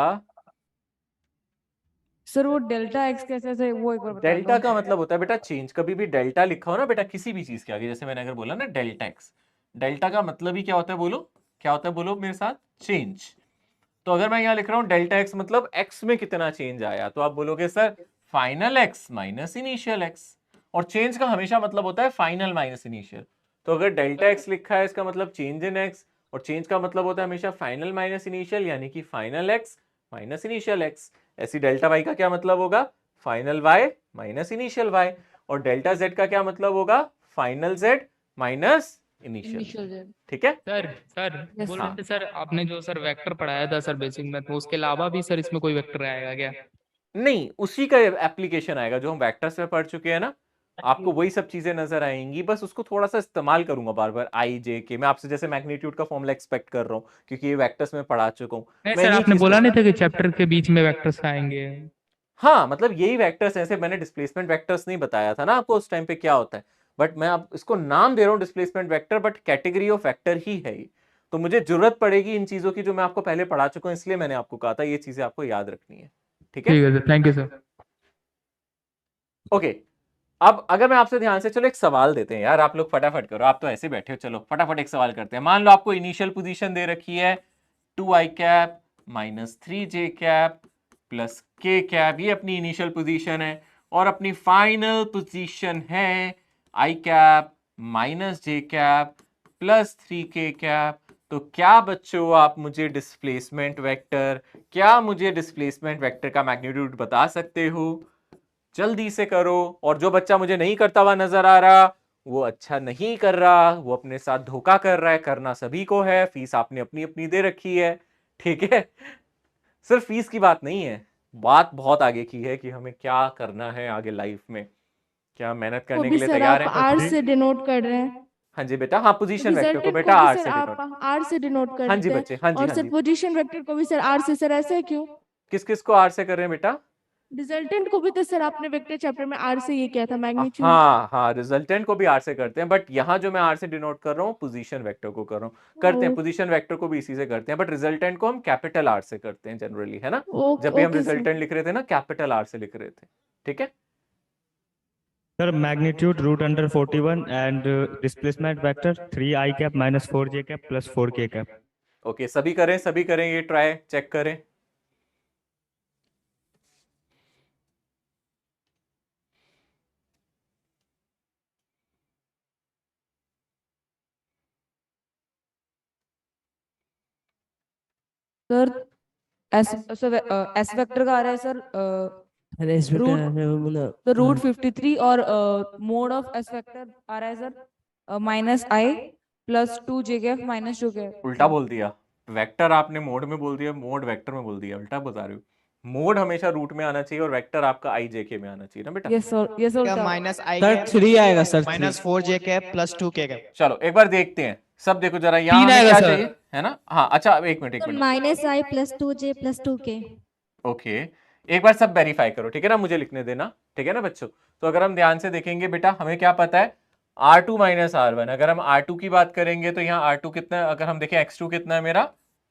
सर वो डेल्टा एक्स कैसे से वो एक बार बता डेल्टा दो। का मतलब होता है बेटा चेंज। कभी भी डेल्टा लिखा हो ना बेटा किसी भी चीज के आगे, जैसे मैंने अगर बोला ना डेल्टा एक्स, डेल्टा का मतलब ही क्या होता है बोलो? क्या होता है बोलो मेरे साथ? चेंज। तो अगर मैं यहाँ लिख रहा हूँ डेल्टा एक्स मतलब एक्स में कितना चेंज आया, तो आप बोलोगे sir final X minus initial x. और चेंज का हमेशा मतलब होता है फाइनल माइनस इनिशियल। तो अगर डेल्टा एक्स लिखा है इसका मतलब चेंज इन एक्स, और चेंज का मतलब होता है हमेशा फाइनल माइनस इनिशियल, यानी कि final X minus initial X. ऐसी डेल्टा वाई का क्या मतलब होगा? Final Y minus initial Y. और डेल्टा जेड का क्या मतलब होगा? Final Z minus initial. ठीक है सर Yes, बोल हाँ। रहे थे सर, आपने जो सर वेक्टर पढ़ाया था सर बेसिक में, तो उसके अलावा भी सर इसमें कोई वेक्टर आएगा क्या? नहीं, उसी का एप्लीकेशन आएगा जो हम वेक्टर्स में पढ़ चुके हैं ना, आपको वही सब चीजें नजर आएंगी, बस उसको थोड़ा सा इस्तेमाल करूंगा बार बार। आई जे के मैं आपसे जैसे मैग्नीट्यूड का फॉर्मूला एक्सपेक्ट कर रहा हूँ, क्योंकि ये वेक्टर्स में पढ़ा चुका हूँ। नहीं मैं सर, इन्हीं आपने चीज बोला को- नहीं था कि चैप्टर के बीच में वेक्टर्स आएंगे? हाँ, मतलब यही वेक्टर्स हैं। ऐसे मैंने डिस्प्लेसमेंट वेक्टर्स नहीं बताया था ना आपको उस टाइम पे क्या होता है, बट मैं अब इसको नाम दे रहा हूँ displacement vector, but category of vector ही है ये। तो मुझे जरूरत पड़ेगी इन चीजों की जो मैं आपको पहले पढ़ा चुका हूँ, इसलिए मैंने आपको कहा था ये चीजें आपको याद रखनी है। ठीक है? ठीक है sir, thank you sir. Okay, अब अगर मैं आपसे ध्यान से, चलो एक सवाल देते हैं यार, आप लोग फटाफट करो, आप तो ऐसे बैठे हो, चलो फटाफट एक सवाल करते हैं। मान लो आपको इनिशियल पोजीशन दे रखी है 2i cap minus 3j cap plus k cap, ये अपनी इनिशियल पोजीशन है, और अपनी फाइनल पोजीशन है i cap minus j cap plus 3k cap. तो क्या बच्चों आप मुझे डिस्प्लेसमेंट वेक्टर, क्या मुझे डिस्प्लेसमेंट वेक्टर का मैग्नीट्यूड बता सकते हो? जल्दी से करो। और जो बच्चा मुझे नहीं करता हुआ नजर आ रहा, वो अच्छा नहीं कर रहा, वो अपने साथ धोखा कर रहा है। करना सभी को है, फीस आपने अपनी अपनी दे रखी है, ठीक है? सिर्फ फीस की बात नहीं है, बात बहुत आगे की है कि हमें क्या करना है आगे लाइफ में, क्या मेहनत वो करने के भी लिए सर तैयार आप है? आर से डिनोट कर रहे हैं। हाँ जी बेटा, हाँ पोजीशन वेक्टर को रिजल्टेंट बेटा को भी आर सर से आप डिनोट। आर से डिनोट हाँ जी करते बच्चे, हैं हाँ जी, और हाँ सर जी। पोजीशन वेक्टर को भी सर आर से, सर ऐसे क्यों? किस किस को आर से कर रहे हैं बेटा? रिजल्टेंट को भी तो सर आपने वेक्टर चैप्टर में आर से ये किया था, मैग्नीट्यूड। हाँ हाँ, रिजल्टेंट को भी आर से करते हैं, बट यहाँ जो मैं आर से डिनोट कर रहा हूँ पोजीशन वेक्टर को कर रहा हूँ। करते हैं पोजीशन वेक्टर को भी इसी से करते हैं, बट रिजल्टेंट को हम कैपिटल आर से करते हैं जनरली, है ना। जब भी हम ओके सर। रिजल्टेंट लिख रहे थे ना, कैपिटल आर से लिख रहे थे, ठीक है। Sir, magnitude root under 41 and displacement vector 3 I cap minus 4 j cap plus 4 k cap. Okay, सभी करें ये ट्राई, चेक करें। सर एस वेक्टर का आ रहा है सर अरे इस बेटा तो रूट 53 और मोड ऑफ एस वेक्टर आ रहा है sir minus I plus 2 J Kaif minus 2 Kaif. उल्टा बोल दिया, वेक्टर आपने मोड में बोल दिया, मोड वेक्टर में बोल दिया, उल्टा बता रहे हो। मोड हमेशा रूट में आना चाहिए और वेक्टर आपका आई जे के में आना चाहिए ना बेटा। Yes sir, yes sir. Minus I sir 3 आएगा sir, minus 4 J cap plus 2 K cap. चलो एक बार देखते हैं, सब देखो जरा, यहाँ हमें क्या चाहिए, है ना। हाँ अच्छा, एक minute minus I plus 2j plus 2k। Okay, एक बार सब वेरीफाई करो, ठीक है ना, मुझे लिखने देना, ठीक है ना बच्चों। तो अगर हम ध्यान से देखेंगे बेटा, हमें क्या पता है, R2 माइनस R1। अगर हम R2 की बात करेंगे तो यहाँ R2 कितना है, अगर हम देखें X2 कितना है मेरा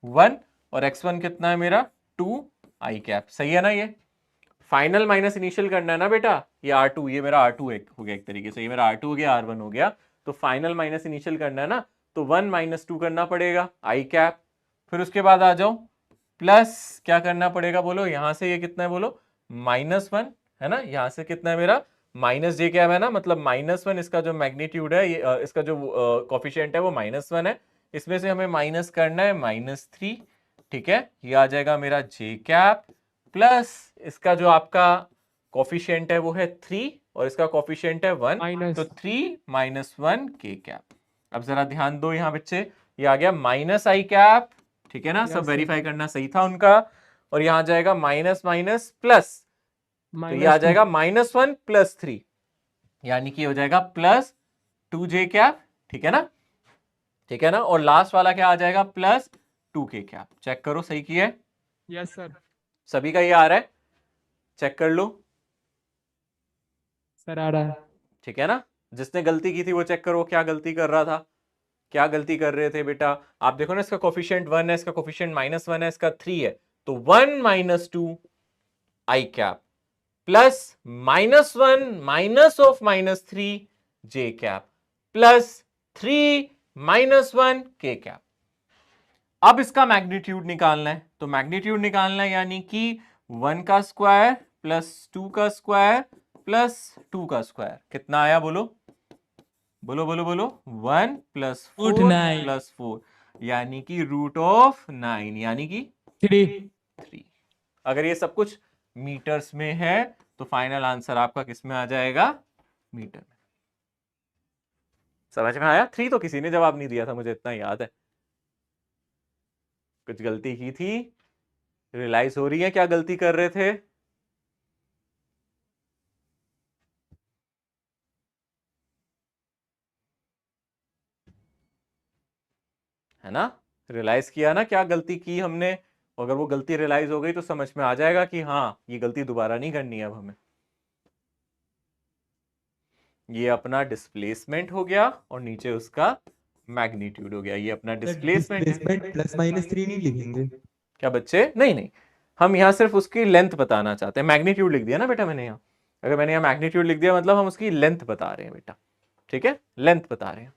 1 और X1 कितना है मेरा 2 आई कैप, सही है ना। ये फाइनल माइनस इनिशियल करना है ना बेटा, ये R2, ये मेरा R2 हो गया एक तरीके से, ये मेरा R2 हो गया, R1 हो गया, तो फाइनल माइनस इनिशियल करना है ना, तो 1 माइनस 2 करना पड़ेगा आई कैप। फिर उसके बाद आ जाओ, प्लस क्या करना पड़ेगा बोलो, यहां से ये कितना है बोलो, -1 है ना, यहां से कितना है मेरा माइनस जे कैप है ना, मतलब -1, इसका जो मैग्नीट्यूड है, ये इसका जो कोफिशिएंट है वो -1 है, इसमें से हमें माइनस करना है -3, ठीक है। ये आ जाएगा मेरा जे कैप प्लस इसका जो आपका कोफिशिएंट है वो है 3 और इसका कोफिशिएंट है 1, तो 3 - 1 के कैप। अब जरा ध्यान दो यहाँ बच्चे, ये आ गया माइनस आई कैप, ठीक है ना, सब वेरीफाई करना सही था उनका। और यहाँ जाएगा माइनस माइनस प्लस, तो ये आ जाएगा -1 प्लस 3, यानी कि हो जाएगा प्लस 2 जे कैप, ठीक है ना, ठीक है ना। और लास्ट वाला क्या आ जाएगा, प्लस 2 के कैप। चेक करो सही किया है। Yes sir. सभी का ये आ रहा है, चेक कर लो सर आ रहा है। ठीक है ना। जिसने गलती की थी वो चेक करो क्या गलती कर रहा था, क्या गलती कर रहे थे बेटा। आप देखो ना, इसका कोफिशिएंट 1 है, इसका कोफिशिएंट -1 है, इसका 3 है, तो 1 - 2 I cap plus -1 minus of -3 J cap plus 3 - 1 के कैप। अब इसका मैग्नीट्यूड निकालना है, तो मैग्नीट्यूड निकालना है यानी कि 1 का स्क्वायर प्लस 2 का स्क्वायर प्लस 2 का स्क्वायर, कितना आया बोलो बोलो बोलो बोलो, 1 + 4 + 4, यानी कि √9, यानी कि 3। अगर ये सब कुछ मीटर्स में है तो फाइनल आंसर आपका किस में आ जाएगा, मीटर में। समझ में आया। 3 तो किसी ने जवाब नहीं दिया था, मुझे इतना याद है। कुछ गलती की थी, रियलाइज हो रही है क्या गलती कर रहे थे। है ना, रियलाइज किया ना क्या गलती की हमने। अगर वो गलती रियलाइज हो गई तो समझ में आ जाएगा कि हाँ ये गलती दोबारा नहीं करनी है अब हमें। ये अपना डिस्प्लेसमेंट हो गया और नीचे उसका मैग्नीट्यूड हो गया। ये अपना डिस्प्लेसमेंट +-3 नहीं लिखेंगे क्या बच्चे, नहीं नहीं, हम यहाँ सिर्फ उसकी लेंथ बताना चाहते हैं। मैग्नीट्यूड लिख दिया ना बेटा मैंने यहाँ, अगर मैंने यहाँ मैग्नीट्यूड लिख दिया मतलब हम उसकी लेंथ बता रहे हैं बेटा, ठीक है, लेंथ बता रहे हैं।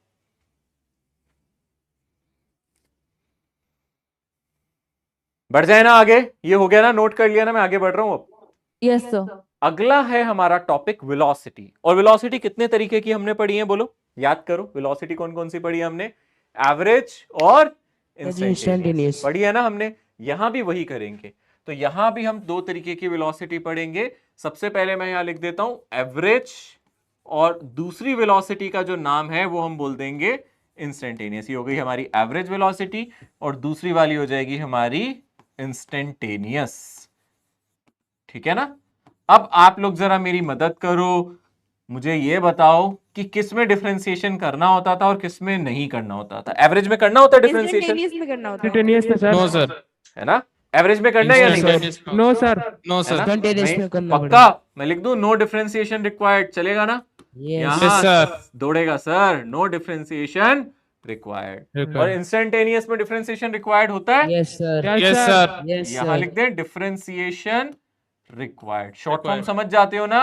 बढ़ जाए ना आगे, ये हो गया ना, नोट कर लिया ना, मैं आगे बढ़ रहा हूं अब। Yes sir. अगला है हमारा टॉपिक वेलोसिटी। और वेलोसिटी कितने तरीके की हमने पढ़ी है बोलो, याद करो। वेलोसिटी कौन कौन सी पढ़ी है हमने, एवरेज और इंस्टेंटेनियस पढ़ी है ना हमने। यहां भी वही करेंगे, तो यहां भी हम 2 तरीके की वेलोसिटी पढ़ेंगे। सबसे पहले मैं यहां लिख देता हूं एवरेज, और दूसरी वेलोसिटी का जो नाम है वो हम बोल देंगे इंस्टेंटेनियस। ये हो गई हमारी एवरेज वेलोसिटी और दूसरी वाली हो जाएगी हमारी इंस्टेंटेनियस, ठीक है ना। अब आप लोग जरा मेरी मदद करो, मुझे ये बताओ कि किस में डिफरेंशिएशन करना होता था और किस में नहीं करना होता था। एवरेज में करना होता है डिफरेंशिएशन, Instantaneous में करना होता है। Instantaneous में नो सर। सर, है ना? एवरेज में करना है या नहीं? No sir. नो है सर, ना? Instantaneous नहीं, में करना पक्का मैं लिख दूं नो डिफरेंशिएशन रिक्वायर्ड, चलेगा ना? Yes. यहाँ सर। दौड़ेगा सर, नो डिफरेंशिएशन रिक्वायर्ड। और इंस्टेंटेनियस में डिफरेंशिएशन रिक्वायर्ड होता है? Yes sir. Yes sir, Yes यहाँ sir. लिख दें डिफरेंशिएशन रिक्वायर्ड, शॉर्ट फॉर्म समझ जाते हो ना?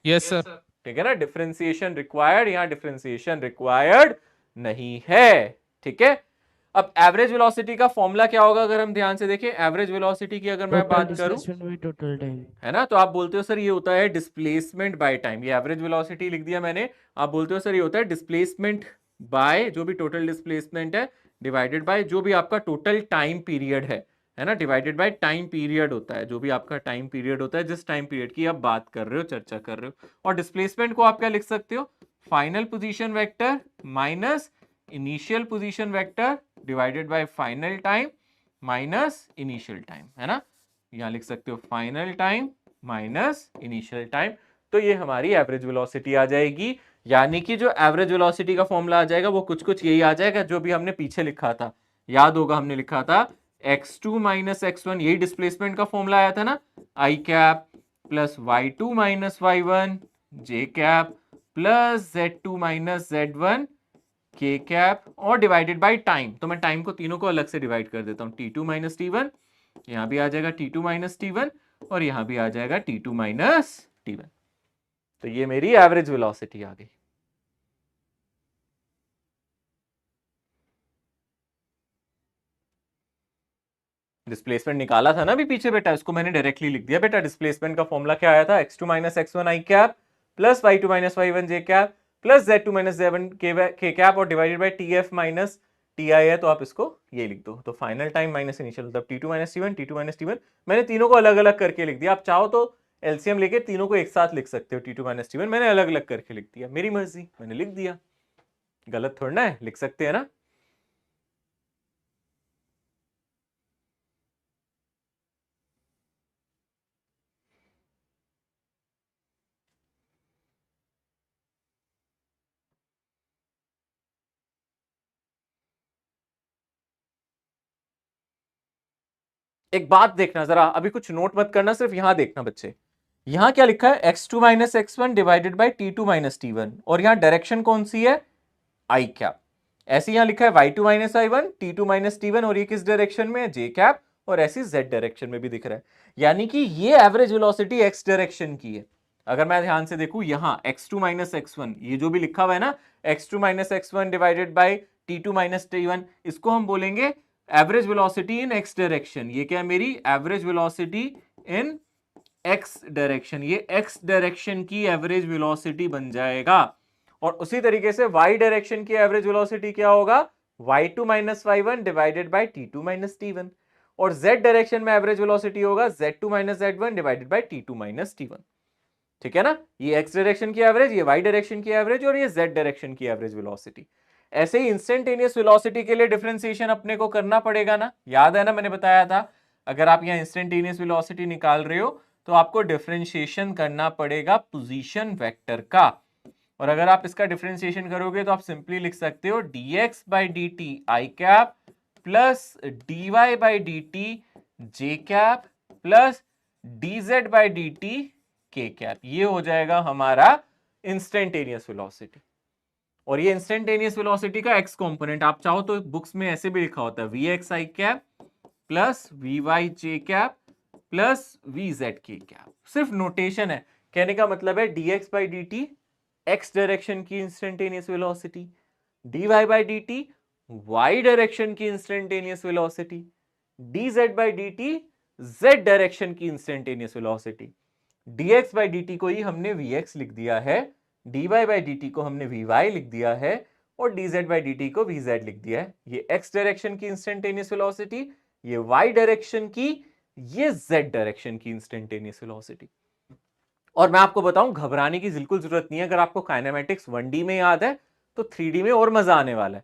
यस सर, ठीक है ना? डिफरेंशिएशन रिक्वायर्ड, यहाँ डिफरेंशिएशन रिक्वायर्ड नहीं है। ठीक है, अब एवरेज वेलोसिटी का फॉर्मूला क्या होगा अगर हम ध्यान से देखें? एवरेज वेलोसिटी की अगर मैं Total बात करूं, displacement by total time. है ना, तो आप बोलते हो सर ये होता है डिस्प्लेसमेंट बाय टाइम। ये एवरेज वेलोसिटी लिख दिया मैंने, आप बोलते हो सर ये होता है डिस्प्लेसमेंट बाय जो भी टोटल डिस्प्लेसमेंट है डिवाइडेड बाय जो भी आपका टोटल टाइम पीरियड है ना, डिवाइडेड बाय टाइम पीरियड होता है, जो भी आपका टाइम पीरियड होता है, जिस टाइम पीरियड की आप बात कर रहे हो, चर्चा कर रहे हो। और डिस्प्लेसमेंट को आप क्या लिख सकते हो? Final position vector minus initial position vector divided by final time minus initial time, है ना? यहां लिख सकते हो final time minus initial time. तो ये हमारी एवरेज वेलोसिटी आ जाएगी, यानी कि जो एवरेज वेलोसिटी का फॉर्मूला आ जाएगा वो कुछ कुछ यही आ जाएगा जो भी हमने पीछे लिखा था। याद होगा हमने लिखा था x2 माइनस x1, यही डिस्प्लेसमेंट का फॉर्मूला आया था ना, I cap plus y2 minus y1 J cap plus z2 minus z1 K cap और डिवाइडेड बाय टाइम। तो मैं टाइम को तीनों को अलग से डिवाइड कर देता हूं, t2 माइनस t1, यहां भी आ जाएगा t2 माइनस t1 और यहां भी आ जाएगा t2 माइनस t1। तो ये मेरी एवरेज वेलोसिटी आ गई। डिस्प्लेसमेंट निकाला था ना अभी पीछे बेटा, इसको मैंने डायरेक्टली लिख दिया बेटा। डिस्प्लेसमेंट का फॉर्मूला क्या आया था? x2 minus x1 I cap plus y2 minus y1 J cap plus z2 minus z1 K cap और divided by tf minus ti है, तो आप इसको ये लिख दो। तो फाइनल टाइम माइनस इनिशियल, मतलब t2 minus t1 t2 minus t1। मैंने तीनों को अलग अलग करके लिख दिया, आप चाहो तो एलसीएम लेके तीनों को एक साथ लिख सकते हो, t2 माइनस t1 मैंने अलग अलग करके लिख दिया, मेरी मर्जी, मैंने लिख दिया, गलत थोड़ा है, लिख सकते हैं ना। एक बात देखना जरा, अभी कुछ नोट मत करना, सिर्फ यहां देखना बच्चे। यहां क्या लिखा है? x2 minus x1 divided by t2 minus t1, और यहां डायरेक्शन कौन सी है? आई कैप। ऐसे यहां लिखा है y2 minus i1 t2 minus t1, और ये किस डायरेक्शन में है? जे कैप, और ऐसी z डायरेक्शन में भी दिख रहा है, यानी कि ये एवरेज वेलोसिटी x डायरेक्शन की है। अगर मैं ध्यान से देखूं यहां x2 माइनस x1, ये जो भी लिखा हुआ है ना, x2 minus x1 divided by t2 minus t1, इसको हम बोलेंगे एवरेज वेलोसिटी इन x डायरेक्शन। ये क्या है? मेरी एवरेज वेलोसिटी इन x डायरेक्शन, ये x डायरेक्शन की एवरेज वेलोसिटी बन जाएगा। और उसी तरीके से y डायरेक्शन की एवरेज वेलोसिटी क्या होगा? y2 minus y1 divided by t2 minus t1, और z डायरेक्शन में एवरेज वेलोसिटी होगा z2 minus z1 divided by t2 minus t1। ठीक है ना? ये x डायरेक्शन की एवरेज, ये y डायरेक्शन की एवरेज, और ये z डायरेक्शन की एवरेज वेलोसिटी। ऐसे ही इंस्टेंटेनियस वेलोसिटी के लिए डिफरेंशिएशन अपने को करना पड़ेगा ना, याद है ना, मैंने बताया था अगर आप यहाँ इंस्टेंटेनियस वेलोसिटी निकाल रहे हो तो आपको डिफरेंशिएशन करना पड़ेगा पोजीशन वेक्टर का। और अगर आप इसका डिफरेंशिएशन करोगे तो आप सिंपली लिख सकते हो dx by dt I cap plus dy by dt J cap plus dz by dt के कैप। ये हो जाएगा हमारा इंस्टेंटेनियस वेलोसिटी। और ये इंस्टेंटेनियस वेलोसिटी का x कंपोनेंट, आप चाहो तो बुक्स में ऐसे भी लिखा होता है vx I cap plus vy J cap plus vz K cap. सिर्फ नोटेशन है, कहने का मतलब है dx by dt x direction की instantaneous velocity, dy by dt y direction की instantaneous velocity, dz by dt z direction की instantaneous velocity. dx by dt को ही हमने vx लिख दिया है, dy बाई dt को हमने vy लिख दिया है, और dz बाई dt को vz लिख दिया है। ये x डायरेक्शन की इंस्टेंटेनियस वेलोसिटी, ये y डायरेक्शन की, ये z डायरेक्शन की इंस्टेंटेनियस वेलोसिटी। और मैं आपको बताऊं, घबराने की बिल्कुल जरूरत नहीं है। अगर आपको काइनेमेटिक्स 1D में याद है तो 3D में और मजा आने वाला है।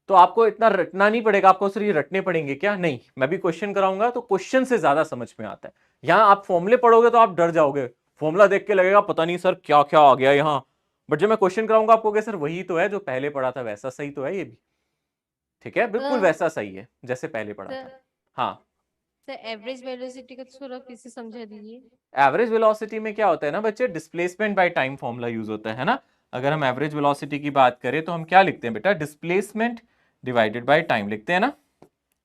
तो आपको इतना रटना नहीं पड़ेगा, आपको सिर्फ ये रटने पड़ेंगे क्या? नहीं, मैं भी क्वेश्चन कराऊंगा तो क्वेश्चन से ज्यादा समझ में आता है। यहां आप फॉर्मूले पढ़ोगे तो आप डर जाओगे, फॉर्मूला देख के लगेगा पता नहीं सर क्या क्या आ गया यहाँ, बट जब मैं क्वेश्चन कराऊंगा आपको कि सर वही तो है जो पहले पढ़ा था, वैसा सही तो है ये भी, ठीक है, बिल्कुल वैसा सही है जैसे पहले पढ़ा था। हाँ सर एवरेज वेलोसिटी का थोड़ा फिर से समझा दीजिए। एवरेज वेलोसिटी में क्या होता है ना बच्चे, displacement by time formula use होता है ना। अगर हम एवरेज वेलोसिटी की बात करें तो हम क्या लिखते हैं बेटा, डिस्प्लेसमेंट डिवाइडेड बाय टाइम लिखते हैं ना,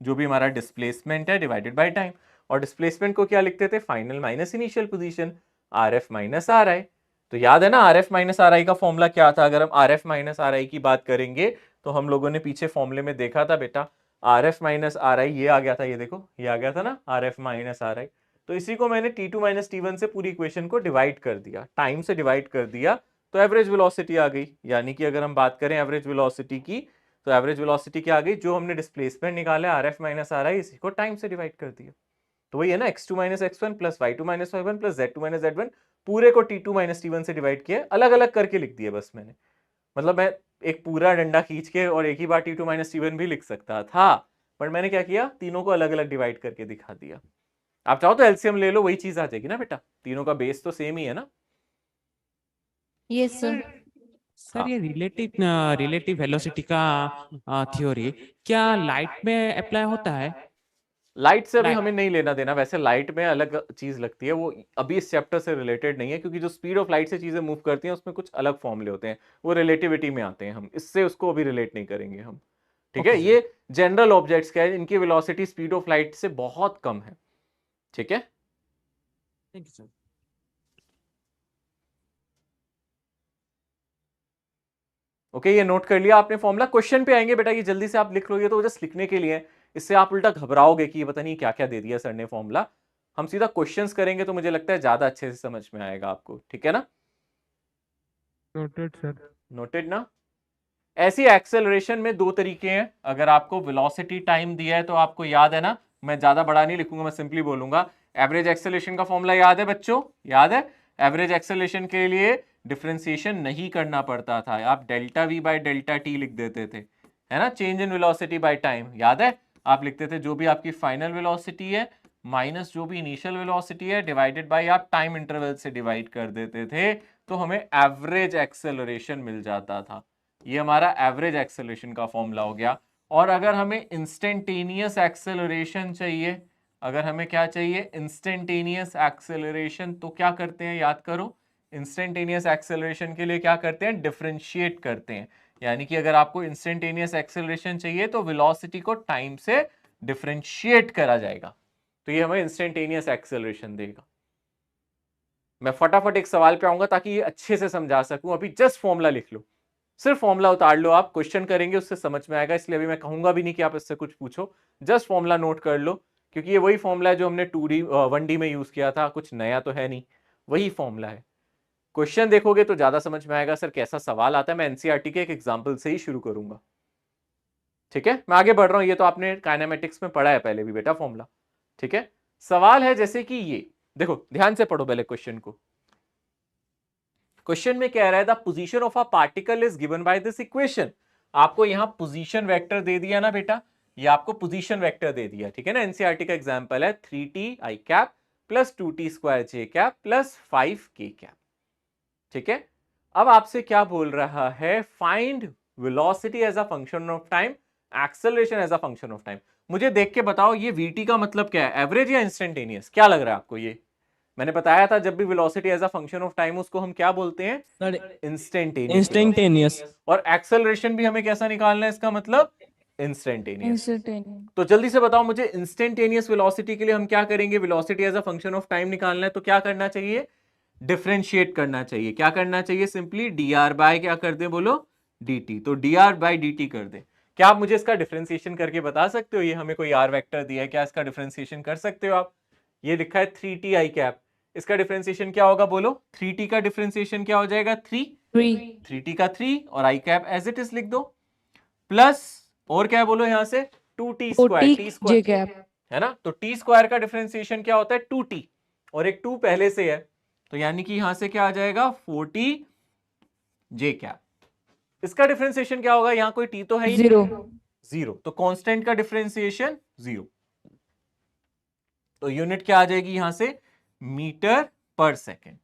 जो भी हमारा डिस्प्लेसमेंट है डिवाइडेड बाय टाइम। और डिस्प्लेसमेंट को क्या लिखते थे, final minus initial position, RF minus RI। तो याद है ना RF माइनस RI का फॉर्मूला क्या था, अगर हम RF माइनस RI की बात करेंगे तो हम लोगों ने पीछे फॉर्मूले में देखा था बेटा, RF माइनस RI ये आ गया था, ये देखो ये आ गया था ना RF माइनस RI। तो इसी को मैंने T2 माइनस T1 से पूरी इक्वेशन को डिवाइड कर दिया, टाइम से डिवाइड कर दिया, तो एवरेज वेलोसिटी आ गई। यानी कि अगर हम बात करें एवरेज वेलोसिटी की, तो एवरेज वेलोसिटी क्या आ गई, जो हमने डिस्प्लेसमेंट निकाला RF माइनस RI, इसी को टाइम से डिवाइड कर दिया। तो वही है ना, x2 minus x1 plus y2 minus y1 plus z2 minus z1, पूरे को T2 माइनस T1 से डिवाइड किया, अलग अलग करके लिख दिया बस मैंने। मतलब मैं एक पूरा डंडा खींच के और एक ही बार T2 माइनस T1 भी लिख सकता था, पर मैंने क्या किया, तीनों को अलग अलग डिवाइड करके दिखा दिया। आप चाहो तो एलसीएम ले लो, वही चीज आ जाएगी ना बेटा, तीनों का बेस तो सेम ही है ना। Yes sir. सर ये रिलेटिव वेलोसिटी का थ्योरी क्या लाइट में अप्लाई होता है? लाइट से अभी हमें नहीं लेना देना, वैसे लाइट में अलग चीज लगती है, वो अभी इस चैप्टर से रिलेटेड नहीं है, क्योंकि जो स्पीड ऑफ लाइट से चीजें मूव करती हैं उसमें कुछ अलग फॉर्मूले होते हैं, वो रिलेटिविटी में आते हैं, हम इससे उसको अभी रिलेट नहीं करेंगे हम, ठीक है। ये जनरल ऑब्जेक्ट्स क्या है, इनकी वेलोसिटी स्पीड ऑफ लाइट से बहुत कम है, ठीक है। Thank you sir. ओके, ये नोट कर लिया आपने फॉर्मूला। क्वेश्चन पे आएंगे बेटा, ये जल्दी से आप लिख लो, ये तो जस्ट लिखने के लिए है, इससे आप उल्टा घबराओगे कि ये पता नहीं क्या क्या दे दिया सर ने फॉर्मूला। हम सीधा क्वेश्चंस करेंगे तो मुझे लगता है ज्यादा अच्छे से समझ में आएगा आपको, ठीक है ना। Noted sir. नोटेड ना। ऐसी एक्सेलरेशन में दो तरीके हैं, अगर आपको वेलोसिटी टाइम दिया है तो आपको याद है ना, मैं ज्यादा बड़ा नहीं लिखूंगा, मैं सिंपली बोलूंगा एवरेज एक्सेलरेशन का फॉर्मूला याद है बच्चों, याद है। एवरेज एक्सेलरेशन के लिए डिफरेंशिएशन नहीं करना पड़ता था, आप delta we by delta T लिख देते थे, है ना, change in velocity by time, याद है। आप लिखते थे जो भी आपकी फाइनल वेलोसिटी है माइनस जो भी इनिशियल वेलोसिटी है डिवाइडेड बाय, आप टाइम इंटरवल से डिवाइड कर देते थे, तो हमें एवरेज एक्सेलरेशन मिल जाता था। ये हमारा एवरेज एक्सेलरेशन का फॉर्मूला हो गया। और अगर हमें इंस्टेंटेनियस एक्सेलरेशन चाहिए, अगर हमें क्या चाहिए, इंस्टेंटेनियस एक्सेलरेशन, तो क्या करते हैं, याद करो, इंस्टेंटेनियस एक्सेलरेशन के लिए क्या करते हैं, डिफरेंशिएट करते हैं। यानी कि अगर आपको इंस्टेंटेनियस एक्सेलरेशन चाहिए तो वेलोसिटी को टाइम से डिफरेंशिएट करा जाएगा, तो ये हमें इंस्टेंटेनियस एक्सेलरेशन देगा। मैं फटाफट एक सवाल पे आऊंगा ताकि ये अच्छे से समझा सकूं, अभी जस्ट फॉर्मूला लिख लो, सिर्फ फॉर्मूला उतार लो, आप क्वेश्चन करेंगे उससे समझ में आएगा, इसलिए अभी मैं कहूंगा भी नहीं कि आप इससे कुछ पूछो, जस्ट फॉर्मूला नोट कर लो, क्योंकि ये वही फॉर्मूला है जो हमने 2D 1D में यूज किया था, कुछ नया तो है नहीं, वही फॉर्मूला है। क्वेश्चन देखोगे तो ज्यादा समझ में आएगा सर कैसा सवाल आता है। मैं एनसीईआरटी के एक एग्जाम्पल से ही शुरू करूंगा, ठीक है। मैं आगे बढ़ रहा हूं, ये तो आपने काइनेमेटिक्स में पढ़ा है पहले भी बेटा फॉर्मूला, ठीक है। सवाल है जैसे कि ये देखो, ध्यान से पढ़ो पहले क्वेश्चन को। क्वेश्चन में कह रहा है the position of a particle is given by this equation. आपको यहां पोजीशन वेक्टर दे दिया ना बेटा, ये आपको पोजीशन वेक्टर दे दिया, ठीक है ना। एनसीईआरटी का एग्जांपल है 3t i cap plus 2t square j cap plus 5k cap, ठीक है। अब आपसे क्या बोल रहा है, find velocity as a function of time, acceleration as a function of time. मुझे देख के बताओ ये vt का मतलब क्या है, एवरेज या इंस्टेंटेनियस, क्या लग रहा है आपको। ये मैंने बताया था जब भी velocity as a function of time उसको हम क्या बोलते हैं, इंस्टेंटेनियस। और एक्सेलरेशन भी हमें कैसा निकालना है, इसका मतलब इंस्टेंटेनियस। तो जल्दी से बताओ मुझे, इंस्टेंटेनियस वेलोसिटी के लिए हम क्या करेंगे, velocity as a function of time निकालना है तो क्या करना चाहिए, डिफरेंशिएट करना चाहिए। क्या करना चाहिए, सिंपली dr बाय क्या कर दे, बोलो dt, तो dr बाय dt कर दे। क्या आप मुझे इसका डिफरेंशिएशन करके बता सकते हो, ये हमें कोई r वेक्टर दिया है, क्या इसका डिफरेंशिएशन कर सकते हो आप। ये लिखा है 3t i कैप, इसका डिफरेंशिएशन क्या होगा, बोलो 3t का डिफरेंशिएशन क्या हो जाएगा, 3t का 3 और i cap as it is लिख दो, प्लस और क्या है बोलो यहां से 2t स्क्वायर, t स्क्वायर है ना, तो t स्क्वायर का डिफरेंशिएशन क्या होता है 2t, और एक 2 पहले से है, तो यानी कि यहां से क्या आ जाएगा 4t j कैप। इसका डिफरेंशिएशन क्या होगा, यहां कोई t तो है ही, जीरो, तो कांस्टेंट का डिफरेंशिएशन 0, तो यूनिट क्या आ जाएगी यहां से, मीटर पर सेकेंड,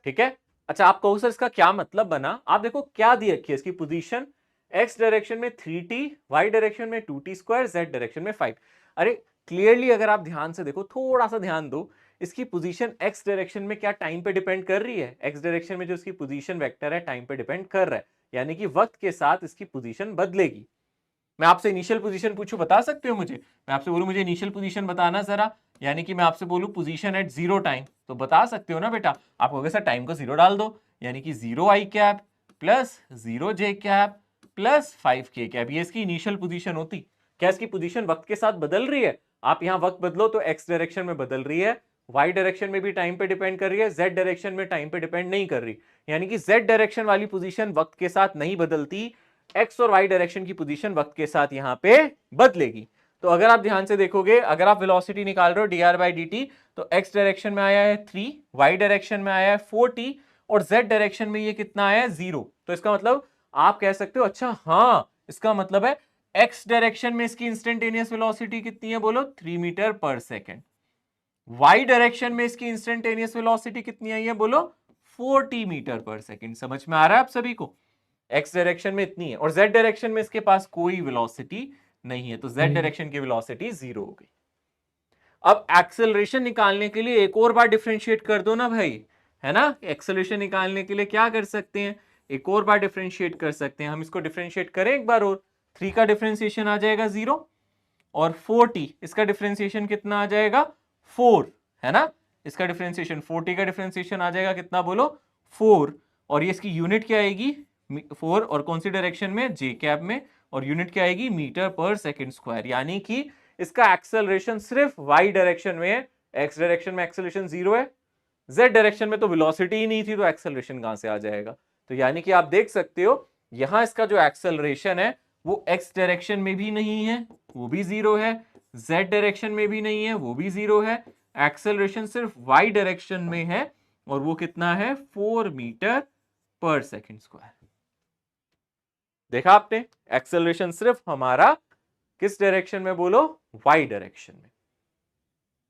ठीक है। अच्छा, आप कहो सर इसका क्या मतलब बना, आप देखो क्या दी रखी है इसकी पोजीशन, एक्स डायरेक्शन में 3t, वाई डायरेक्शन में 2t², जेड डायरेक्शन में 5। अरे क्लियरली अगर आप ध्यान से देखो, थोड़ा सा ध्यान दो, इसकी पोजीशन एक्स डायरेक्शन में क्या टाइम पे डिपेंड कर रही है? एक्स डायरेक्शन में जो इसकी पोजीशन वेक्टर है टाइम पे डिपेंड कर रहा है, यानी कि वक्त के साथ इसकी पोजीशन बदलेगी। मैं आपसे इनिशियल पोजीशन पूछूं, बता सकते हो मुझे? मैं आपसे बोलूं मुझे इनिशियल पोजीशन बताना जरा, यानी कि मैं आपसे बोलूं पोजीशन एट 0 टाइम, तो बता सकते हो ना बेटा? आप कहोगे सर टाइम को 0 डाल दो, यानी कि 0 i cap plus 0 j cap plus 5 k cap, ये इसकी इनिशियल पोजीशन होती। क्या इसकी पोजीशन वक्त के साथ बदल रही है? आप यहां वक्त बदलो तो एक्स डायरेक्शन में बदल रही है, वाई डायरेक्शन में भी टाइम पे डिपेंड कर रही है, जेड डायरेक्शन में टाइम पे डिपेंड नहीं कर रही, यानी कि जेड डायरेक्शन वाली पोजीशन वक्त के साथ नहीं बदलती, एक्स और वाई डायरेक्शन की पोजीशन वक्त के साथ यहां पे बदलेगी। तो अगर आप ध्यान से देखोगे, अगर आप वेलोसिटी निकाल रहे हो dr/dt, तो एक्स डायरेक्शन में आया है 3, वाई डायरेक्शन में आया है 4t, और जेड डायरेक्शन में ये कितना आया है 0। तो इसका मतलब आप कह सकते हो, अच्छा हाँ, इसका मतलब है एक्स डायरेक्शन में इसकी इंस्टेंटेनियस वेलोसिटी कितनी है? बोलो 3 मीटर पर सेकेंड। वाई डायरेक्शन में इसकी इंस्टेंटेनियस वेलोसिटी कितनी आई है? बोलो 40 मीटर पर सेकेंड। समझ में आ रहा है आप सभी को? एक्स डायरेक्शन में इतनी है, और जेड डायरेक्शन में इसके पास कोई वेलोसिटी नहीं है, तो जेड डायरेक्शन की वेलोसिटी 0 हो गई। अब एक्सेलरेशन निकालने के लिए एक और बार डिफरेंशिएट कर दो ना भाई, है ना? एक्सेलरेशन निकालने के लिए क्या कर सकते हैं? एक और बार डिफरेंशिएट कर सकते हैं। हम इसको डिफरेंशिएट करें एक बार और, 3 का डिफरेंशिएशन आ जाएगा 0, और 4t इसका डिफरेंशिएशन कितना आ जाएगा? 4, है ना? इसका डिफरेंशिएशन 4t का डिफरेंशिएशन आ जाएगा कितना? बोलो 4, और ये इसकी यूनिट क्या आएगी? 4, और कौन सी डायरेक्शन में? जे कैप में, और यूनिट क्या आएगी? मीटर पर सेकंड स्क्वायर, यानी कि इसका एक्सेलरेशन सिर्फ वाई डायरेक्शन में है, एक्स डायरेक्शन में एक्सेलरेशन 0 है, जेड डायरेक्शन में तो वेलोसिटी ही नहीं थी, तो एक्सेलरेशन कहां से आ जाएगा? तो यानी कि आप देख सकते हो यहां इसका जो एक्सेलरेशन है वो एक्स डायरेक्शन में भी नहीं है, वो भी 0 है, जेड डायरेक्शन में भी नहीं है, वो भी 0 है, एक्सेलरेशन सिर्फ वाई डायरेक्शन में है, और वो कितना है? 4 मीटर पर सेकंड स्क्वायर। देखा आपने, एक्सेलरेशन सिर्फ हमारा किस डायरेक्शन में? बोलो वाई डायरेक्शन में।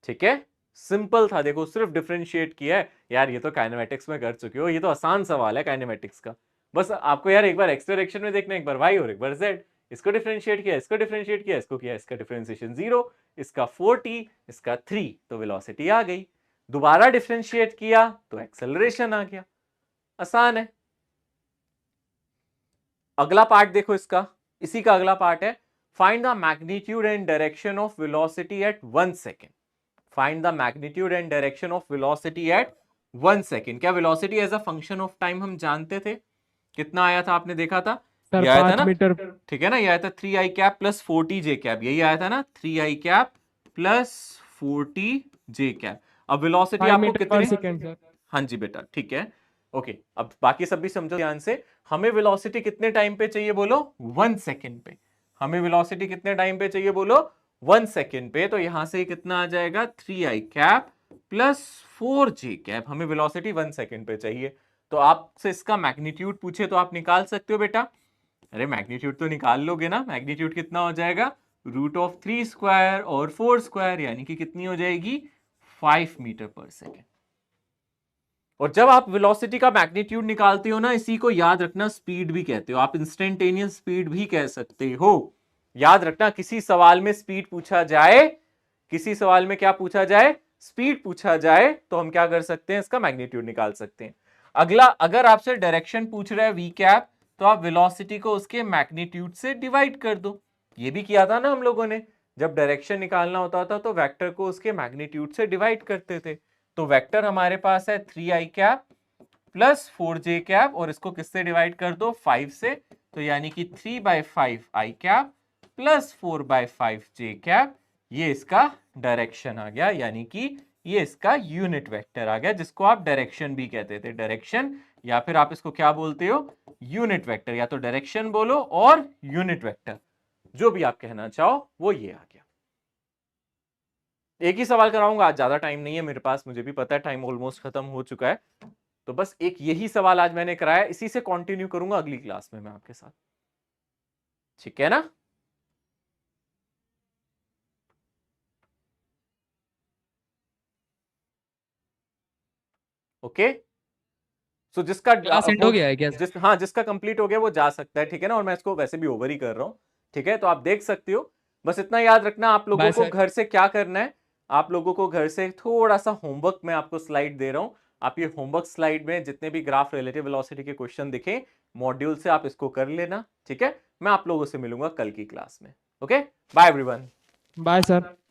ठीक है, सिंपल था, देखो सिर्फ डिफरेंशिएट किया है। यार ये तो काइनेमेटिक्स में कर चुके हो, ये तो आसान सवाल है काइनेमेटिक्स का। बस आपको यार एक बार एक्स डायरेक्शन में देखना, एक बार वाई और एक बार जेड। इसको डिफरेंशिएट किया, इसको डिफरेंशिएट किया, इसको किया, इसका डिफरेंशिएशन 0, इसका 4t, इसका 3, तो वेलोसिटी आ गई। दोबारा डिफरेंशिएट किया तो एक्सेलरेशन आ गया। आसान है। अगला पार्ट देखो इसका, इसी का अगला पार्ट है, find the magnitude and direction of velocity at 1 second. Find the magnitude and direction of velocity at 1 second. क्या velocity as a function of time हम जानते थे? कितना आया था? आपने देखा था, सर ये आया था 5 ना? मीटर। ठीक है ना, ये आया था 3i cap plus 40 j cap, यही आया था ना, 3i cap plus 40 j cap. अब वेलोसिटी 5 आपको मीटर पर कितने? Second sir. हाँ जी बेटा, ठीक है, ओके। अब बाकी सब भी समझो ध्यान से, हमें वेलोसिटी कितने टाइम पे चाहिए? बोलो 1 सेकेंड पे। हमें वेलोसिटी कितने टाइम पे चाहिए? बोलो 1 सेकेंड पे। तो यहां से कितना आ जाएगा? 3i cap plus 4j cap. हमें वेलोसिटी 1 सेकेंड पे चाहिए, तो आपसे इसका मैग्नीट्यूड पूछे तो आप निकाल सकते हो बेटा। अरे मैग्नीट्यूड तो निकाल लोगे ना, मैग्नीट्यूड कितना हो जाएगा? √3 स्क्वायर और 4 स्क्वायर, यानी कि कितनी हो जाएगी? 5 मीटर पर सेकेंड। और जब आप वेलोसिटी का मैग्नीट्यूड निकालते हो ना, इसी को याद रखना स्पीड भी कहते हो, आप इंस्टेंटेनियस स्पीड भी कह सकते हो। याद रखना, किसी सवाल में स्पीड पूछा जाए, किसी सवाल में क्या पूछा जाए? स्पीड पूछा जाए, तो हम क्या कर सकते हैं? इसका मैग्नीट्यूड निकाल सकते हैं। अगला, अगर आपसे डायरेक्शन पूछ रहा है वी कैप, तो आप वेलोसिटी को उसके मैग्नीट्यूड से डिवाइड कर दो। ये भी किया था ना हम लोगों ने, जब डायरेक्शन निकालना होता था तो वेक्टर को उसके मैग्नीट्यूड से डिवाइड करते थे। तो वेक्टर हमारे पास है 3i cap plus 4j cap, और इसको किससे डिवाइड कर दो? 5 से, तो यानी कि 3/5 i cap plus 4/5 j cap. ये इसका डायरेक्शन आ गया, यानी कि ये इसका यूनिट वेक्टर आ गया, जिसको आप डायरेक्शन भी कहते थे। डायरेक्शन, या फिर आप इसको क्या बोलते हो? यूनिट वेक्टर, या तो डायरेक्शन बोलो और यूनिट वेक्टर, जो भी आप कहना चाहो वो ये आ गया। एक ही सवाल कराऊंगा आज, ज्यादा टाइम नहीं है मेरे पास, मुझे भी पता है टाइम ऑलमोस्ट खत्म हो चुका है, तो बस एक यही सवाल आज मैंने कराया, इसी से कंटिन्यू करूंगा अगली क्लास में मैं आपके साथ। ठीक है ना? ओके, सो जिसका क्लास एंड हो गया है क्या? हाँ, जिसका कंप्लीट हो गया वो जा सकता है, ठीक है ना। और मैं इसको वैसे भी ओवर ही कर रहा हूँ, ठीक है। तो आप देख सकते हो, बस इतना याद रखना आप लोगों बाय को सर। घर से क्या करना है। आप लोगों को घर से थोड़ा सा होमवर्क मैं आपको स्लाइड दे रहा हूं। आप ये होमवर्क स्लाइड में जितने भी ग्राफ रिलेटिव वेलोसिटी के क्वेश्चन दिखे मॉड्यूल से आप इसको कर लेना, ठीक है। मैं आप लोगों से मिलूंगा कल की क्लास में। Okay, bye everyone. Bye sir.